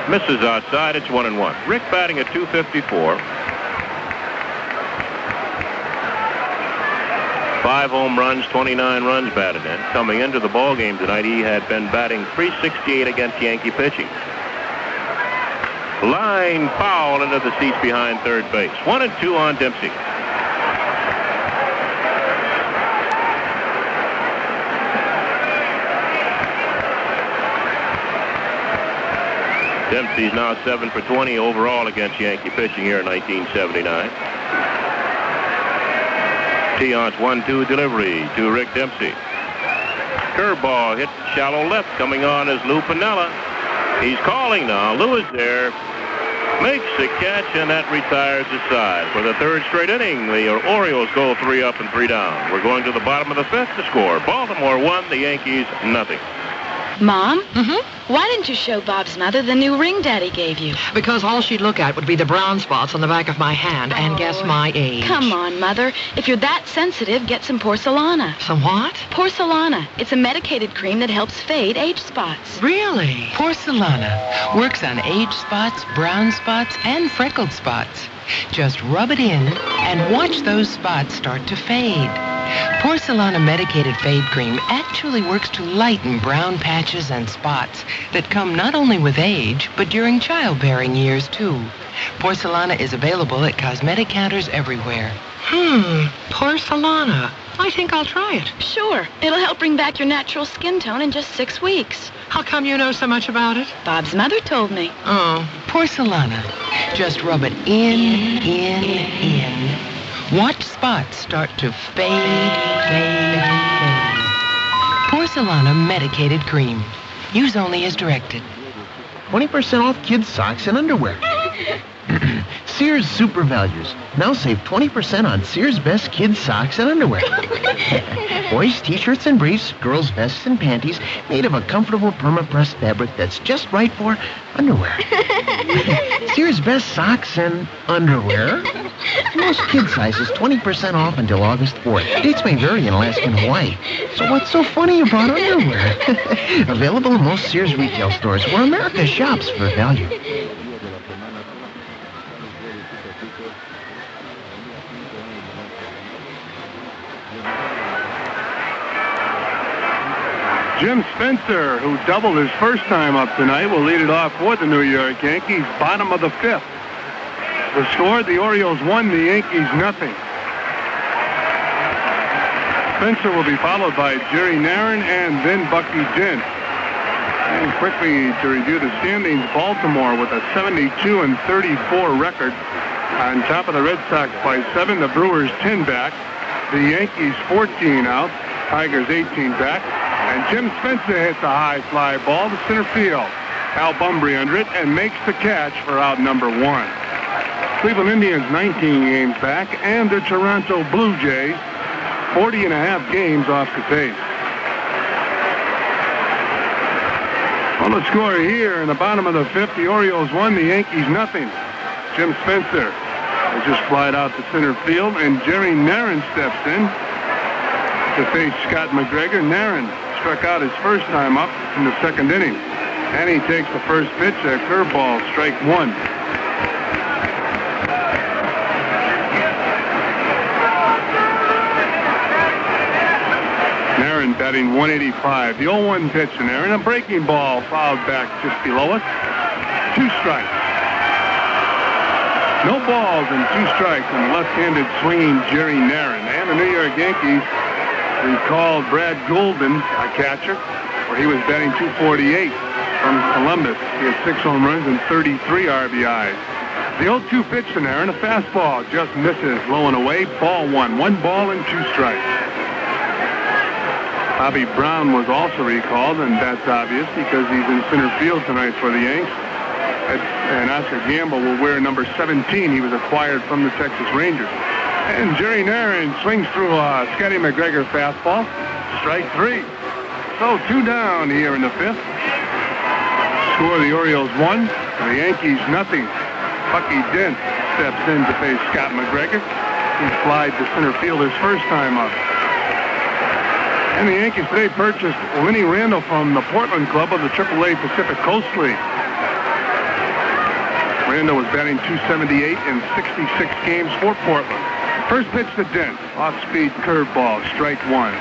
Misses outside. It's 1-1. Rick batting at .254. 5 home runs, 29 runs batted in. Coming into the ball game tonight, he had been batting .368 against Yankee pitching. Line foul into the seats behind third base. 1-2 on Dempsey. Dempsey's now 7 for 20 overall against Yankee pitching here in 1979. Tiant's 1-2 delivery to Rick Dempsey. Curveball hit shallow left. Coming on is Lou Piniella. He's calling now. Lou is there. Makes the catch, and that retires the side. For the third straight inning, the Orioles go 3 up and 3 down. We're going to the bottom of the 5th to score. Baltimore 1, the Yankees nothing. Mom? Why didn't you show Bob's mother the new ring Daddy gave you? Because all she'd look at would be the brown spots on the back of my hand and guess my age. Come on, Mother. If you're that sensitive, get some Porcelana. Some what? Porcelana. It's a medicated cream that helps fade age spots. Really? Porcelana works on age spots, brown spots, and freckled spots. Just rub it in and watch those spots start to fade. Porcelana Medicated Fade Cream actually works to lighten brown patches and spots that come not only with age, but during childbearing years, too. Porcelana is available at cosmetic counters everywhere. Porcelana. I think I'll try it. Sure. It'll help bring back your natural skin tone in just 6 weeks. How come you know so much about it? Bob's mother told me. Oh, Porcelana. Just rub it in. Watch spots start to fade. Porcelana Medicated Cream. Use only as directed. 20% off kids' socks and underwear. Sears Super Values. Now save 20% on Sears Best Kids Socks and Underwear. Boys' t-shirts and briefs, girls' vests and panties, made of a comfortable perma-pressed fabric that's just right for underwear. Sears Best Socks and Underwear. Most kid sizes 20% off until August 4th. Dates may vary in Alaska and Hawaii. So what's so funny about underwear? Available in most Sears retail stores where America shops for value. Jim Spencer, who doubled his first time up tonight, will lead it off for the New York Yankees, bottom of the 5th. The score, the Orioles 1, the Yankees nothing. Spencer will be followed by Jerry Narron and then Bucky Dent. And quickly to review the standings, Baltimore with a 72-34 record. On top of the Red Sox by 7, the Brewers 10 back. The Yankees 14 out, Tigers 18 back. And Jim Spencer hits a high fly ball to center field. Al Bumbry under it and makes the catch for out number 1. Cleveland Indians 19 games back, and the Toronto Blue Jays 40.5 games off the pace. On the score here in the bottom of the 5th, the Orioles 1, the Yankees nothing. Jim Spencer has just flied out to center field, and Jerry Narron steps in to face Scott McGregor. Narron struck out his first time up in the second inning. And he takes the first pitch, a curveball, strike one. Aaron batting 185. The 0-1 pitch in there, and a breaking ball fouled back just below us. 2 strikes. No balls and 2 strikes from left-handed swinging Jerry Narron. And the New York Yankees recalled Brad Golden, a catcher, where he was batting 248 from Columbus. He had 6 home runs and 33 RBIs. The 0-2 pitch in there, and a fastball just misses, low and away. Ball 1. 1 ball and 2 strikes. Bobby Brown was also recalled, and that's obvious because he's in center field tonight for the Yanks. And Oscar Gamble will wear number 17. He was acquired from the Texas Rangers. And Jerry Narron swings through a Scotty McGregor fastball. Strike 3. So 2 down here in the 5th. Score the Orioles 1. The Yankees nothing. Bucky Dent steps in to face Scott McGregor. He flied the center fielder's first time up. And the Yankees today purchased Lenny Randall from the Portland club of the AAA Pacific Coast League. Randall was batting 278 in 66 games for Portland. First pitch to Dent. Off-speed curveball, strike 1.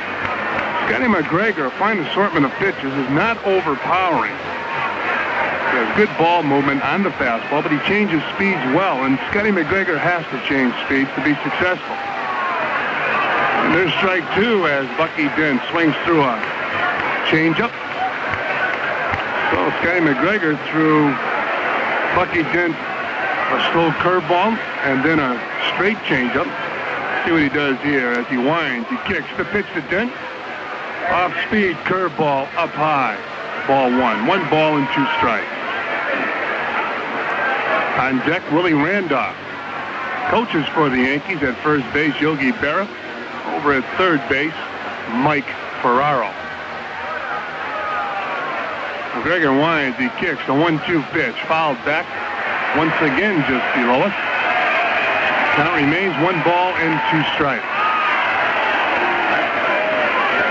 Scotty McGregor, a fine assortment of pitches, is not overpowering. He has good ball movement on the fastball, but he changes speeds well, and Scotty McGregor has to change speeds to be successful. And there's strike 2 as Bucky Dent swings through a changeup. So Scotty McGregor threw Bucky Dent a slow curveball and then a straight changeup. See what he does here as he winds. He kicks the pitch to Dent. Off-speed curveball up high. Ball 1. 1 ball and 2 strikes. On deck, Willie Randolph. Coaches for the Yankees at first base, Yogi Berra. Over at third base, Mike Ferraro. McGregor winds, he kicks the 1-2 pitch, fouled back once again just below us. Count remains 1 ball and 2 strikes.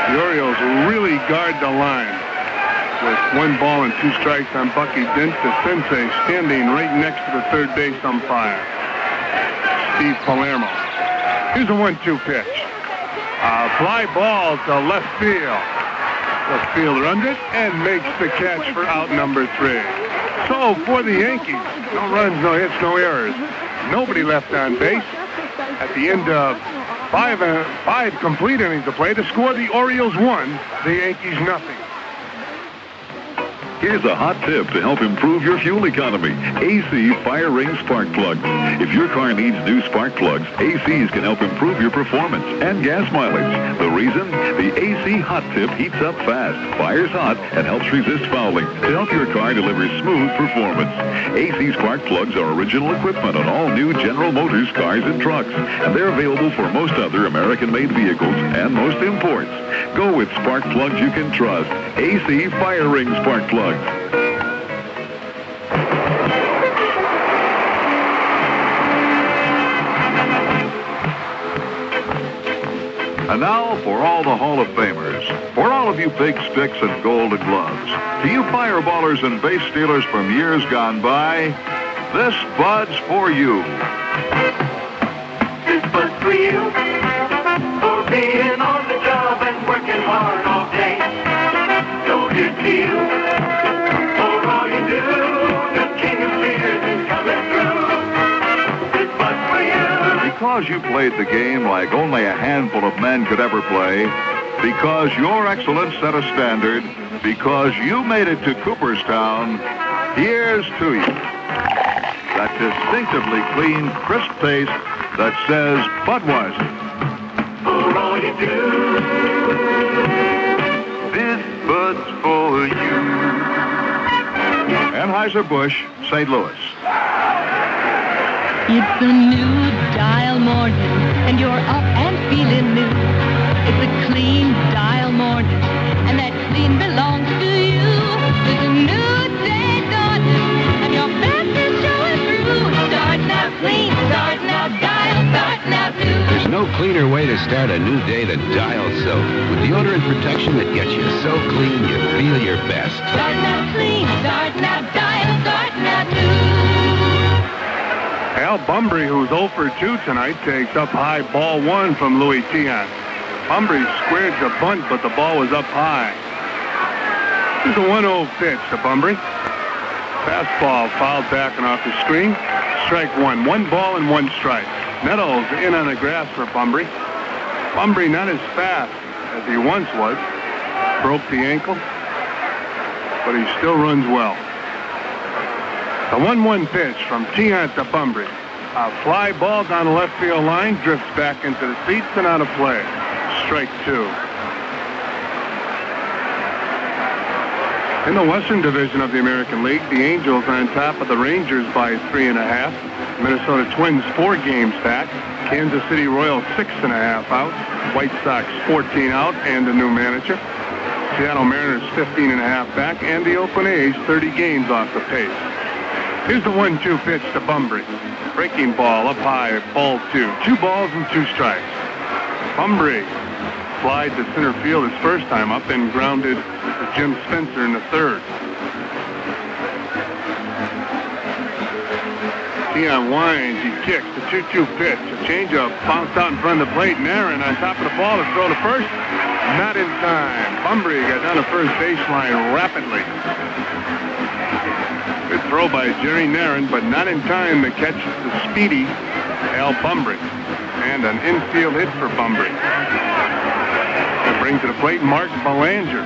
The Orioles really guard the line with 1 ball and 2 strikes on Bucky Dent, the sensei standing right next to the third base umpire, Steve Palermo. Here's a 1-2 pitch. A fly ball to left field. Left fielder under it and makes the catch for out number 3. So for the Yankees, no runs, no hits, no errors. Nobody left on base. At the end of 5 complete innings of play to score the Orioles 1, the Yankees nothing. Here's a hot tip to help improve your fuel economy. AC Fire Ring Spark Plugs. If your car needs new spark plugs, ACs can help improve your performance and gas mileage. The reason? The AC Hot Tip heats up fast, fires hot, and helps resist fouling to help your car deliver smooth performance. AC Spark Plugs are original equipment on all new General Motors cars and trucks, and they're available for most other American-made vehicles and most imports. Go with spark plugs you can trust. AC Fire Ring Spark Plugs. And now for all the Hall of Famers, for all of you big sticks and golden gloves, to you fireballers and base stealers from years gone by, this Bud's for you. This Bud's for you, for being on the job and working hard all day. So here's to you, for all you do, the king of beers is coming through. This Bud's for you. Because you played the game like only a handful of men could ever play, because your excellence set a standard, because you made it to Cooperstown, here's to you. That distinctively clean, crisp taste that says Budweiser. For all you do, this Bud's for you. Anheuser-Busch, St. Louis. It's a new dial morning, and you're up and feeling new. It's a clean dial morning, and that clean belongs to you. There's a new day dawning, and your best is showing through. Start now clean, start now dial, start now blue. There's no cleaner way to start a new day than Dial soap. With deodorant protection that gets you so clean you feel your best. Start now clean, start now Dial, start now new. Al Bumbry, who's 0 for 2 tonight, takes up high ball 1 from Louis Tiant. Bumbry squared the bunt, but the ball was up high. Here's a 1-0 pitch to Bumbry. Fastball fouled back and off the screen. Strike 1. 1 ball and 1 strike. Nettles in on the grass for Bumbry. Bumbry not as fast as he once was. Broke the ankle, but he still runs well. The 1-1 pitch from Tiant to Bumbry. A fly ball down the left field line, drifts back into the seats and out of play. Strike 2. In the Western Division of the American League, the Angels on top of the Rangers by 3.5. Minnesota Twins 4 games back. Kansas City Royals 6.5 out. White Sox 14 out and a new manager. Seattle Mariners 15.5 back, and the Oakland A's 30 games off the pace. Here's the 1-2 pitch to Bumbry. Breaking ball up high, ball 2. 2 balls and 2 strikes. Bumbry flied to center field his first time up and grounded to Jim Spencer in the third. Tiant winds, he kicks, the 2-2 pitch. A changeup bounced out in front of the plate. Aaron on top of the ball to throw to first. Not in time. Bumbry got down the first baseline rapidly. Good throw by Jerry Narin, but not in time to catch the speedy Al Bumbry. And an infield hit for Bumbry. That brings to the plate Mark Belanger.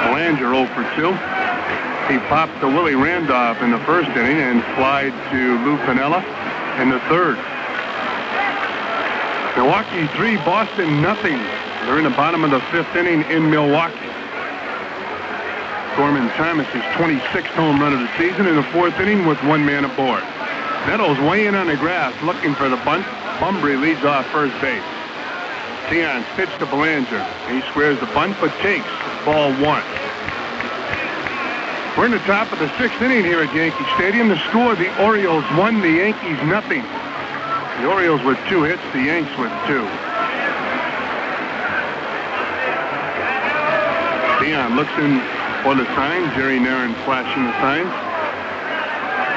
Belanger 0 for 2. He popped to Willie Randolph in the first inning and flied to Lou Piniella in the third. Milwaukee 3, Boston nothing. They're in the bottom of the 5th inning in Milwaukee. Thurman Thomas' 26th home run of the season in the 4th inning with 1 man aboard. Nettles way in on the grass looking for the bunt. Bumbry leads off first base. Tiant pitch to Belanger. He squares the bunt but takes ball 1. We're in the top of the 6th inning here at Yankee Stadium. The score, the Orioles 1, the Yankees nothing. The Orioles with 2 hits, the Yanks with 2. Tiant looks in for the sign. Jerry Narin flashing the signs.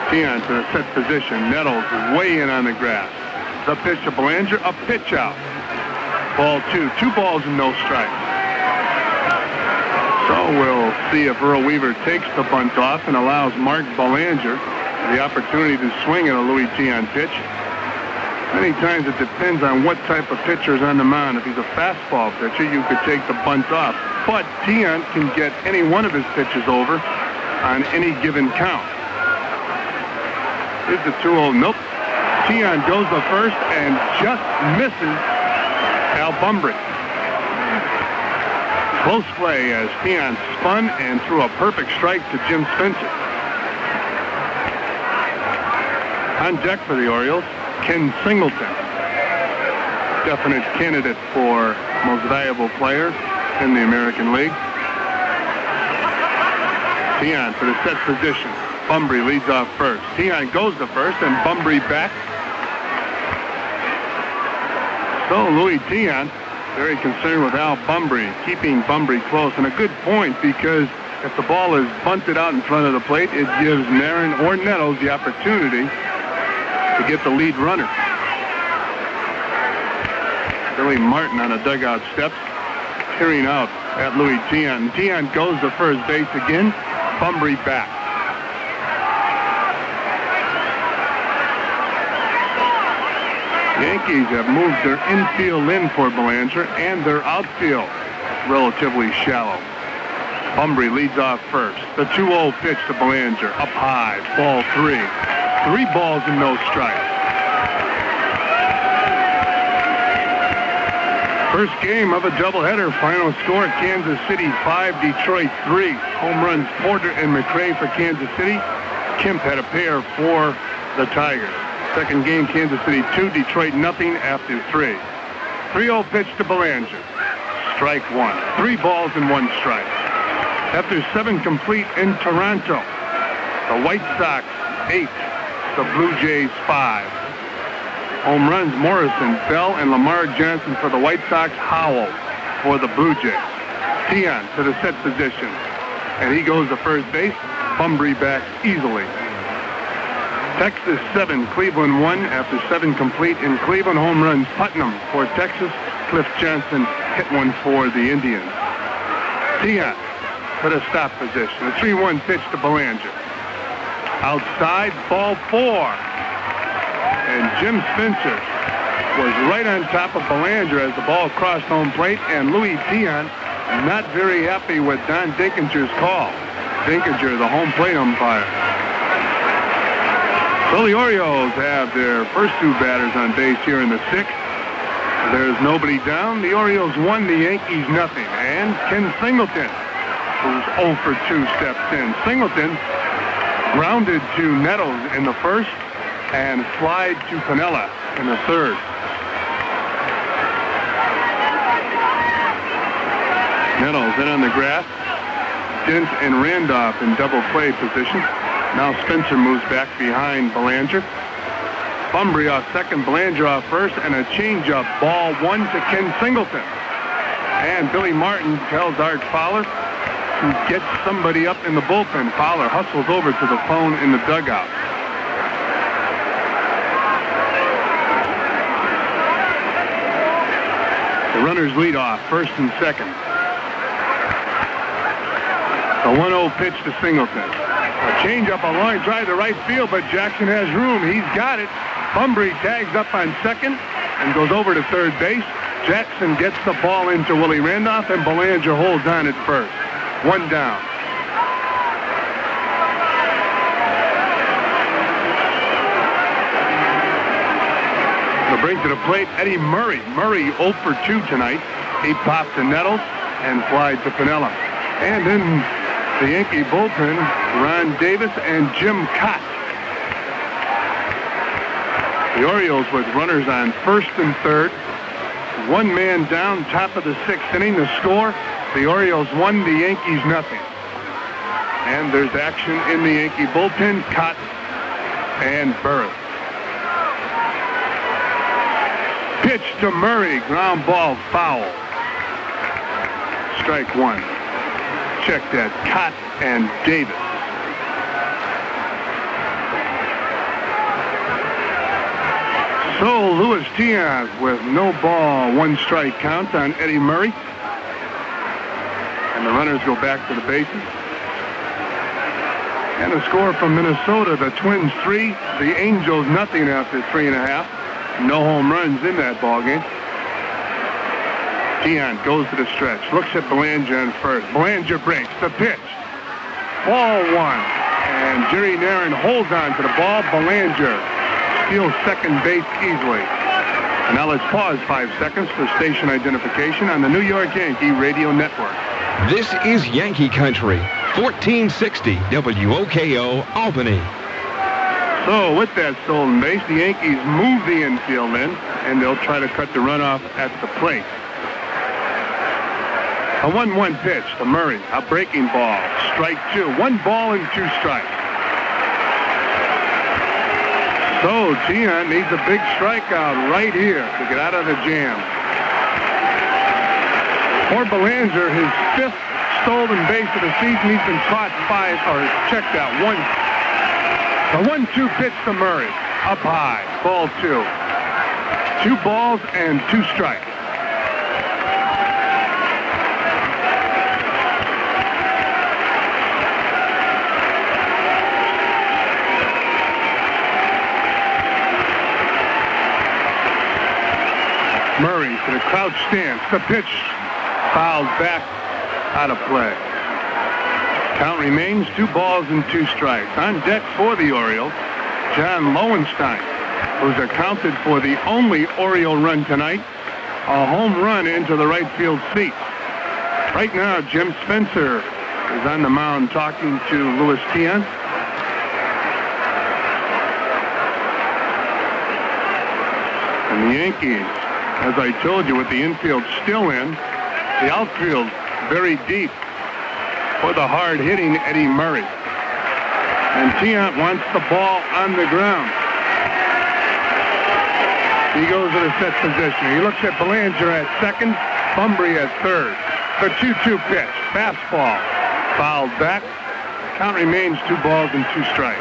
Tiant to the set position. Nettles way in on the grass. The pitch to Belanger, a pitch out. Ball 2. 2 balls and no strikes. So we'll see if Earl Weaver takes the bunt off and allows Mark Belanger the opportunity to swing at a Louis Tiant pitch. Many times it depends on what type of pitcher is on the mound. If he's a fastball pitcher, you could take the bunt off. But Tiant can get any one of his pitches over on any given count. Here's the 2-0. Nope. Tiant goes to first and just misses Al Bumbry. Close play as Tiant spun and threw a perfect strike to Jim Spencer. On deck for the Orioles, Ken Singleton. Definite candidate for most valuable player in the American League. Tiant for the set position. Bumbry leads off first. Tiant goes to first and Bumbry back. So Louis Tiant very concerned with Al Bumbry, keeping Bumbry close. And a good point, because if the ball is bunted out in front of the plate, it gives Narin or Nettles the opportunity to get the lead runner. Billy Martin on the dugout steps, peering out at Louis Tiant. And Tiant goes to first base again. Bumbry back. Yankees have moved their infield in for Belanger and their outfield relatively shallow. Bumbry leads off first. The 2-0 pitch to Belanger. Up high. Ball 3. 3 balls and no strikes. First game of a doubleheader. Final score, Kansas City 5, Detroit 3. Home runs Porter and McRae for Kansas City. Kemp had a pair for the Tigers. Second game, Kansas City 2, Detroit nothing after 3. 3-0 pitch to Belanger. Strike 1. 3 balls and 1 strike. After 7 complete in Toronto, the White Sox 8, the Blue Jays 5. Home runs, Morrison, Bell, and Lamar Johnson for the White Sox. Howell for the Blue Jays. Tian to the set position. And he goes to first base. Bumbry back easily. Texas 7, Cleveland 1 after 7 complete in Cleveland. Home runs, Putnam for Texas. Cliff Johnson hit one for the Indians. Tian to the stop position. A 3-1 pitch to Belanger. Outside, ball 4. And Jim Spencer was right on top of Belanger as the ball crossed home plate, and Louis Tian not very happy with Don Dinkinger's call. Dinkinger, the home plate umpire. So the Orioles have their first 2 batters on base here in the 6th. There's nobody down. The Orioles 1, the Yankees nothing. And Ken Singleton, who's 0 for 2, steps in. Singleton grounded to Nettles in the first and flied to Piniella in the third. Nettles in on the grass. Dent and Randolph in double play position. Now Spencer moves back behind Belanger. Bumbry off second, Belanger off first, and a changeup. Ball 1 to Ken Singleton. And Billy Martin tells Art Fowler to get somebody up in the bullpen. Fowler hustles over to the phone in the dugout. The runners lead off, first and second. The 1-0 pitch to Singleton. A changeup, a line drive to right field, but Jackson has room. He's got it. Bumbry tags up on second and goes over to third base. Jackson gets the ball into Willie Randolph, and Belanger holds on at first. 1 down. The bring to the plate, Eddie Murray. Murray 0 for 2 tonight. He popped to Nettles and flied to Piniella. And in the Yankee bullpen, Ron Davis and Jim Cott. The Orioles with runners on first and third. 1 man down, top of the 6th inning. The score, the Orioles 1, the Yankees nothing. And there's action in the Yankee bullpen. Cott and Burris. Pitch to Murray, ground ball, foul. Strike 1. Check that, Cott and Davis. So Louis Tian with no ball, 1 strike count on Eddie Murray. And the runners go back to the bases. And a score from Minnesota, the Twins 3, the Angels nothing after 3.5. No home runs in that ballgame. Tian goes to the stretch, looks at Belanger in first. Belanger breaks the pitch. Ball 1. And Jerry Narron holds on to the ball. Belanger steals second base easily. And now let's pause 5 seconds for station identification on the New York Yankee Radio Network. This is Yankee Country, 1460 WOKO-Albany. So with that stolen base, the Yankees move the infield in, and they'll try to cut the runoff at the plate. A 1-1 pitch to Murray, a breaking ball, strike 2. 1 ball and 2 strikes. So Tian needs a big strikeout right here to get out of the jam. For Belanger, his 5th stolen base of the season. He's been caught 5, or checked out 1. The 1-2 pitch to Murray, up high, ball 2. 2 balls and 2 strikes. Murray to the crouch stance. The pitch fouled back out of play. Count remains 2 balls and 2 strikes. On deck for the Orioles, John Lowenstein, who's accounted for the only Oriole run tonight, a home run into the right field seat. Right now, Jim Spencer is on the mound talking to Louis Tian. And the Yankees, as I told you, with the infield still in, the outfield very deep for the hard-hitting Eddie Murray. And Tiant wants the ball on the ground. He goes to the set position. He looks at Belanger at second, Bumbry at third. The 2-2 pitch. Fastball. Fouled back. Count remains 2 balls and 2 strikes.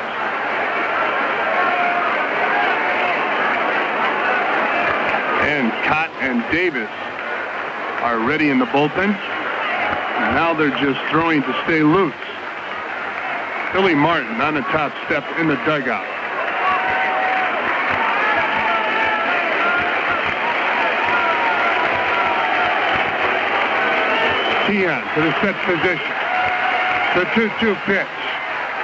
And Cott and Davis are ready in the bullpen. Now they're just throwing to stay loose. Billy Martin on the top step in the dugout. Tiant to the set position. The 2-2 pitch.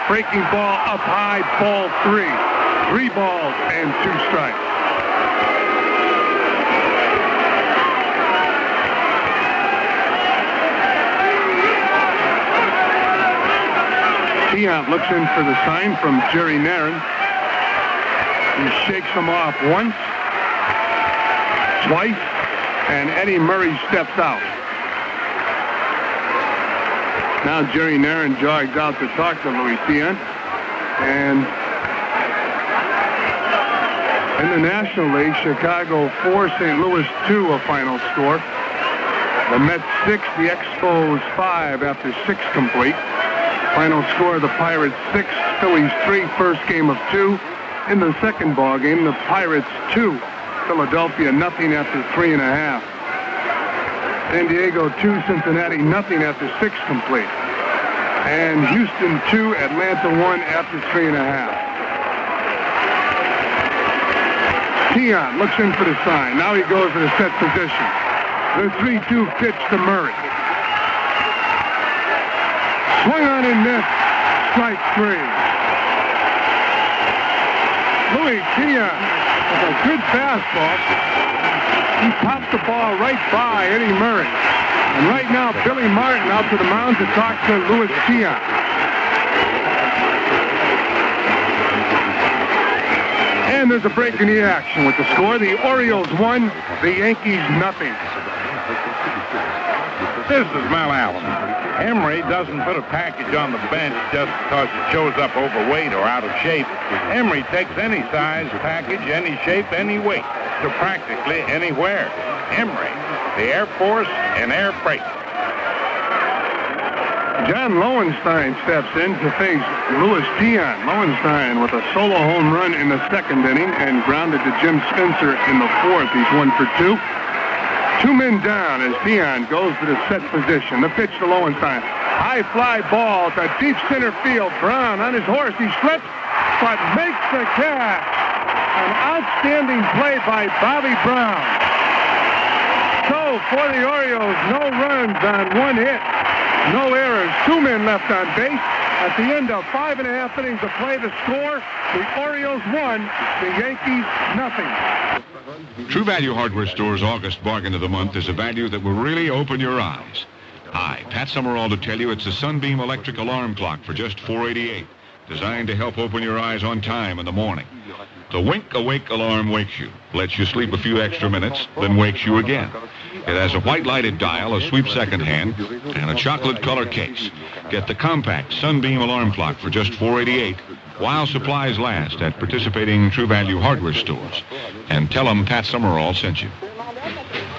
Breaking ball up high, ball 3. 3 balls and 2 strikes. Tiant looks in for the sign from Jerry Narron. He shakes him off once, twice, and Eddie Murray steps out. Now Jerry Narron jogs out to talk to Louis Tiant. And in the National League, Chicago 4, St. Louis 2, a final score. The Mets 6, the Expos 5 after 6 complete. Final score, the Pirates 6, Phillies 3, first game of 2. In the second ball game, the Pirates 2, Philadelphia nothing after 3.5. San Diego 2, Cincinnati nothing after 6 complete. And Houston 2, Atlanta 1 after 3.5. Tiant looks in for the sign. Now he goes to the set position. The 3-2 pitch to Murray. Swing on and miss. Strike 3. Louis Tiant with a good fastball. He popped the ball right by Eddie Murray. And right now, Billy Martin out to the mound to talk to Louis Tiant. And there's a break in the action with the score. The Orioles 1, the Yankees nothing. This is Mel Allen. Emery doesn't put a package on the bench just because it shows up overweight or out of shape. Emery takes any size, package, any shape, any weight to practically anywhere. Emery, the Air Force and Air Freight. John Lowenstein steps in to face Louis Tiant. Lowenstein with a solo home run in the second inning and grounded to Jim Spencer in the fourth. He's 1 for 2. 2 men down as Tiant goes to the set position. The pitch to Lowenstein. High fly ball to deep center field. Brown on his horse. He slips, but makes the catch. An outstanding play by Bobby Brown. So for the Orioles, no runs on 1 hit. No errors. 2 men left on base. At the end of 5.5 innings of play, the score, the Orioles 1, the Yankees nothing. True Value Hardware Store's August bargain of the month is a value that will really open your eyes. Hi, Pat Summerall to tell you it's a Sunbeam electric alarm clock for just $4.88, designed to help open your eyes on time in the morning. The Wink Awake alarm wakes you, lets you sleep a few extra minutes, then wakes you again. It has a white lighted dial, a sweep second hand, and a chocolate color case. Get the compact Sunbeam alarm clock for just $4.88 while supplies last at participating True Value Hardware stores. And tell them Pat Summerall sent you.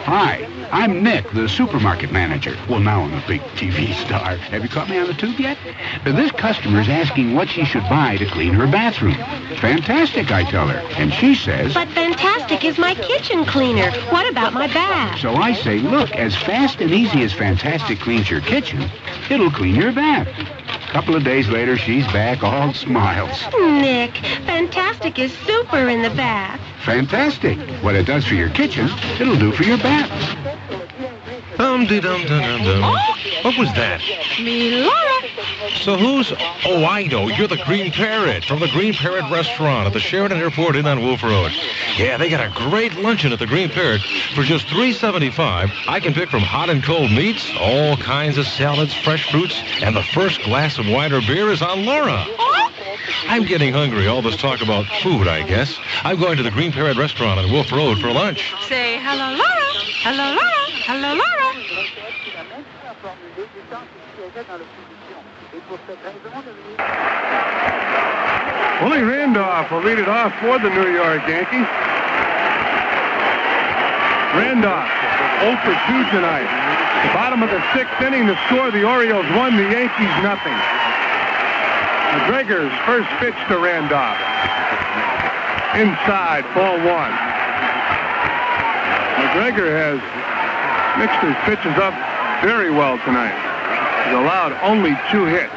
Hi, I'm Nick, the supermarket manager. Well, now I'm a big TV star. Have you caught me on the tube yet? This customer's asking what she should buy to clean her bathroom. Fantastic, I tell her. And she says... But Fantastic is my kitchen cleaner. What about my bath? So I say, look, as fast and easy as Fantastic cleans your kitchen, it'll clean your bath. A couple of days later, she's back all smiles. Nick, Fantastic is super in the bath. Fantastic. What it does for your kitchen, it'll do for your bath. Dum-de-dum-dum-dum-dum. Oh. What was that? Me, Laura. So who's... Oh, I know. You're the Green Parrot from the Green Parrot restaurant at the Sheridan Airport Inn on Wolf Road. Yeah, they got a great luncheon at the Green Parrot. For just $3.75, I can pick from hot and cold meats, all kinds of salads, fresh fruits, and the first glass of wine or beer is on Laura. I'm getting hungry. All this talk about food, I guess. I'm going to the Green Parrot restaurant on Wolf Road for lunch. Say hello, Laura. Hello, Laura. Hello, Laura. Willie Randolph will lead it off for the New York Yankees. Randolph, 0 for 2 tonight. Bottom of the 6th inning, the score, the Orioles 1, the Yankees nothing. McGregor's first pitch to Randolph. Inside, ball 1. McGregor has mixed his pitches up very well tonight. He's allowed only 2 hits.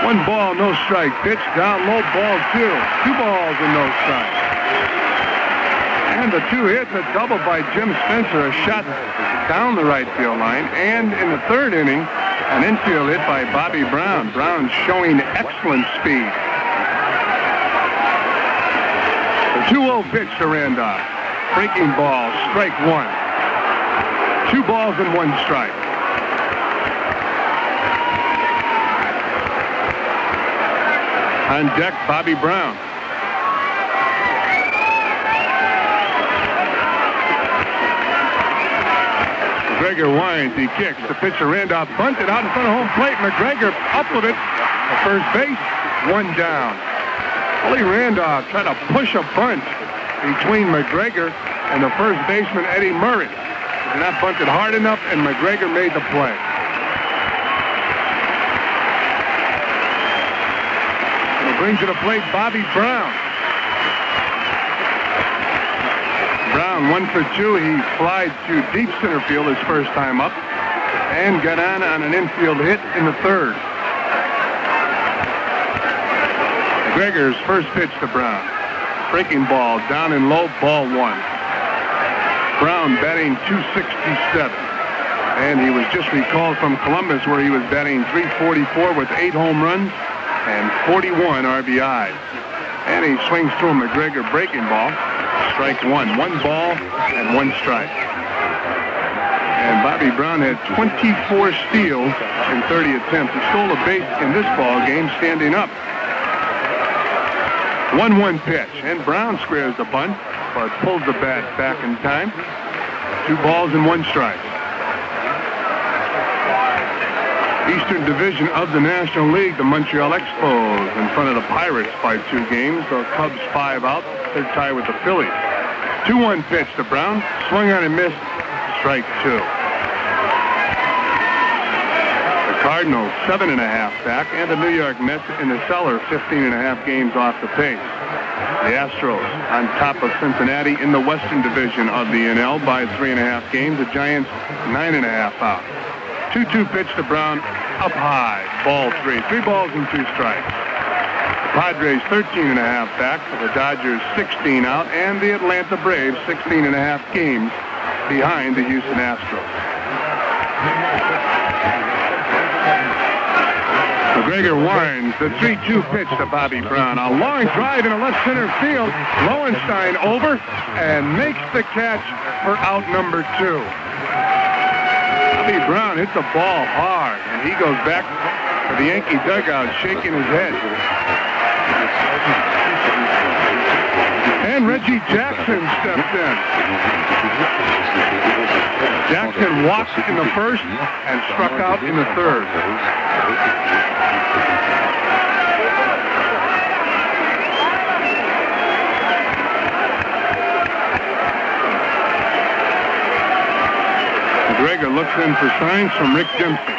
1 ball, no strike. Pitch down low, ball 2. 2 balls and no strike. And the 2 hits, a double by Jim Spencer, a shot down the right field line. And in the 3rd inning, an infield hit by Bobby Brown. Brown showing excellent speed. The 2-0 pitch to Randolph. Breaking ball, strike 1. 2 balls and 1 strike. On deck, Bobby Brown. McGregor winds, he kicks. The pitch to Randolph, bunted out in front of home plate. McGregor up with it. At first base, 1 down. Willie Randolph tried to push a bunt between McGregor and the first baseman, Eddie Murray. He not bunted hard enough, and McGregor made the play. Brings to the plate Bobby Brown. Brown 1 for 2. He flied to deep center field his first time up and got on an infield hit in the 3rd. McGregor's first pitch to Brown. Breaking ball down and low, ball 1. Brown batting .267. And he was just recalled from Columbus where he was batting .344 with 8 home runs and 41 RBIs. And he swings to a McGregor breaking ball. Strike 1. 1 ball and 1 strike. And Bobby Brown had 24 steals in 30 attempts. He stole a base in this ball game standing up. 1-1 pitch. And Brown squares the bunt, but pulls the bat back in time. 2 balls and 1 strike. Eastern Division of the National League, the Montreal Expos in front of the Pirates by 2 games. The Cubs 5 out. They're tied with the Phillies. 2-1 pitch to Brown. Swung on and missed. Strike 2. The Cardinals 7.5 back, and the New York Mets in the cellar 15.5 games off the pace. The Astros on top of Cincinnati in the Western Division of the NL by 3.5 games. The Giants 9.5 out. 2-2 pitch to Brown, up high, ball 3. 3 balls and 2 strikes. The Padres 13.5 back, the Dodgers 16 out, and the Atlanta Braves 16.5 games behind the Houston Astros. McGregor winds, the 3-2 pitch to Bobby Brown. A long drive in a left center field. Lowenstein over and makes the catch for out number 2. Bobby Brown hits the ball hard, and he goes back to the Yankee dugout shaking his head. And Reggie Jackson steps in. Jackson walked in the 1st and struck out in the 3rd. McGregor looks in for signs from Rick Dempsey.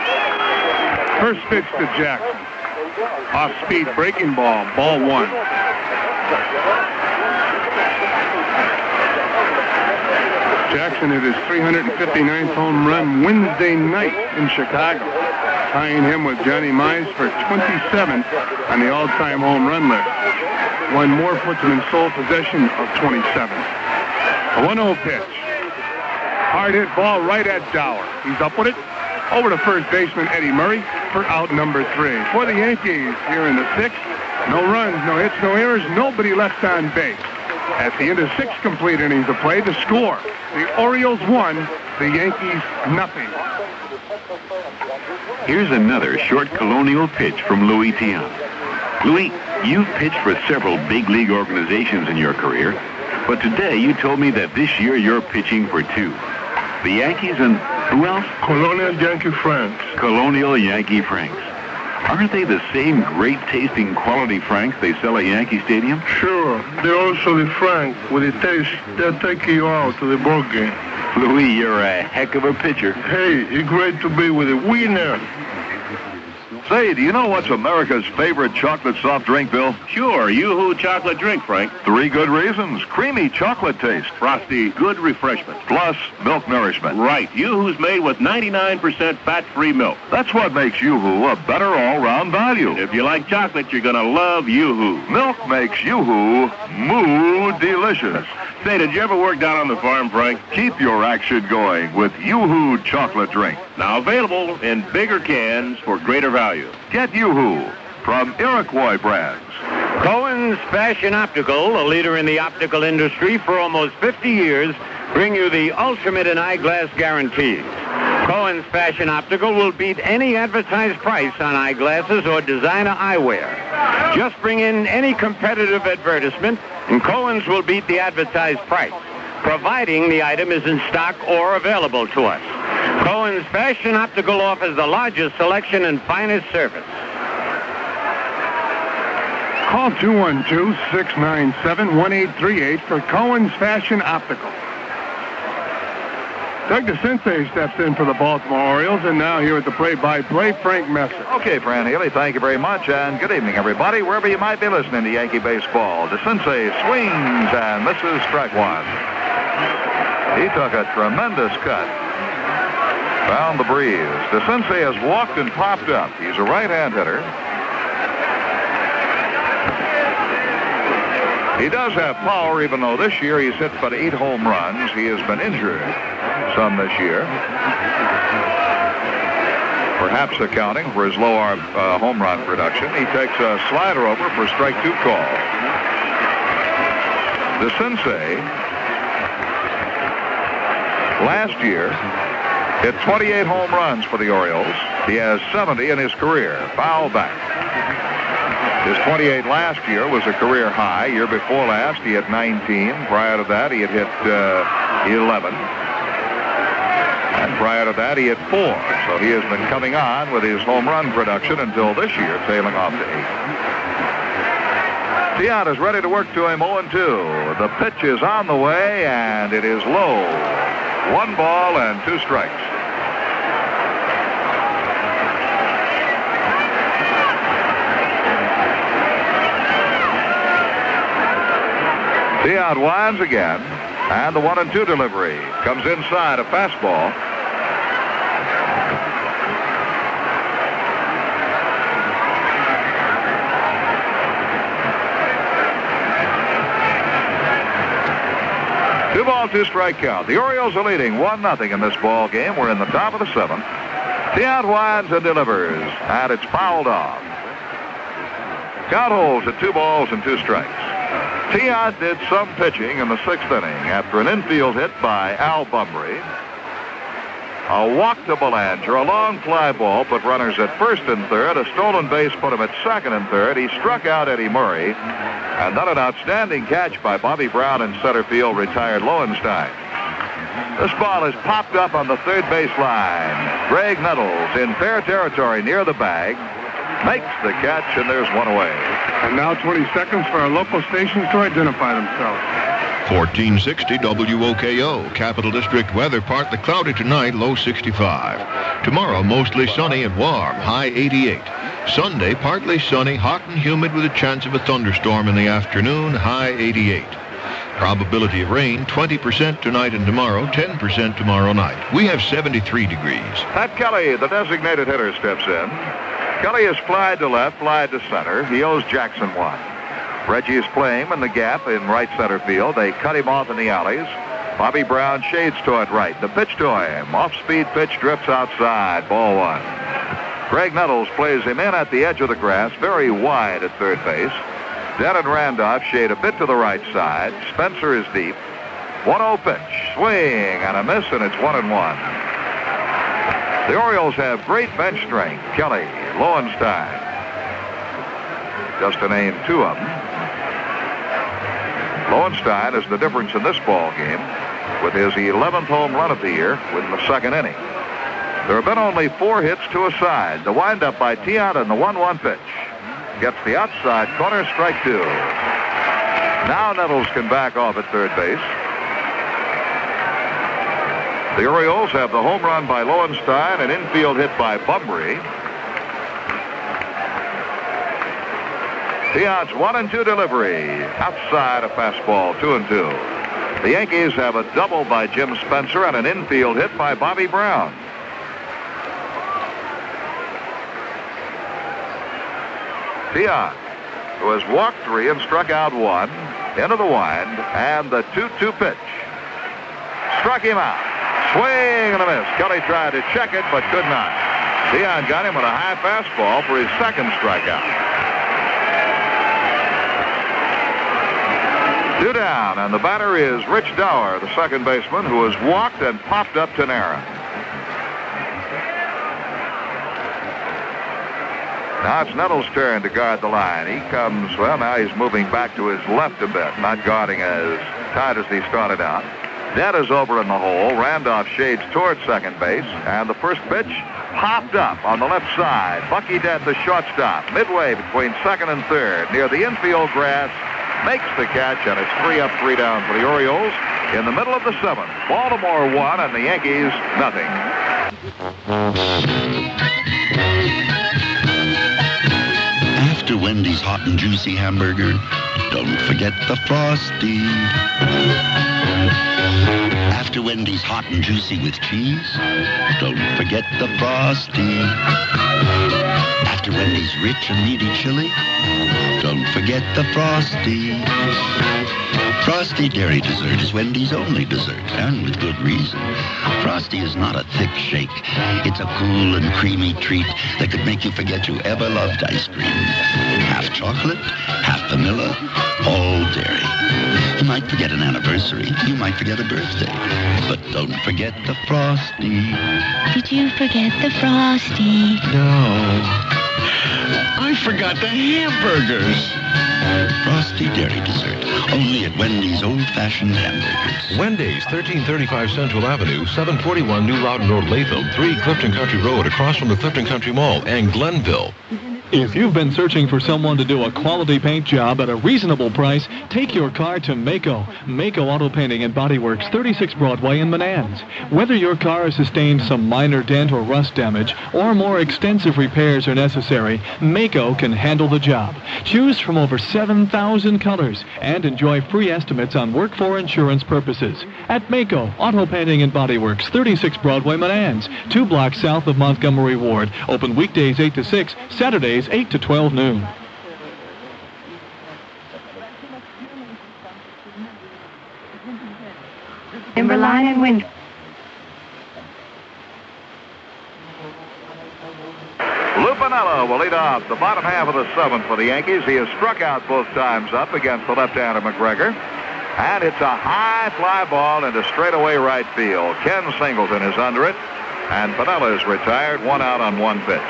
First pitch to Jackson. Off-speed breaking ball, ball 1. Jackson hit his 359th home run Wednesday night in Chicago, tying him with Johnny Mize for 27th on the all-time home run list. One more puts him in sole possession of 27. A 1-0 pitch. Hard hit ball right at Dower. He's up with it. Over to first baseman Eddie Murray for out number 3. For the Yankees here in the 6th, no runs, no hits, no errors, nobody left on base. At the end of 6 complete innings of play, the score, the Orioles 1, the Yankees nothing. Here's another short colonial pitch from Louis Tiant. Louis, you've pitched for several big league organizations in your career, but today you told me that this year you're pitching for 2. The Yankees and Who else? Colonial Yankee Franks. Colonial Yankee Franks. Aren't they the same great-tasting quality Franks they sell at Yankee Stadium? Sure. They're also the Frank with the taste that take you out to the ball game. Louis, you're a heck of a pitcher. Hey, it's great to be with a winner. Say, do you know what's America's favorite chocolate soft drink, Bill? Sure, Yoo-Hoo chocolate drink, Frank. 3 good reasons. Creamy chocolate taste. Frosty, good refreshment. Plus milk nourishment. Right, Yoo-Hoo's made with 99% fat-free milk. That's what makes Yoo-Hoo a better all-round value. If you like chocolate, you're going to love Yoo-Hoo. Milk makes Yoo-Hoo moo delicious. Say, did you ever work down on the farm, Frank? Keep your action going with Yoo-Hoo chocolate drink. Now available in bigger cans for greater value. Get Yoo-Hoo from Iroquois Brands. Cohen's Fashion Optical, a leader in the optical industry for almost 50 years, bring you the ultimate in eyeglass guarantees. Cohen's Fashion Optical will beat any advertised price on eyeglasses or designer eyewear. Just bring in any competitive advertisement, and Cohen's will beat the advertised price, providing the item is in stock or available to us. Cohen's Fashion Optical offers the largest selection and finest service. Call 212-697-1838 for Cohen's Fashion Optical. Doug DeCinces steps in for the Baltimore Orioles, and now here at the play-by-play, Frank Messer. Okay, Fran Healy, thank you very much, and good evening, everybody, wherever you might be listening to Yankee baseball. DeCinces swings and misses strike one. He took a tremendous cut. Found the breeze. DeCinces has walked and popped up. He's a right-hand hitter. He does have power, even though this year he's hit but 8 home runs. He has been injured some this year. Perhaps accounting for his low home run production. He takes a slider over for strike 2 call. DeCinces last year hit 28 home runs for the Orioles. He has 70 in his career. Foul back. His 28 last year was a career high. Year before last, he had 19. Prior to that, he had hit 11. And prior to that, he had 4. So he has been coming on with his home run production until this year, tailing off to 8. Tiant is ready to work to him 0-2. The pitch is on the way, and it is low. 1 ball and 2 strikes. Tiant winds again, and the 1-2 delivery comes inside a fastball. Two ball, 2 strike count. The Orioles are leading 1-0 in this ball game. We're in the top of the 7th. Tiant winds and delivers, and it's fouled off. Count holds at 2 balls and 2 strikes. Tiant did some pitching in the 6th inning after an infield hit by Al Bumbry. A walk to Belanger, a long fly ball put runners at 1st and 3rd. A stolen base put him at 2nd and 3rd. He struck out Eddie Murray. And then an outstanding catch by Bobby Brown in center field, retired Lowenstein. This ball is popped up on the 3rd base line. Greg Nettles in fair territory near the bag. Makes the catch, and there's 1 away. And now 20 seconds for our local stations to identify themselves. 1460 WOKO. Capital District weather partly cloudy tonight, low 65. Tomorrow, mostly sunny and warm, high 88. Sunday, partly sunny, hot and humid with a chance of a thunderstorm in the afternoon, high 88. Probability of rain, 20% tonight and tomorrow, 10% tomorrow night. We have 73 degrees. Pat Kelly, the designated hitter, steps in. Kelly is flied to left, flied to center. He owes Jackson 1. Reggie is playing in the gap in right center field. They cut him off in the alleys. Bobby Brown shades toward right. The pitch to him. Off-speed pitch drifts outside. Ball 1. Greg Nettles plays him in at the edge of the grass, very wide at 3rd base. Denton Randolph shade a bit to the right side. Spencer is deep. 1-0 pitch. Swing and a miss, and it's 1-1. The Orioles have great bench strength. Kelly, Lowenstein, just to name 2 of them. Lowenstein is the difference in this ball game with his 11th home run of the year with the 2nd inning. There have been only 4 hits to a side. The windup by Tiant and the 1-1 pitch. Gets the outside corner, strike 2. Now Nettles can back off at third base. The Orioles have the home run by Lowenstein, an infield hit by Bumbury. Tiant's 1-2 delivery. Outside a fastball, 2-2. The Yankees have a double by Jim Spencer and an infield hit by Bobby Brown. Tiant, who has walked 3 and struck out 1, into the wind, and the 2-2 pitch. Struck him out. Swing and a miss. Kelly tried to check it, but could not. Tiant got him with a high fastball for his second strikeout. 2 down, and the batter is Rich Dower, the second baseman, who has walked and popped up to Nara. Now it's Nettles' turn to guard the line. He comes, well, now he's moving back to his left a bit, not guarding as tight as he started out. Dent is over in the hole. Randolph shades towards second base, and the first pitch popped up on the left side. Bucky Dent, the shortstop, midway between second and third, near the infield grass, makes the catch, and it's 3 up, 3 down for the Orioles in the middle of the 7th. Baltimore 1 and the Yankees nothing. After Wendy's hot and juicy hamburger, don't forget the Frosty. After Wendy's hot and juicy with cheese, don't forget the Frosty. After Wendy's rich and meaty chili, don't forget the Frosty. Frosty dairy dessert is Wendy's only dessert, and with good reason. Frosty is not a thick shake. It's a cool and creamy treat that could make you forget you ever loved ice cream. Half chocolate, half vanilla, all dairy. You might forget an anniversary. You might forget a birthday. But don't forget the Frosty. Did you forget the Frosty? No. I forgot the hamburgers. Frosty dairy dessert. Only at Wendy's old-fashioned hamburgers. Wendy's, 1335 Central Avenue, 741 New Loudon Road, Latham, 3 Clifton Country Road, across from the Clifton Country Mall, and Glenville. If you've been searching for someone to do a quality paint job at a reasonable price, take your car to Mako. Mako Auto Painting and Body Works, 36 Broadway in Menands. Whether your car has sustained some minor dent or rust damage, or more extensive repairs are necessary, Mako can handle the job. Choose from over 7,000 colors and enjoy free estimates on work for insurance purposes. At Mako Auto Painting and Body Works, 36 Broadway, Menands, 2 blocks south of Montgomery Ward. Open weekdays 8 to 6, Saturdays 8 to 12 noon. Timberline and Wind. Lupinello will lead off the bottom half of the 7th for the Yankees. He has struck out both times up against the left-hander McGregor. And it's a high fly ball into straightaway right field. Ken Singleton is under it. And Pinella is retired, 1 out on 1 pitch.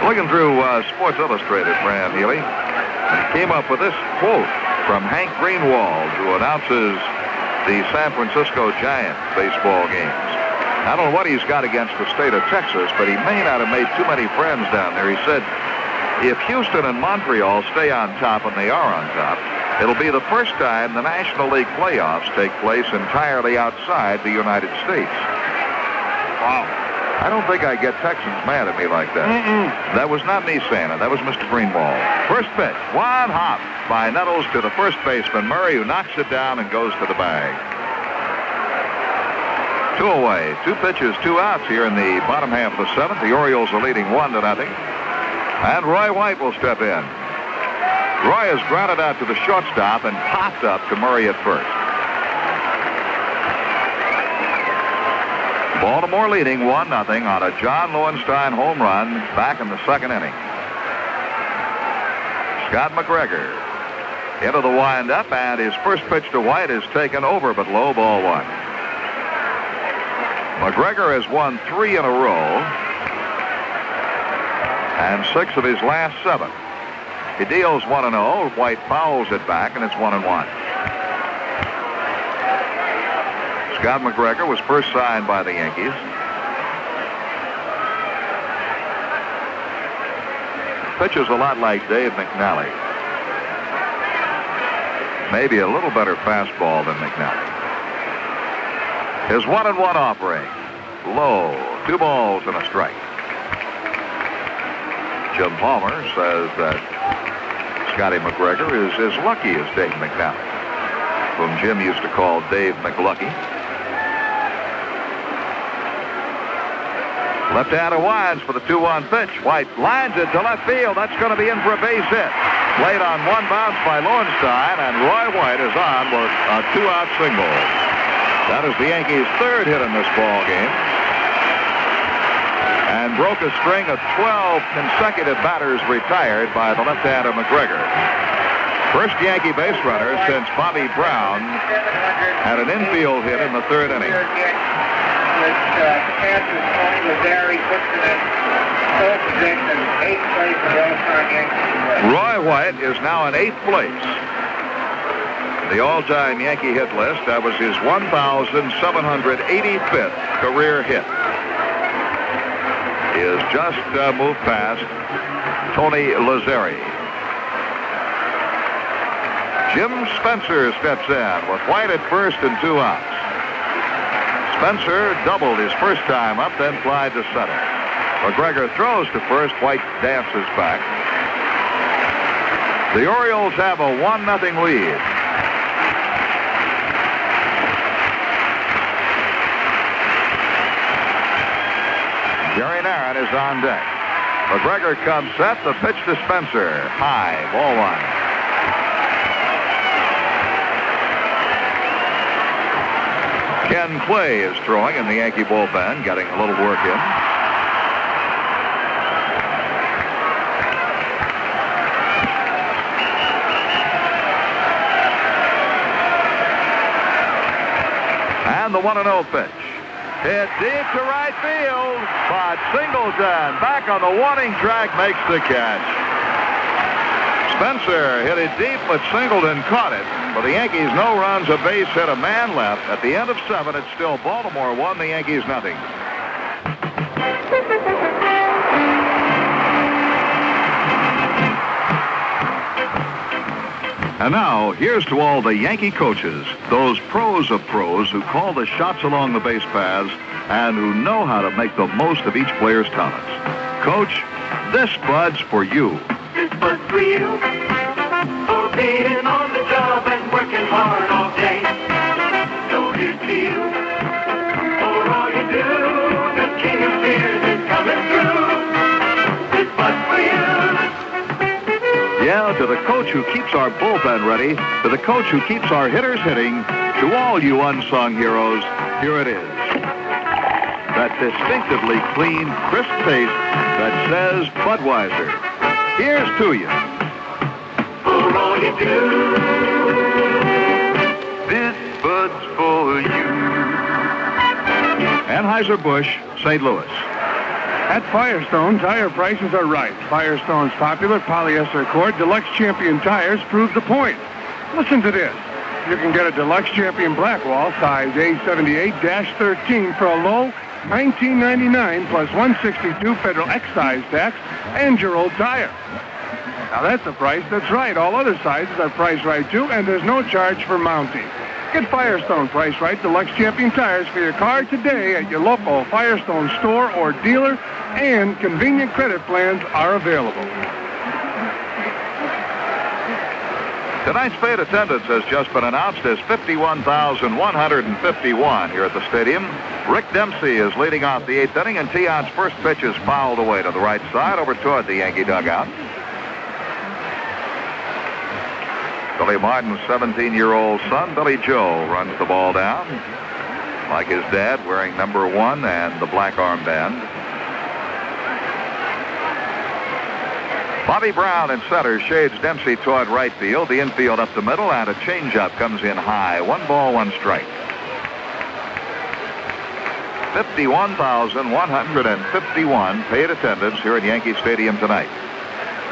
Looking through Sports Illustrated, Fran Healy, and came up with this quote from Hank Greenwald, who announces the San Francisco Giants baseball games. I don't know what he's got against the state of Texas, but he may not have made too many friends down there. He said, if Houston and Montreal stay on top, and they are on top, it'll be the first time the National League playoffs take place entirely outside the United States. Wow. I don't think I get Texans mad at me like that. That was not me saying it. That was Mr. Greenwald. First pitch, 1 hop by Nettles to the first baseman, Murray, who knocks it down and goes to the bag. 2 away. 2 pitches, 2 outs here in the bottom half of the 7th. The Orioles are leading 1-0. And Roy White will step in. Roy has grounded out to the shortstop and popped up to Murray at first. Baltimore leading 1-0 on a John Lowenstein home run back in the 2nd inning. Scott McGregor into the windup, and his first pitch to White is taken over, but low, ball 1. McGregor has won 3 in a row and 6 of his last 7. He deals 1-0. White fouls it back, and it's 1-1. Scott McGregor was first signed by the Yankees. pitches a lot like Dave McNally. Maybe a little better fastball than McNally. His 1-1 offering. Low. 2 balls and a strike. Jim Palmer says that Scotty McGregor is as lucky as Dave McNally, whom Jim used to call Dave McLucky. Left-hander winds for the 2-1 pitch. White lines it to left field. That's going to be in for a base hit. Played on one bounce by Lowenstein, and Roy White is on with a 2-out single. That is the Yankees' 3rd hit in this ball game, and broke a string of 12 consecutive batters retired by the left-hander McGregor. First Yankee base runner since Bobby Brown had an infield hit in the 3rd inning. Kansas Tony Lazari puts him in pole position, 8th place in the All-Star Yankees. Roy White is now in 8th place. The all-time Yankee hit list. That was his 1,785th career hit. He has just moved past Tony Lazari. Jim Spencer steps in with White at first and 2 outs. Spencer doubled his first time up, then flied to center. McGregor throws to first. White dances back. The Orioles have a 1-0 lead. Gary Narron is on deck. McGregor comes set. The pitch to Spencer. High. Ball 1. Ken Clay is throwing in the Yankee bullpen, getting a little work in. And the 1-0 pitch. Hit deep to right field, but Singleton back on the warning track makes the catch. Spencer hit it deep, but Singleton caught it. For the Yankees, no runs, a base hit, a man left. At the end of 7, it's still Baltimore 1, the Yankees nothing. And now, here's to all the Yankee coaches, those pros of pros who call the shots along the base paths and who know how to make the most of each player's talents. Coach, this Bud's for you. This Bud's for you. For being on the job and working hard all day. So here's to you. For all you do, the king of beers is coming through. This Bud's for you. Yeah, to the coach who keeps our bullpen ready, to the coach who keeps our hitters hitting, to all you unsung heroes, here it is. That distinctively clean, crisp taste that says Budweiser. Here's to you. For all you do, this Bud's for you. Anheuser-Busch, St. Louis. At Firestone, tire prices are right. Firestone's popular polyester cord Deluxe Champion tires prove the point. Listen to this. You can get a Deluxe Champion Blackwall size A78-13 for a low $19.99 plus $162 federal excise tax and your old tire. Now that's the price that's right. All other sizes are priced right too, and there's no charge for mounting. Get Firestone Price Right Deluxe Champion tires for your car today at your local Firestone store or dealer, and convenient credit plans are available. Tonight's paid attendance has just been announced as 51,151 here at the stadium. Rick Dempsey is leading off the 8th inning, and Tion's first pitch is fouled away to the right side over toward the Yankee dugout. Billy Martin's 17-year-old son, Billy Joe, runs the ball down. Like his dad, wearing number 1 and the black armband. Bobby Brown in center shades Dempsey toward right field. The infield up the middle, and a changeup comes in high. 1 ball, 1 strike. 51,151 paid attendance here at Yankee Stadium tonight.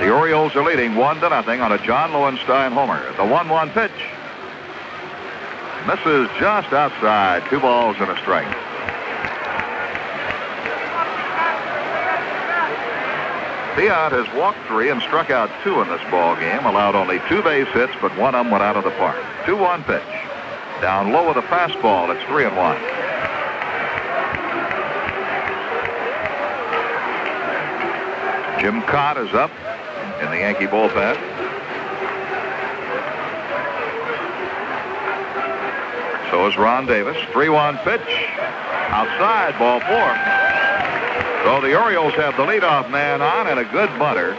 The Orioles are leading 1-0 on a John Lowenstein homer. The 1-1 pitch misses just outside. 2 balls and a strike. Tiant has walked 3 and struck out 2 in this ball game, allowed only 2 base hits, but one of them went out of the park. 2-1 pitch. Down low with a fastball. It's 3-1. Jim Cott is up in the Yankee bullpen. So is Ron Davis. 3-1 pitch. Outside, ball 4. So the Orioles have the leadoff man on and a good bunter.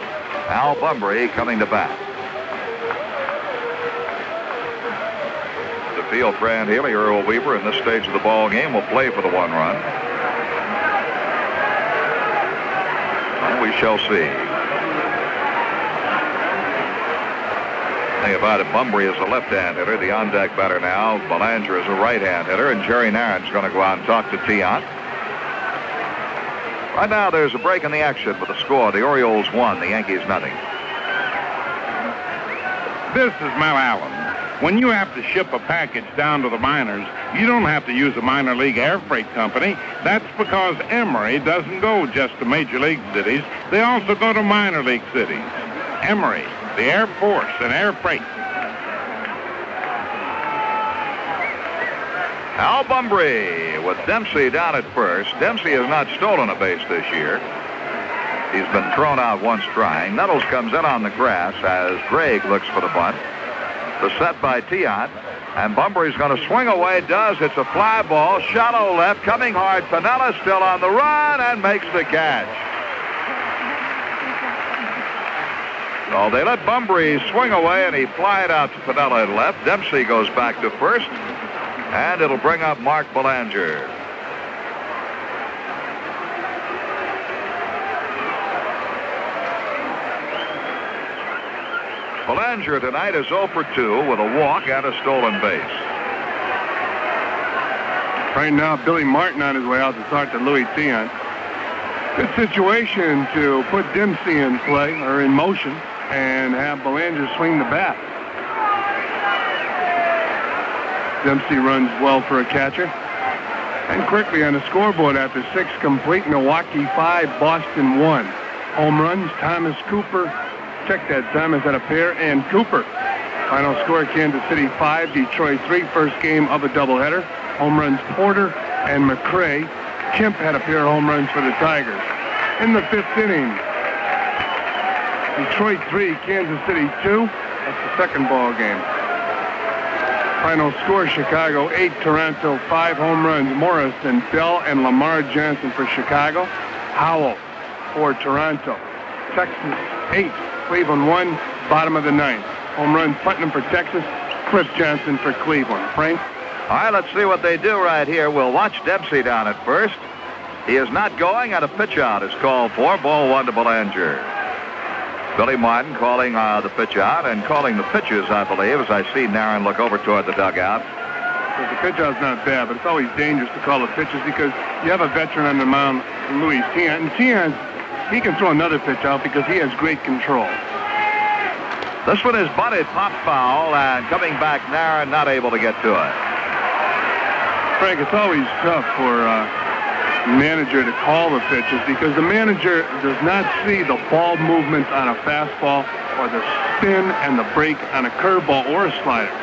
Al Bunbury coming to bat. To field, Fran Healy, Earl Weaver in this stage of the ball game will play for the 1 run. Well, we shall see. Thing about it, Bunbury is a left-hand hitter. The on-deck batter now, Belanger, is a right-hand hitter, and Jerry Naren's going to go out and talk to Tiant. Right now, there's a break in the action with the score. The Orioles 1, the Yankees nothing. This is Mel Allen. When you have to ship a package down to the minors, you don't have to use a minor league air freight company. That's because Emery doesn't go just to major league cities. They also go to minor league cities. Emery, the Air Force and Air Freight. Al Bunbury with Dempsey down at first. Dempsey has not stolen a base this year. He's been thrown out once trying. Nettles comes in on the grass as Gregg looks for the bunt. The set by Tiant. And Bunbury's going to swing away. Does. It's a fly ball. Shallow left. Coming hard. Piniella still on the run and makes the catch. So they let Bunbury swing away, and he fly it out to Piniella at left. Dempsey goes back to first, and it'll bring up Mark Belanger. Belanger tonight is 0 for 2 with a walk and a stolen base. Right now, Billy Martin on his way out to talk to Louis Tiant. Good situation to put Dempsey in play, or in motion, and have Belanger swing the bat. Dempsey runs well for a catcher. And quickly on the scoreboard after 6 complete, Milwaukee 5, Boston 1. Home runs, Thomas Cooper. Check that, Thomas had a pair, and Cooper. Final score, Kansas City 5, Detroit 3. First game of a doubleheader. Home runs, Porter and McRae. Kemp had a pair of home runs for the Tigers. In the 5th inning, Detroit 3, Kansas City 2. That's the second ball game. Final score, Chicago 8, Toronto 5. Home runs, Morrison, Bell, and Lamar Johnson for Chicago. Howell for Toronto. Texas 8, Cleveland 1, bottom of the 9th. Home runs, Putnam for Texas, Cliff Johnson for Cleveland. Frank? All right, let's see what they do right here. We'll watch Dempsey down at first. He is not going, and a pitch out is called for. Ball 1 to Belanger. Billy Martin calling the pitch out and calling the pitches, I believe, as I see Naren look over toward the dugout. Well, the pitch out's not bad, but it's always dangerous to call the pitches because you have a veteran on the mound, Louis Tiant, and Tiant, he can throw another pitch out because he has great control. This one is bunted, pop foul, and coming back, Naren not able to get to it. Frank, it's always tough for manager to call the pitches because the manager does not see the ball movement on a fastball or the spin and the break on a curveball or a slider.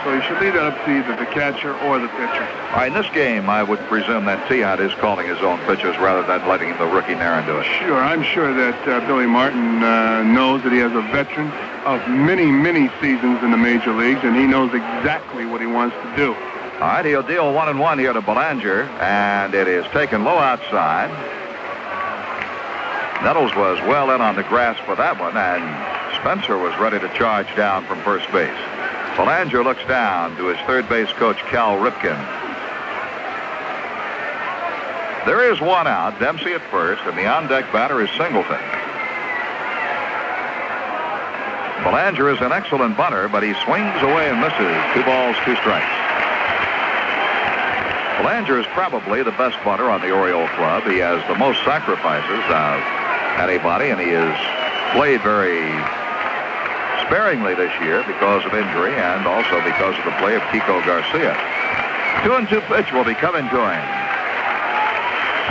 So you should leave that up to either the catcher or the pitcher. All right, in this game, I would presume that Tiant is calling his own pitches rather than letting the rookie Naren do it. Sure, I'm sure that Billy Martin knows that he has a veteran of many, many seasons in the major leagues, and he knows exactly what he wants to do. All right, he'll deal 1-1 here to Belanger, and it is taken low outside. Nettles was well in on the grass for that one, and Spencer was ready to charge down from first base. Belanger looks down to his third base coach, Cal Ripken. There is one out, Dempsey at first, and the on-deck batter is Singleton. Belanger is an excellent bunter, but he swings away and misses. 2 balls, 2 strikes. Belanger is probably the best bunter on the Oriole club. He has the most sacrifices of anybody, and he has played very sparingly this year because of injury and also because of the play of Kiko Garcia. 2-2 pitch will be coming to him.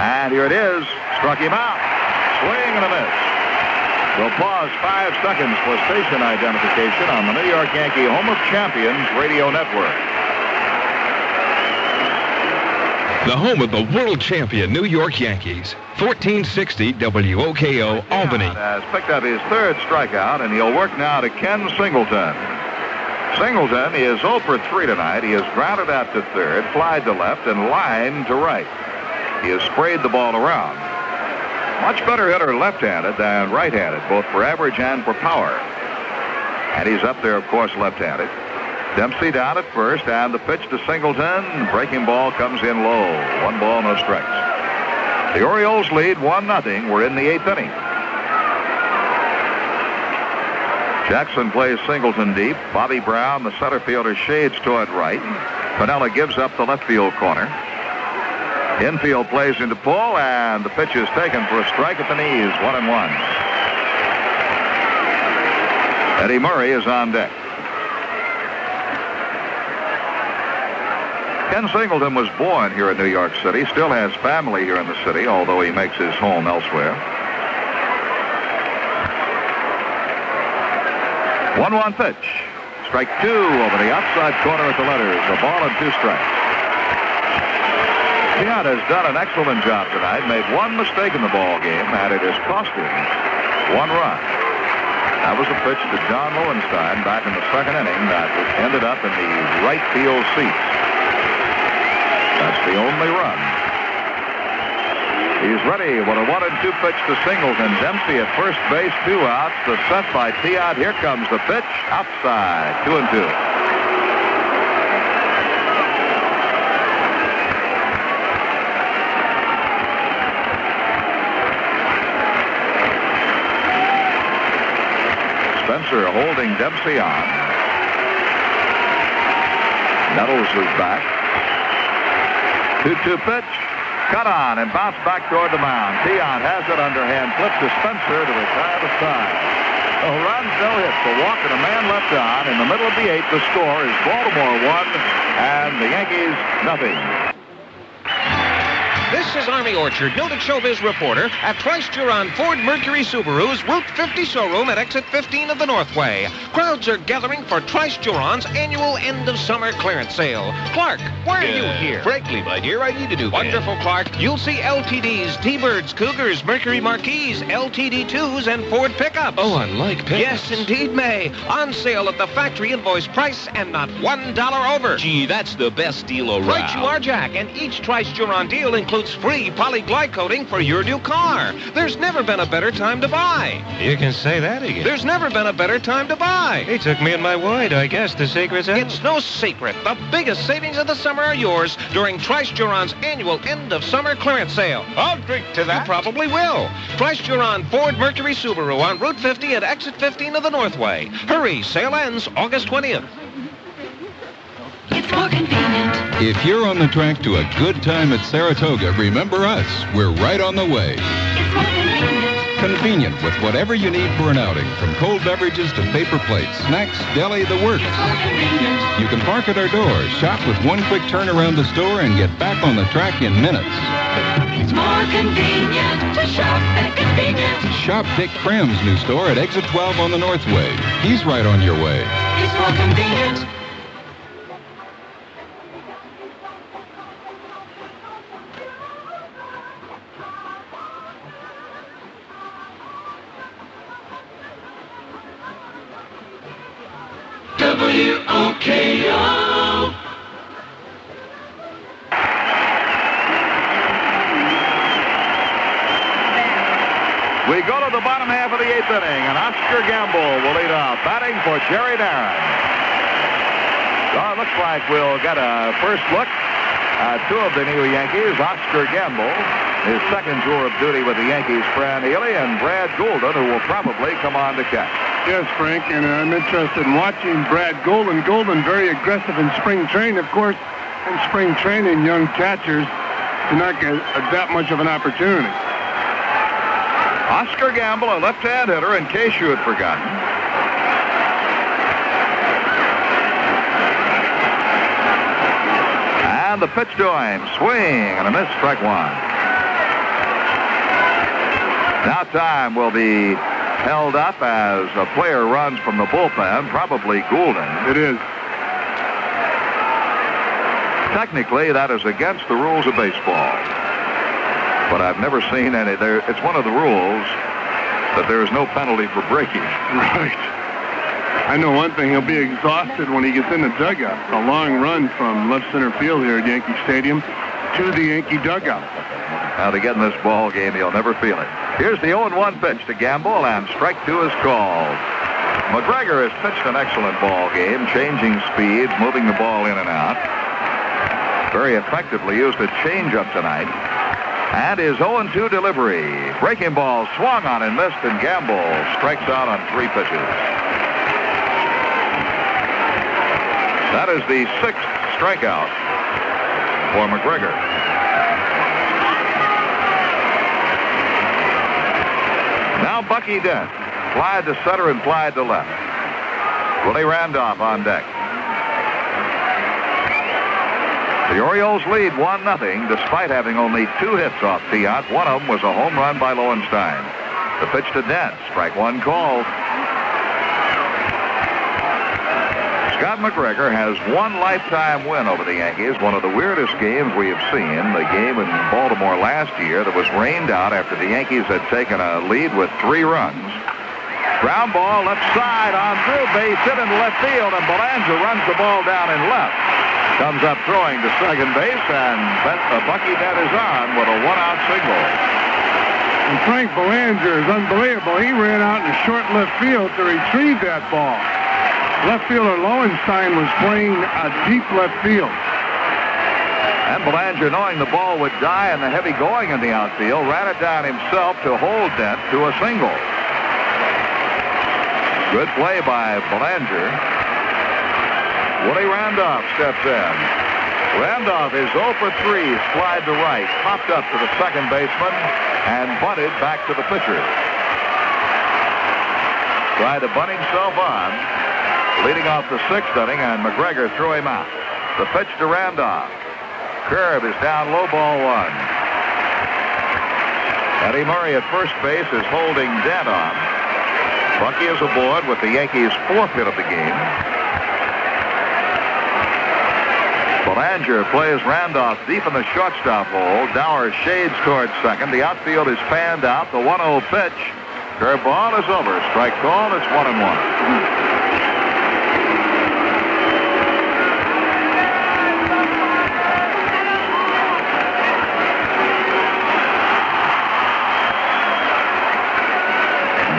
And here it is. Struck him out. Swing and a miss. We'll pause 5 seconds for station identification on the New York Yankee Home of Champions radio network. The home of the world champion New York Yankees. 1460 WOKO Albany. Has picked up his 3rd strikeout, and he'll work now to Ken Singleton. Singleton is 0 for 3 tonight. He has grounded out to 3rd, flied to left, and lined to right. He has sprayed the ball around. Much better hitter left-handed than right-handed, both for average and for power. And he's up there, of course, left-handed. Dempsey down at first, and the pitch to Singleton. Breaking ball comes in low. 1 ball, no strikes. The Orioles lead 1-0. We're in the 8th inning. Jackson plays Singleton deep. Bobby Brown, the center fielder, shades toward right. Piniella gives up the left field corner. Infield plays into pull, and the pitch is taken for a strike at the knees. 1-1. Eddie Murray is on deck. Ken Singleton was born here in New York City, still has family here in the city, although he makes his home elsewhere. 1-1 pitch. Strike 2 over the outside corner at the letters. A ball and 2 strikes. Tiant has done an excellent job tonight, made 1 mistake in the ball game, and it has cost him 1 run. That was a pitch to John Lowenstein back in the 2nd inning that ended up in the right field seats. That's the only run. He's ready with a 1-2 pitch to Singleton. Dempsey at first base, 2 outs. The set by Tiant. Here comes the pitch. Outside. 2-2. Spencer holding Dempsey on. Nettles is back. 2-2 pitch. Cut on and bounced back toward the mound. Tiant has it underhand. Flip to Spencer to retire the side. No runs, no hits. A walk and a man left on. In the middle of the 8th, the score is Baltimore 1 and the Yankees nothing. This is Army Orchard, noted showbiz reporter at Trice-Juron Ford Mercury Subaru's Route 50 showroom at exit 15 of the Northway. Crowds are gathering for Trice-Juron's annual end-of-summer clearance sale. Clark, why are you here? Frankly, my dear, I need to do Wonderful, Clark. You'll see LTDs, T-Birds, Cougars, Mercury Marquis, LTD2s, and Ford pickups. Oh, I like pickups. Yes, indeed, May. On sale at the factory invoice price and not $1 over. Gee, that's the best deal around. Right you are, Jack. And each Trice-Juron deal includes free polyglycol coating for your new car. There's never been a better time to buy. You can say that again. There's never been a better time to buy. He took me and my wide. I guess the secret's out. It's no secret. The biggest savings of the summer are yours during Trice-Juron's annual end-of-summer clearance sale. I'll drink to that. You probably will. Trice-Juron Ford Mercury Subaru on Route 50 at exit 15 of the Northway. Hurry, sale ends August 20th. It's more convenient. If you're on the track to a good time at Saratoga, remember us. We're right on the way. It's more convenient. Convenient with whatever you need for an outing, from cold beverages to paper plates, snacks, deli, the works. It's more convenient. You can park at our doors, shop with one quick turn around the store, and get back on the track in minutes. It's more convenient to shop at convenience. Shop Dick Cram's new store at exit 12 on the Northway. He's right on your way. It's more convenient. WOKO. We go to the bottom half of the 8th inning, and Oscar Gamble will lead off, batting for Jerry Darren. So it looks like we'll get a first look at 2 of the new Yankees, Oscar Gamble, his second tour of duty with the Yankees, Fran Healy, and Brad Goulden, who will probably come on to catch. Yes, Frank, and I'm interested in watching Brad Goulden. Goulden very aggressive in spring training. Of course, in spring training, young catchers do not get that much of an opportunity. Oscar Gamble, a left-hand hitter, in case you had forgotten. And the pitch to him. Swing and a miss, strike 1. Now time will be held up as a player runs from the bullpen, probably Goulden. It is. Technically, that is against the rules of baseball. But I've never seen any there. It's one of the rules that there is no penalty for breaking. Right. I know one thing. He'll be exhausted when he gets in the dugout. It's a long run from left center field here at Yankee Stadium to the Yankee dugout. Now to get in this ball game, he'll never feel it. Here's the 0-1 pitch to Gamble, and strike two is called. McGregor has pitched an excellent ball game, changing speeds, moving the ball in and out. Very effectively used a changeup tonight. And his 0-2 delivery. Breaking ball swung on and missed, and Gamble strikes out on 3 pitches. That is the 6th strikeout for McGregor. Now Bucky Dent. Flied to center and flied to left. Willie Randolph on deck. The Orioles lead 1-0 despite having only 2 hits off Piot. One of them was a home run by Lowenstein. The pitch to Dent. Strike one called. Scott McGregor has 1 lifetime win over the Yankees. One of the weirdest games we have seen. The game in Baltimore last year that was rained out after the Yankees had taken a lead with 3 runs. Ground ball left side on through, base hit into left field, and Belanger runs the ball down in left. Comes up throwing to second base, and Bucky Dent is on with a 1-out single. And Frank Belanger is unbelievable. He ran out in short left field to retrieve that ball. Left fielder Lowenstein was playing a deep left field. And Belanger, knowing the ball would die and the heavy going in the outfield, ran it down himself to hold Dent to a single. Good play by Belanger. Willie Randolph steps in. Randolph is 0 for 3, slide to right, popped up to the second baseman, and bunted back to the pitcher. Tried to bunt himself on, leading off the 6th inning, and McGregor threw him out. The pitch to Randolph. Curve is down low, ball 1. Eddie Murray at first base is holding Dent on. Bucky is aboard with the Yankees' 4th hit of the game. Belanger plays Randolph deep in the shortstop hole. Dower shades towards second. The outfield is fanned out. The 1-0 pitch. Curveball is over. Strike called. It's 1-1.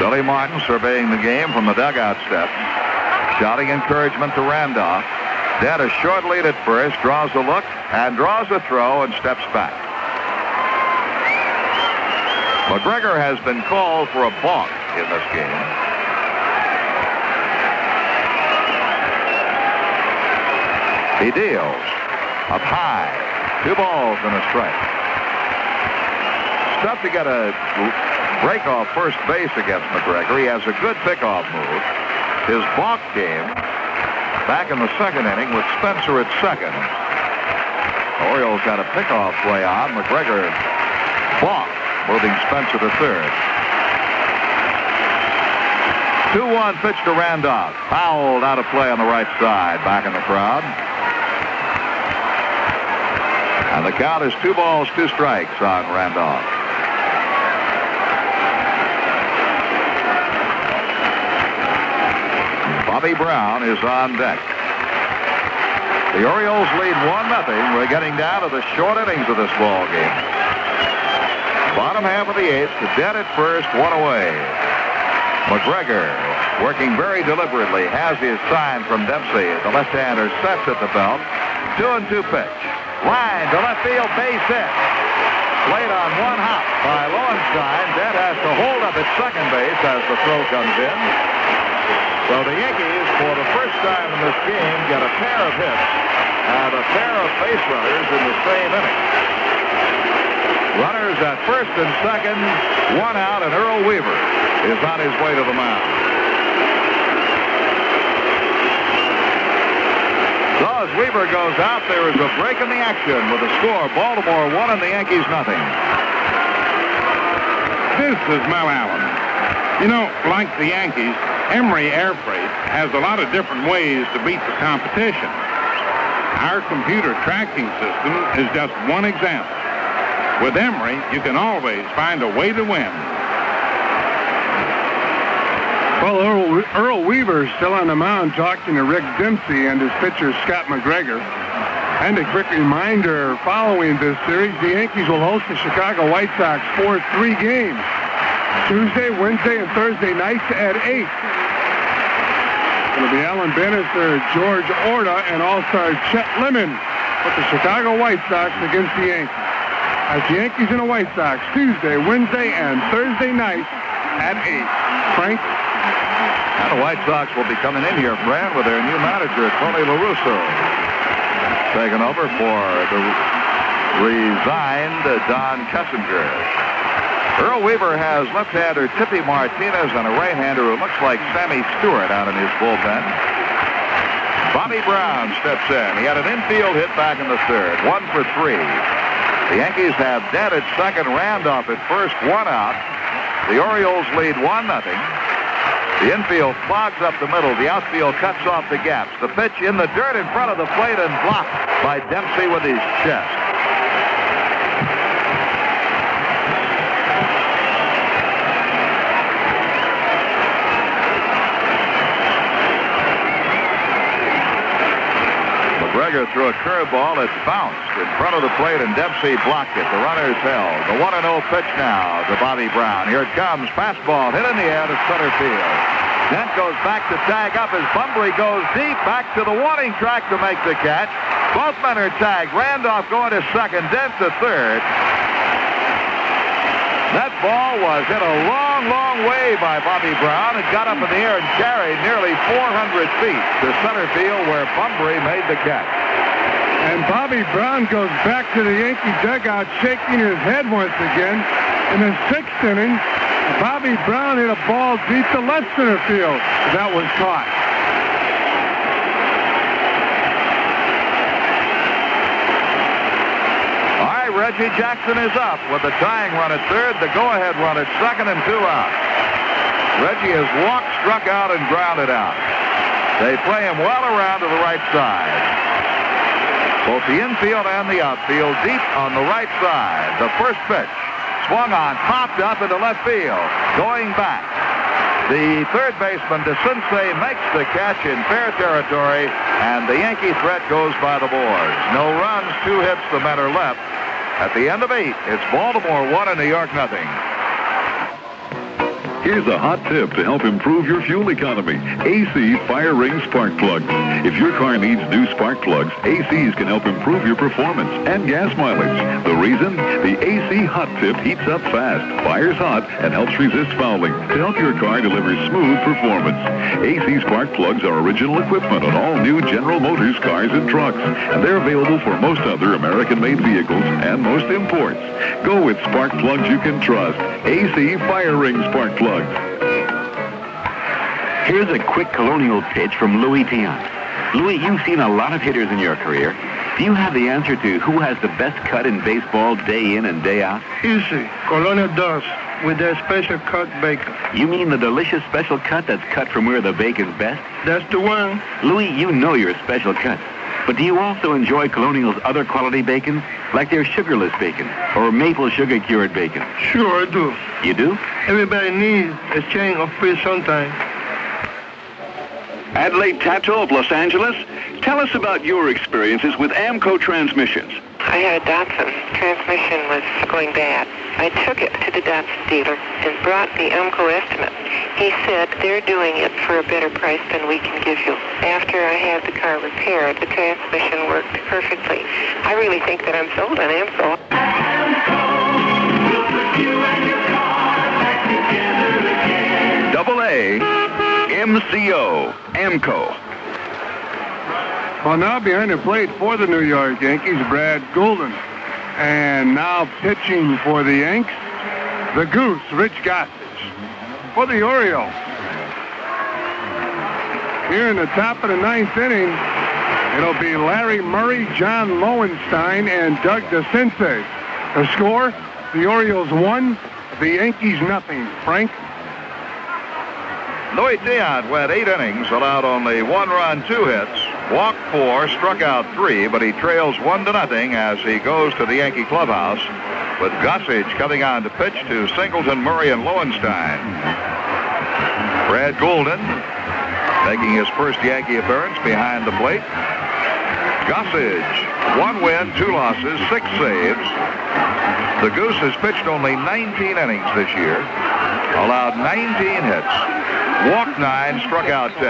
Billy Martin surveying the game from the dugout steps. Shouting encouragement to Randolph. Dent a short lead at first, draws a look, and draws a throw and steps back. McGregor has been called for a balk in this game. He deals up high. 2 balls and a strike. It's tough to get a break off first base against McGregor. He has a good pickoff move. His balk game back in the 2nd inning with Spencer at second. Orioles got a pickoff play on. McGregor balked, moving Spencer to third. 2-1 pitch to Randolph. Fouled out of play on the right side. Back in the crowd. And the count is 2 balls, 2 strikes on Randolph. Bobby Brown is on deck. The Orioles lead 1-0. We're getting down to the short innings of this ball game. Bottom half of the 8th. Dent at first, 1 away. McGregor working very deliberately. Has his sign from Dempsey. The left-hander sets at the belt. 2-2 pitch. Line to left field, base hit. Played on 1 hop by Lowenstein. Dent has to hold up at second base as the throw comes in. So the Yankees, for the first time in this game, get a pair of hits and a pair of base runners in the same inning. Runners at first and second, 1 out, and Earl Weaver is on his way to the mound. So as Weaver goes out, there is a break in the action with a score. Baltimore 1 and the Yankees 0. This is Mel Allen. You know, like the Yankees, Emery Air Freight has a lot of different ways to beat the competition. Our computer tracking system is just one example. With Emery, you can always find a way to win. Well, Earl Weaver is still on the mound talking to Rick Dempsey and his pitcher Scott McGregor. And a quick reminder, following this series, the Yankees will host the Chicago White Sox for 3 games. Tuesday, Wednesday, and Thursday nights at 8. It'll be Alan Bannister, George Orta, and All-Star Chet Lemon with the Chicago White Sox against the Yankees. That's the Yankees and the White Sox, Tuesday, Wednesday, and Thursday nights at 8. Frank? And the White Sox will be coming in here, Fran, with their new manager, Tony La Russa, taking over for the resigned Don Kessinger. Earl Weaver has left-hander Tippy Martinez and a right-hander who looks like Sammy Stewart out in his bullpen. Bobby Brown steps in. He had an infield hit back in the third, 1 for 3. The Yankees have dead at second, Randolph at first, 1 out. The Orioles lead 1-0. The infield clogs up the middle. The outfield cuts off the gaps. The pitch in the dirt in front of the plate and blocked by Dempsey with his chest. McGregor threw a curveball. It bounced in front of the plate, and Dempsey blocked it. The runners held. The 1-0 pitch now to Bobby Brown. Here it comes. Fastball hit in the air to center field. Dent goes back to tag up as Bunbury goes deep back to the warning track to make the catch. Both men are tagged. Randolph going to second. Dent to third. That ball was hit a long, long way by Bobby Brown. It got up in the air and carried nearly 400 feet to center field where Bunbury made the catch. And Bobby Brown goes back to the Yankee dugout shaking his head once again. In the 6th inning, Bobby Brown hit a ball deep to left center field. That was caught. Reggie Jackson is up with the tying run at third, the go-ahead run at second, and 2 out. Reggie has walked, struck out, and grounded out. They play him well around to the right side. Both the infield and the outfield deep on the right side. The first pitch swung on, popped up into left field. Going back. The third baseman, DeCinces, makes the catch in fair territory, and the Yankee threat goes by the boards. No runs, 2 hits, the men are left. At the end of 8, it's Baltimore 1 and New York 0. Here's a hot tip to help improve your fuel economy. AC Fire Ring Spark Plugs. If your car needs new spark plugs, ACs can help improve your performance and gas mileage. The reason? The AC Hot Tip heats up fast, fires hot, and helps resist fouling to help your car deliver smooth performance. AC Spark Plugs are original equipment on all new General Motors cars and trucks, and they're available for most other American-made vehicles and most imports. Go with spark plugs you can trust. AC Fire Ring Spark Plugs. Here's a quick colonial pitch from Louis Tiant. Louis, you've seen a lot of hitters in your career. Do you have the answer to who has the best cut in baseball day in and day out? Easy. Colonial does, with their special cut bacon. You mean the delicious special cut that's cut from where the bacon's best? That's the one. Louis, you know your special cut. But do you also enjoy Colonial's other quality bacon, like their sugarless bacon or maple sugar cured bacon? Sure, I do. You do? Everybody needs a change of fish sometime. Adelaide Tato of Los Angeles, tell us about your experiences with AMCO transmissions. I had a Datsun. Transmission was going bad. I took it to the Datsun dealer and brought the AMCO estimate. He said they're doing it for a better price than we can give you. After I had the car repaired, the transmission worked perfectly. I really think that I'm sold on AMCO. Double A, MCO, AMCO. Well, now behind the plate for the New York Yankees, Brad Goulden. And now pitching for the Yanks, the Goose, Rich Gossage. For the Orioles, here in the top of the 9th inning, it'll be Larry Murray, John Lowenstein, and Doug DeCinces. The score, the Orioles 1, the Yankees 0. Frank? Louis Tiant went 8 innings, allowed only 1 run, 2 hits, walked 4, struck out 3, but he trails 1-0 as he goes to the Yankee clubhouse with Gossage coming on to pitch to Singleton, Murray, and Lowenstein. Brad Goulden making his first Yankee appearance behind the plate. Gossage, 1 win, 2 losses, 6 saves. The Goose has pitched only 19 innings this year, allowed 19 hits, walked 9, struck out 10.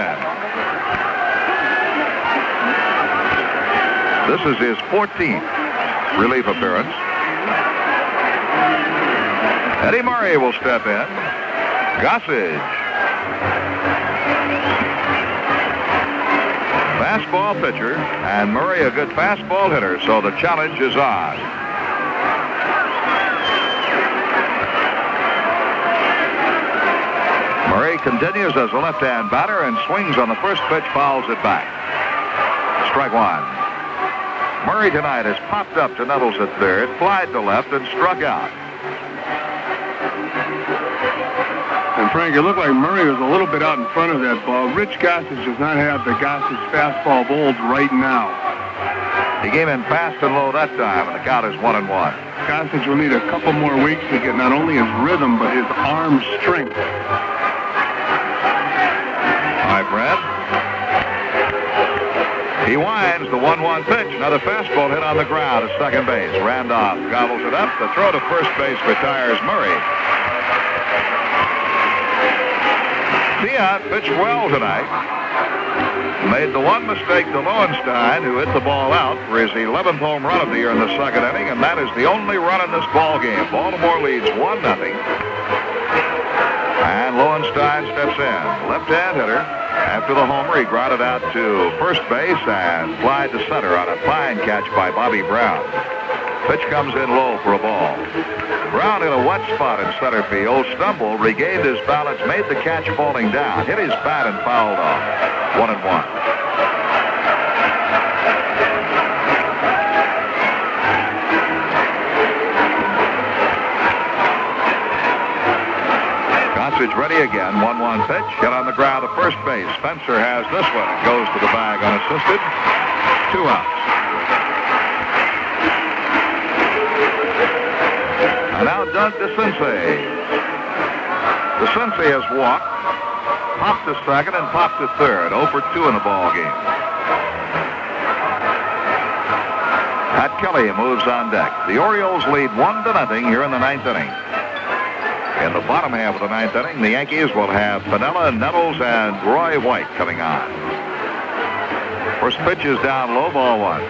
This is his 14th relief appearance. Eddie Murray will step in. Gossage. Fastball pitcher, and Murray a good fastball hitter, so the challenge is on. Murray continues as a left-hand batter and swings on the first pitch, fouls it back. Strike 1. Murray tonight has popped up to Nettles at third, flied to left, and struck out. And Frank, it looked like Murray was a little bit out in front of that ball. Rich Gossage does not have the Gossage fastball of old right now. He came in fast and low that time, and the count is 1-1. Gossage will need a couple more weeks to get not only his rhythm, but his arm strength. All right, Brad. He winds the 1-1 pitch. Another fastball hit on the ground at second base. Randolph gobbles it up. The throw to first base retires Murray. Tiant pitched well tonight. Made the one mistake to Lowenstein, who hit the ball out for his 11th home run of the year in the second inning, and that is the only run in this ball game. Baltimore leads 1-0. And Lowenstein steps in. Left-hand hitter. After the homer, he grounded out to first base and flied to center on a fine catch by Bobby Brown. Pitch comes in low for a ball. Brown in a wet spot in center field, stumbled, regained his balance, made the catch falling down, hit his bat and fouled off. 1-1. Gossage ready again. 1-1 pitch. Hit on the ground to first base. Spencer has this one. It goes to the bag unassisted. 2 outs. And now Doug DeCinces. DeCinces has walked, popped to second, and popped to third. 0 for 2 in the ball game. Pat Kelly moves on deck. The Orioles lead 1-0 here in the 9th inning. In the bottom half of the 9th inning, the Yankees will have Piniella, Nettles, and Roy White coming on. First pitch is down low, ball 1.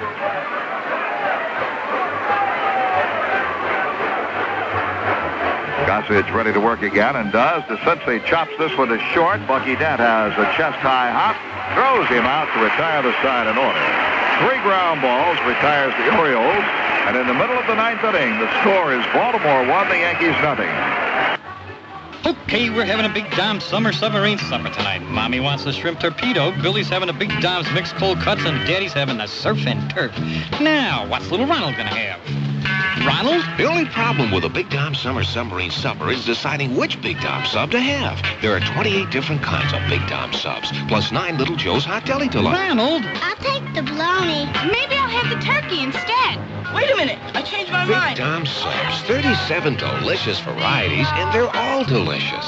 Gossage ready to work again, and does. DeCinces chops this one to short. Bucky Dent has a chest-high hop, throws him out to retire the side in order. 3 ground balls retires the Orioles, and in the middle of the 9th inning, the score is Baltimore 1, the Yankees 0. Okay, we're having a Big Dom's summer submarine supper tonight. Mommy wants the shrimp torpedo, Billy's having a Big Dom's mixed cold cuts, and Daddy's having the surf and turf. Now, what's little Ronald gonna have? Ronald? The only problem with a Big Dom Summer Submarine Supper is deciding which Big Dom sub to have. There are 28 different kinds of Big Dom subs, plus 9 Little Joe's Hot Deli Delights. Ronald? I'll take the bologna. Maybe I'll have the turkey instead. Wait a minute. I changed my mind. Big Dom subs, 37 delicious varieties, and they're all delicious.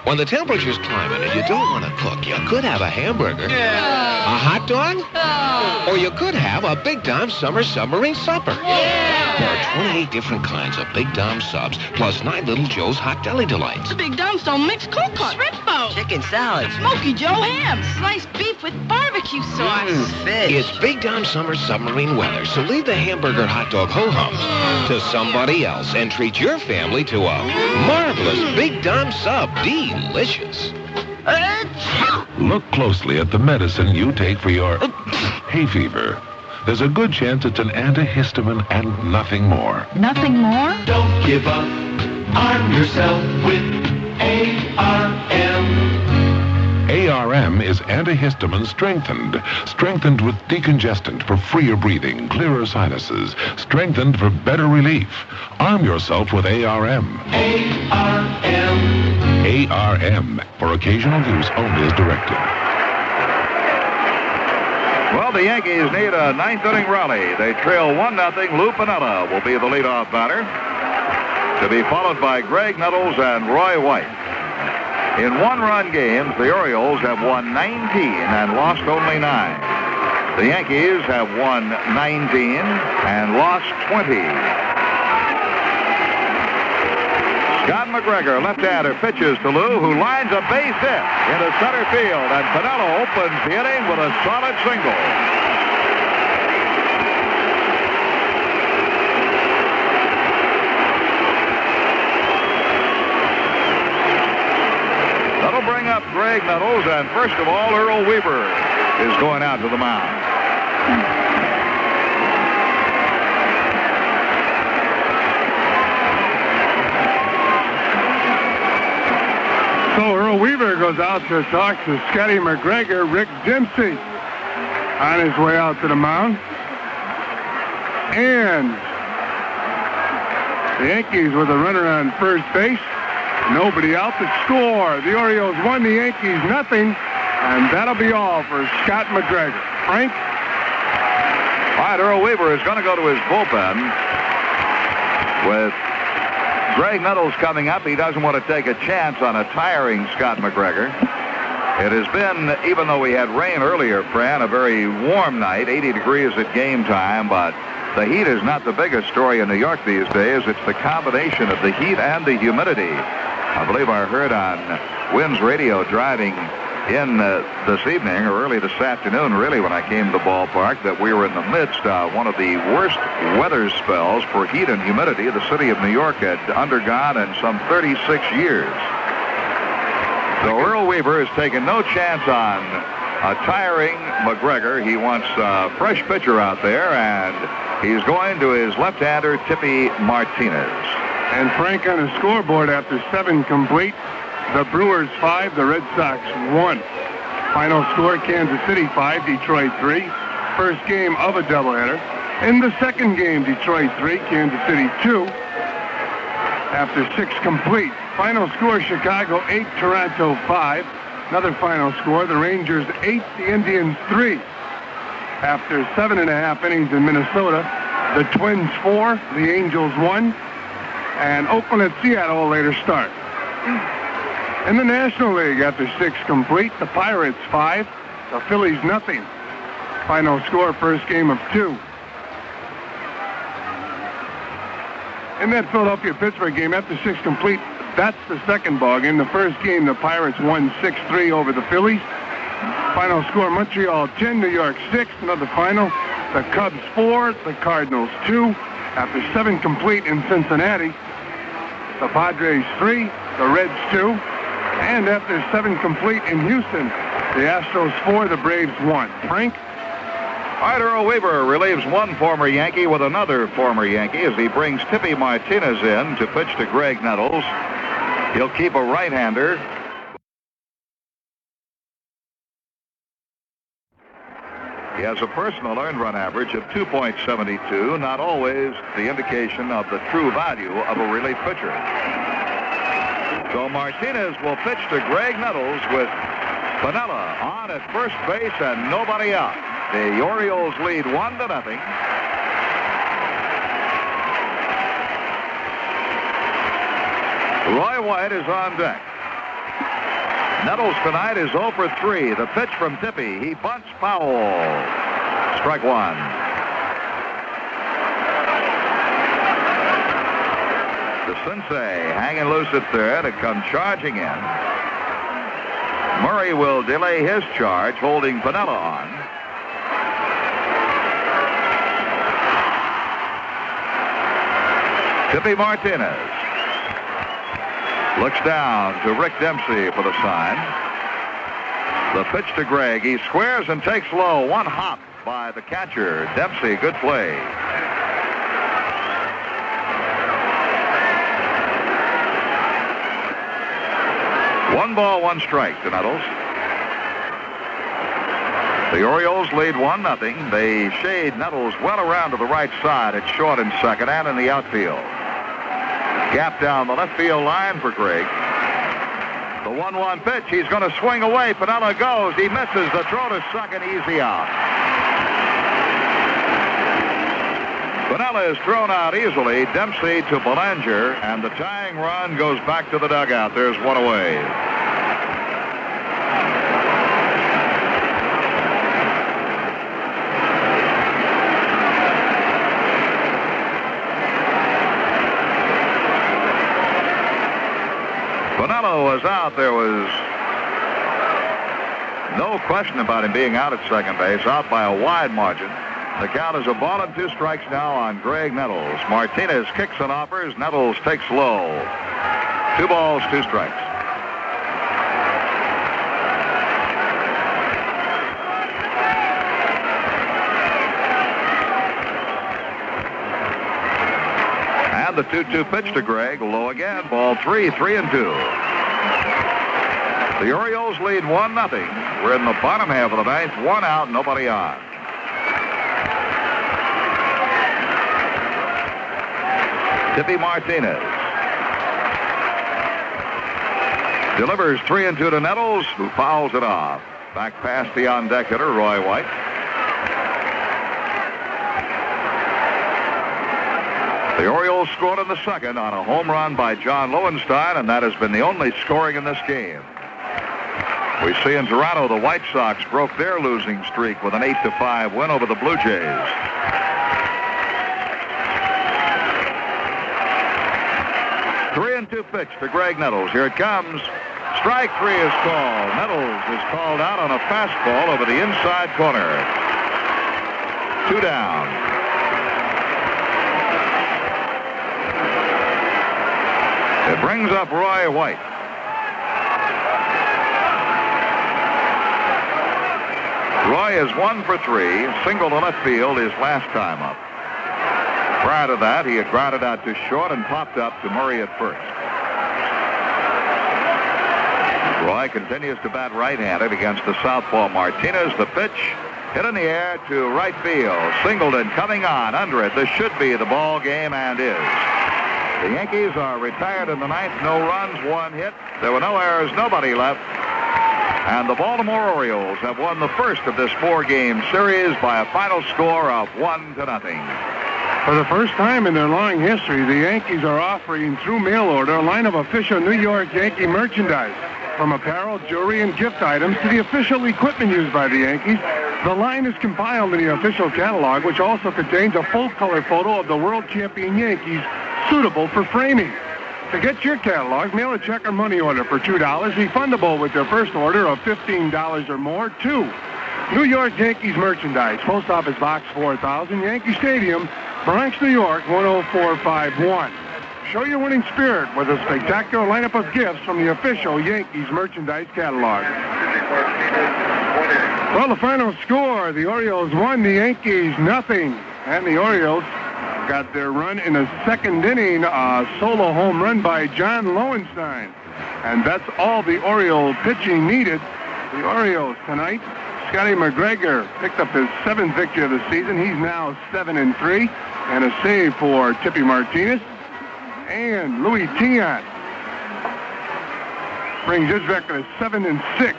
When the temperature's climbing and you don't want to cook, you could have a hamburger, a hot dog, or you could have a Big Dom Summer Submarine Supper. There are 28 different kinds of Big Dom subs, plus 9 Little Joe's Hot Deli Delights. The Big Dom's don't mix cold cut. Shrimp boat. Chicken salad. Smoky Joe ham. Sliced beef with barbecue sauce. Fish. It's Big Dom Summer Submarine weather, so leave the hamburger hot dog ho-hum to somebody else and treat your family to a marvelous Big Dom sub. Delicious. Look closely at the medicine you take for your hay fever. There's a good chance it's an antihistamine and nothing more. Nothing more? Don't give up. Arm yourself with ARM. ARM is antihistamine strengthened with decongestant for freer breathing, clearer sinuses, strengthened for better relief. Arm yourself with ARM. ARM, for occasional use only as directed. Well, the Yankees need a ninth-inning rally. They trail 1-0. Lou Piniella will be the leadoff batter, to be followed by Greg Nettles and Roy White. In one-run games, the Orioles have won 19 and lost only 9. The Yankees have won 19 and lost 20. Scott McGregor, left-hander, pitches to Lou, who lines a base hit into center field, and Piniella opens the inning with a solid single. That'll bring up Greg Nettles, and first of all, Earl Weaver is going out to the mound. So Earl Weaver goes out to talk to Scotty McGregor. Rick Dempsey on his way out to the mound. And the Yankees with a runner on first base. Nobody out to score. The Orioles won, the Yankees nothing. And that'll be all for Scott McGregor. Frank? All right, Earl Weaver is going to go to his bullpen with Greg Nettles coming up. He doesn't want to take a chance on a tiring Scott McGregor. It has been, even though we had rain earlier, Fran, a very warm night, 80 degrees at game time, but the heat is not the biggest story in New York these days. It's the combination of the heat and the humidity. I believe I heard on Wynn's radio driving in this evening, or early this afternoon, really, when I came to the ballpark, that we were in the midst of one of the worst weather spells for heat and humidity the city of New York had undergone in some 36 years. So Earl Weaver has taken no chance on a tiring McGregor. He wants a fresh pitcher out there, and he's going to his left-hander, Tippy Martinez. And Frank on the scoreboard after 7 complete. The Brewers 5, the Red Sox 1. Final score, Kansas City 5, Detroit 3. First game of a doubleheader. In the second game, Detroit 3, Kansas City 2. After 6 complete. Final score, Chicago 8, Toronto 5. Another final score, the Rangers 8, the Indians 3. After 7.5 innings in Minnesota, the Twins 4, the Angels 1. And Oakland at Seattle a later start. In the National League, after 6 complete, the Pirates 5, the Phillies nothing. Final score, first game of 2. In that Philadelphia-Pittsburgh game, after 6 complete, that's the second ball game. The first game, the Pirates won 6-3 over the Phillies. Final score, Montreal 10, New York 6. Another final, the Cubs 4, the Cardinals 2. After 7 complete in Cincinnati, the Padres 3, the Reds 2. And after 7 complete in Houston, the Astros 4, the Braves 1. Frank? All right, Earl Weaver relieves one former Yankee with another former Yankee as he brings Tippy Martinez in to pitch to Greg Nettles. He'll keep a right-hander. He has a personal earned run average of 2.72, not always the indication of the true value of a relief pitcher. So Martinez will pitch to Greg Nettles with Piniella on at first base and nobody out. The Orioles lead 1-0. Roy White is on deck. Nettles tonight is 0 for 3. The pitch from Tippy. He bunts foul. Strike 1. The Sensei hanging loose at third and come charging in. Murray will delay his charge, holding Piniella on. Tippy Martinez looks down to Rick Dempsey for the sign. The pitch to Greg. He squares and takes low. One hop by the catcher. Dempsey, good play. One ball, one strike to Nettles. The Orioles lead 1-0. They shade Nettles well around to the right side at short and second and in the outfield. Gap down the left field line for Greg. The 1-1 pitch. He's going to swing away. Pinella goes. He misses. The throw to second. Easy out. Pinella is thrown out easily. Dempsey to Belanger, and the tying run goes back to the dugout. There's one away. Pinella was out. There was no question about him being out at second base, out by a wide margin. The count is a ball and 2 strikes now on Greg Nettles. Martinez kicks and offers. Nettles takes low. 2 balls, 2 strikes. And the 2-2 pitch to Greg. Low again. Ball 3, 3-2. The Orioles lead 1-0. We're in the bottom half of the 9th. 1 out, nobody on. Tippy Martinez delivers 3-2 to Nettles, who fouls it off. Back past the on-deck hitter, Roy White. The Orioles scored in the second on a home run by John Lowenstein, and that has been the only scoring in this game. We see in Toronto the White Sox broke their losing streak with an 8-5 win over the Blue Jays. Three and 2 pitch to Greg Nettles. Here it comes. Strike 3 is called. Nettles is called out on a fastball over the inside corner. 2 down. It brings up Roy White. Roy is 1 for 3. Single to left field his last time up. Prior to that, he had grounded out to short and popped up to Murray at first. Roy continues to bat right-handed against the southpaw Martinez. The pitch hit in the air to right field. Singleton coming on under it. This should be the ball game, and is. The Yankees are retired in the 9th. No runs, 1 hit. There were no errors, nobody left. And the Baltimore Orioles have won the first of this 4-game series by a final score of 1-0. For the first time in their long history, the Yankees are offering through mail order a line of official New York Yankee merchandise. From apparel, jewelry, and gift items to the official equipment used by the Yankees, the line is compiled in the official catalog, which also contains a full-color photo of the world champion Yankees, suitable for framing. To get your catalog, mail a check or money order for $2, refundable with your first order of $15 or more, too. New York Yankees merchandise, Post Office Box 4000, Yankee Stadium, Bronx, New York, 10451. Show your winning spirit with a spectacular lineup of gifts from the official Yankees merchandise catalog. Well, the final score, the Orioles won, the Yankees nothing. And the Orioles got their run in the 2nd inning, a solo home run by John Lowenstein. And that's all the Oriole pitching needed. The Orioles tonight, Scotty McGregor picked up his 7th victory of the season. He's now 7-3, and a save for Tippy Martinez. And Louis Tiant brings his record to 7-6.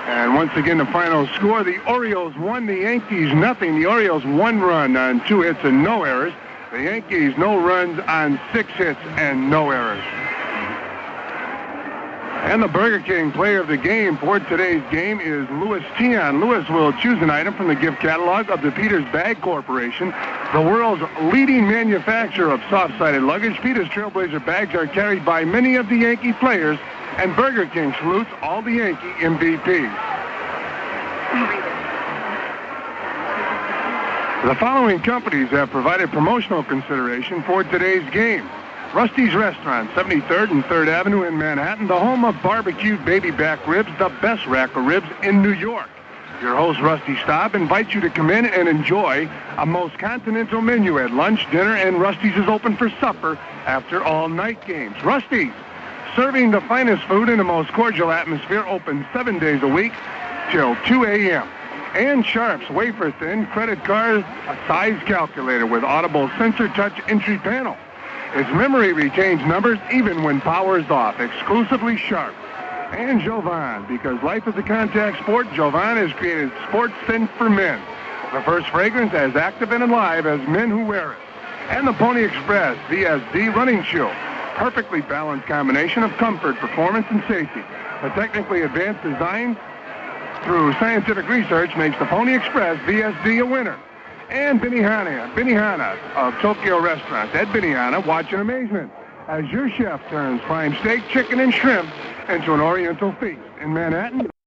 And once again, the final score, the Orioles won, the Yankees nothing. The Orioles 1 run on 2 hits and no errors. The Yankees no runs on 6 hits and no errors. And the Burger King player of the game for today's game is Louis Tiant. Louis will choose an item from the gift catalog of the Peters Bag Corporation, the world's leading manufacturer of soft-sided luggage. Peters Trailblazer bags are carried by many of the Yankee players, and Burger King salutes all the Yankee MVPs. The following companies have provided promotional consideration for today's game. Rusty's Restaurant, 73rd and 3rd Avenue in Manhattan, the home of barbecued baby back ribs, the best rack of ribs in New York. Your host, Rusty Staub, invites you to come in and enjoy a most continental menu at lunch, dinner, and Rusty's is open for supper after all night games. Rusty's, serving the finest food in the most cordial atmosphere, open 7 days a week till 2 a.m. And Sharp's wafer-thin credit card, a size calculator with audible sensor touch entry panel. Its memory retains numbers even when power's off. Exclusively Sharp. And Jovan, because life is a contact sport, Jovan has created sports scent for men. The first fragrance as active and alive as men who wear it. And the Pony Express VSD running shoe. Perfectly balanced combination of comfort, performance, and safety. A technically advanced design through scientific research makes the Pony Express VSD a winner. And Benihana of Tokyo Restaurant. Ed Benihana, watch in amazement as your chef turns prime steak, chicken, and shrimp into an oriental feast. In Manhattan,